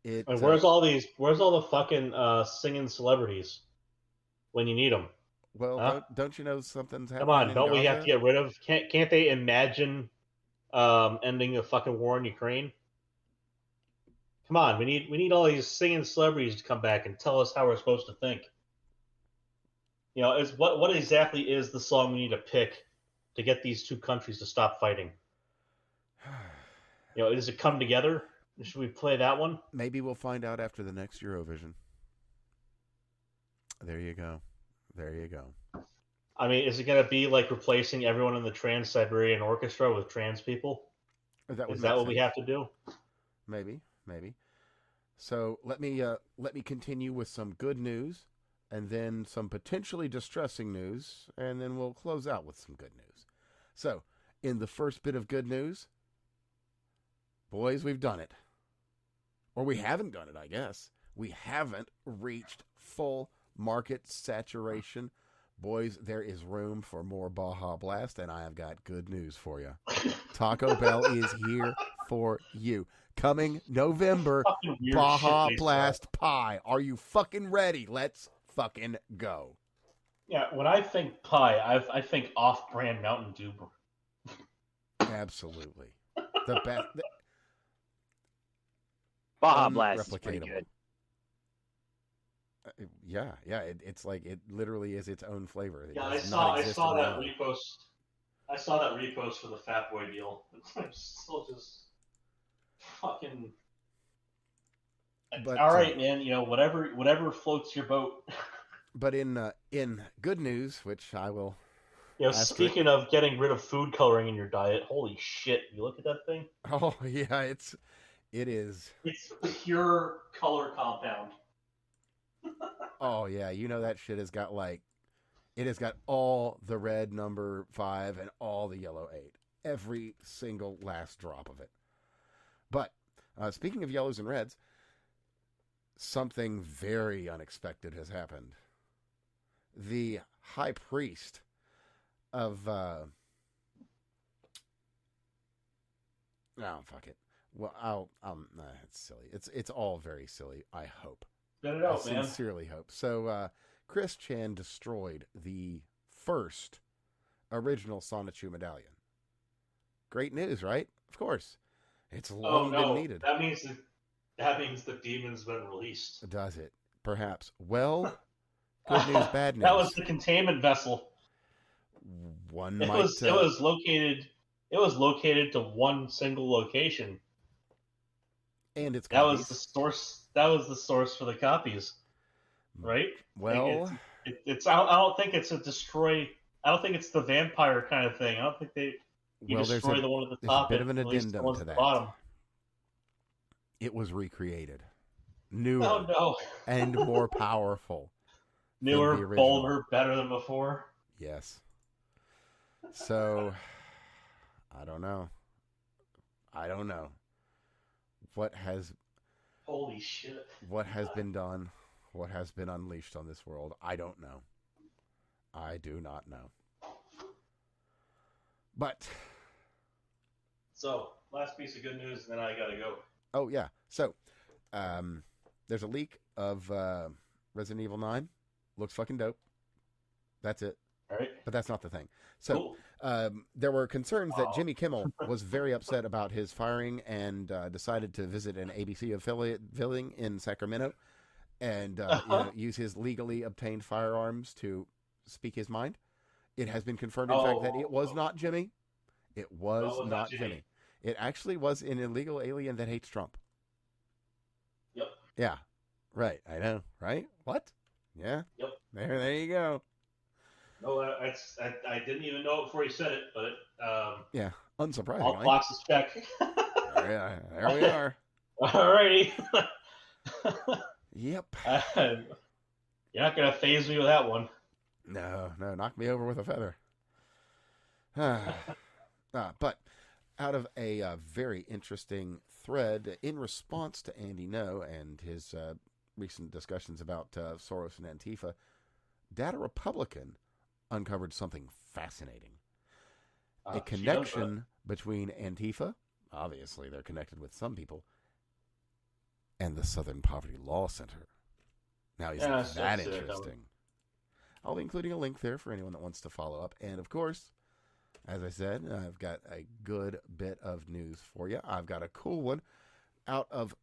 And where's all the fucking singing celebrities when you need them? Well, don't you know something's happening? Come on, don't Gaza? we have to get rid of? Can't they imagine ending a fucking war in Ukraine? Come on, we need all these singing celebrities to come back and tell us how we're supposed to think. You know, is what exactly is the song we need to pick to get these two countries to stop fighting? You know, does it come together? Should we play that one? Maybe we'll find out after the next Eurovision. There you go. There you go. I mean, is it going to be like replacing everyone in the Trans-Siberian Orchestra with trans people? Is that what we have to do? Maybe. So let me continue with some good news, and then some potentially distressing news, and then we'll close out with some good news. So, in the first bit of good news, boys, we've done it. Or we haven't done it, I guess. We haven't reached full market saturation. Boys, there is room for more Baja Blast, and I have got good news for you. Taco Bell is here for you. Coming November, Baja Blast pie. Are you fucking ready? Let's fucking go. Yeah, when I think pie, I think off-brand Mountain Dew. Absolutely. The best. Baja Blast is pretty good. Yeah. It's like it literally is its own flavor. Yeah, I saw that repost. I saw that repost for the Fat Boy deal. I'm still just fucking. But, all right, man. You know, whatever floats your boat. But in good news, which I will. You know, speaking of getting rid of food coloring in your diet, holy shit! You look at that thing. Oh yeah, it is. It's pure color compound. Oh yeah, you know that shit has got it has got all the red number 5 and all the yellow 8, every single last drop of it. But speaking of yellows and reds, something very unexpected has happened. The high priest of fuck it. Well, it's silly. It's all very silly. I hope. Get it out, man. Sincerely hope. So, Chris Chan destroyed the first original Sonichu medallion. Great news, right? Of course. It's long been needed. That means the demon's been released. Does it? Perhaps. Well, good news, bad news. That was the containment vessel. It was located to one single location. And it's that was the source. That was the source for the copies, right? Well, it's. I don't think it's a destroy. I don't think it's the vampire kind of thing. I don't think you destroy the one at the top. There's a bit of an addendum to that. Bottom. It was recreated, newer, no. and more powerful. Newer, bolder, better than before. Yes. So, I don't know. Holy shit. What has been done? What has been unleashed on this world? I don't know. I do not know. But. So, last piece of good news, and then I gotta go. Oh, yeah. So, there's a leak of Resident Evil 9. Looks fucking dope. That's it. All right. But that's not the thing. So, cool. There were concerns that Jimmy Kimmel was very upset about his firing and decided to visit an ABC affiliate building in Sacramento and use his legally obtained firearms to speak his mind. It has been confirmed, in fact, that it was not Jimmy. It was not Jimmy. It actually was an illegal alien that hates Trump. Yep. Yeah. Right. I know. Right? What? Yeah. Yep. There you go. No, I didn't even know it before he said it, but yeah, unsurprisingly. All boxes check. There we are. Alrighty. Yep. You're not gonna phase me with that one. No, knock me over with a feather. But out of a very interesting thread in response to Andy No and his recent discussions about Soros and Antifa, Data Republican uncovered something fascinating. A connection between Antifa, obviously they're connected with some people, and the Southern Poverty Law Center. Now, isn't that interesting? I'll be including a link there for anyone that wants to follow up. And, of course, as I said, I've got a good bit of news for you. I've got a cool one out of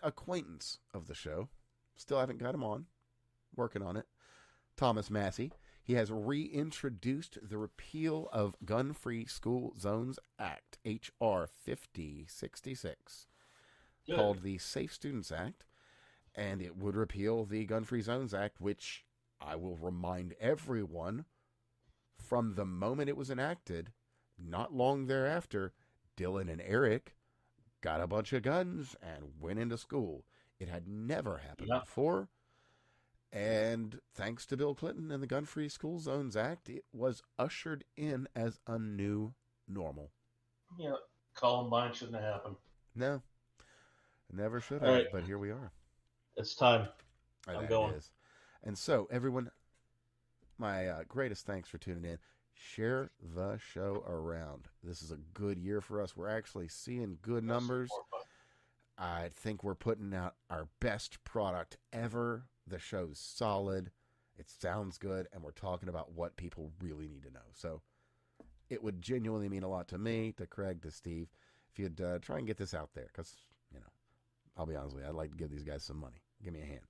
acquaintance of the show. Still haven't got him on. Working on it. Thomas Massey. He has reintroduced the repeal of Gun-Free School Zones Act, H.R. 5066, called the Safe Students Act, and it would repeal the Gun-Free Zones Act, which I will remind everyone, from the moment it was enacted, not long thereafter, Dylan and Eric got a bunch of guns and went into school. It had never happened before. And thanks to Bill Clinton and the Gun-Free School Zones Act, it was ushered in as a new normal. Yeah, Columbine shouldn't have happened. No, never should have, but here we are. It's time. I'm going. It is. And so, everyone, my greatest thanks for tuning in. Share the show around. This is a good year for us. We're actually seeing good numbers. I think we're putting out our best product ever. The show's solid. It sounds good. And we're talking about what people really need to know. So it would genuinely mean a lot to me, to Craig, to Steve, if you'd try and get this out there. Because, I'll be honest with you, I'd like to give these guys some money. Give me a hand.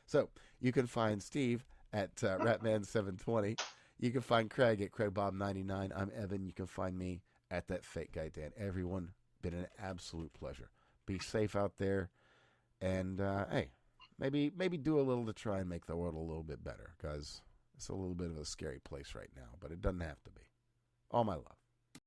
So you can find Steve at Ratman720. You can find Craig at CraigBob99. I'm Evan. You can find me at That Fake Guy Dan. Everyone, been an absolute pleasure. Be safe out there. And, hey, maybe do a little to try and make the world a little bit better, because it's a little bit of a scary place right now, but it doesn't have to be. All my love.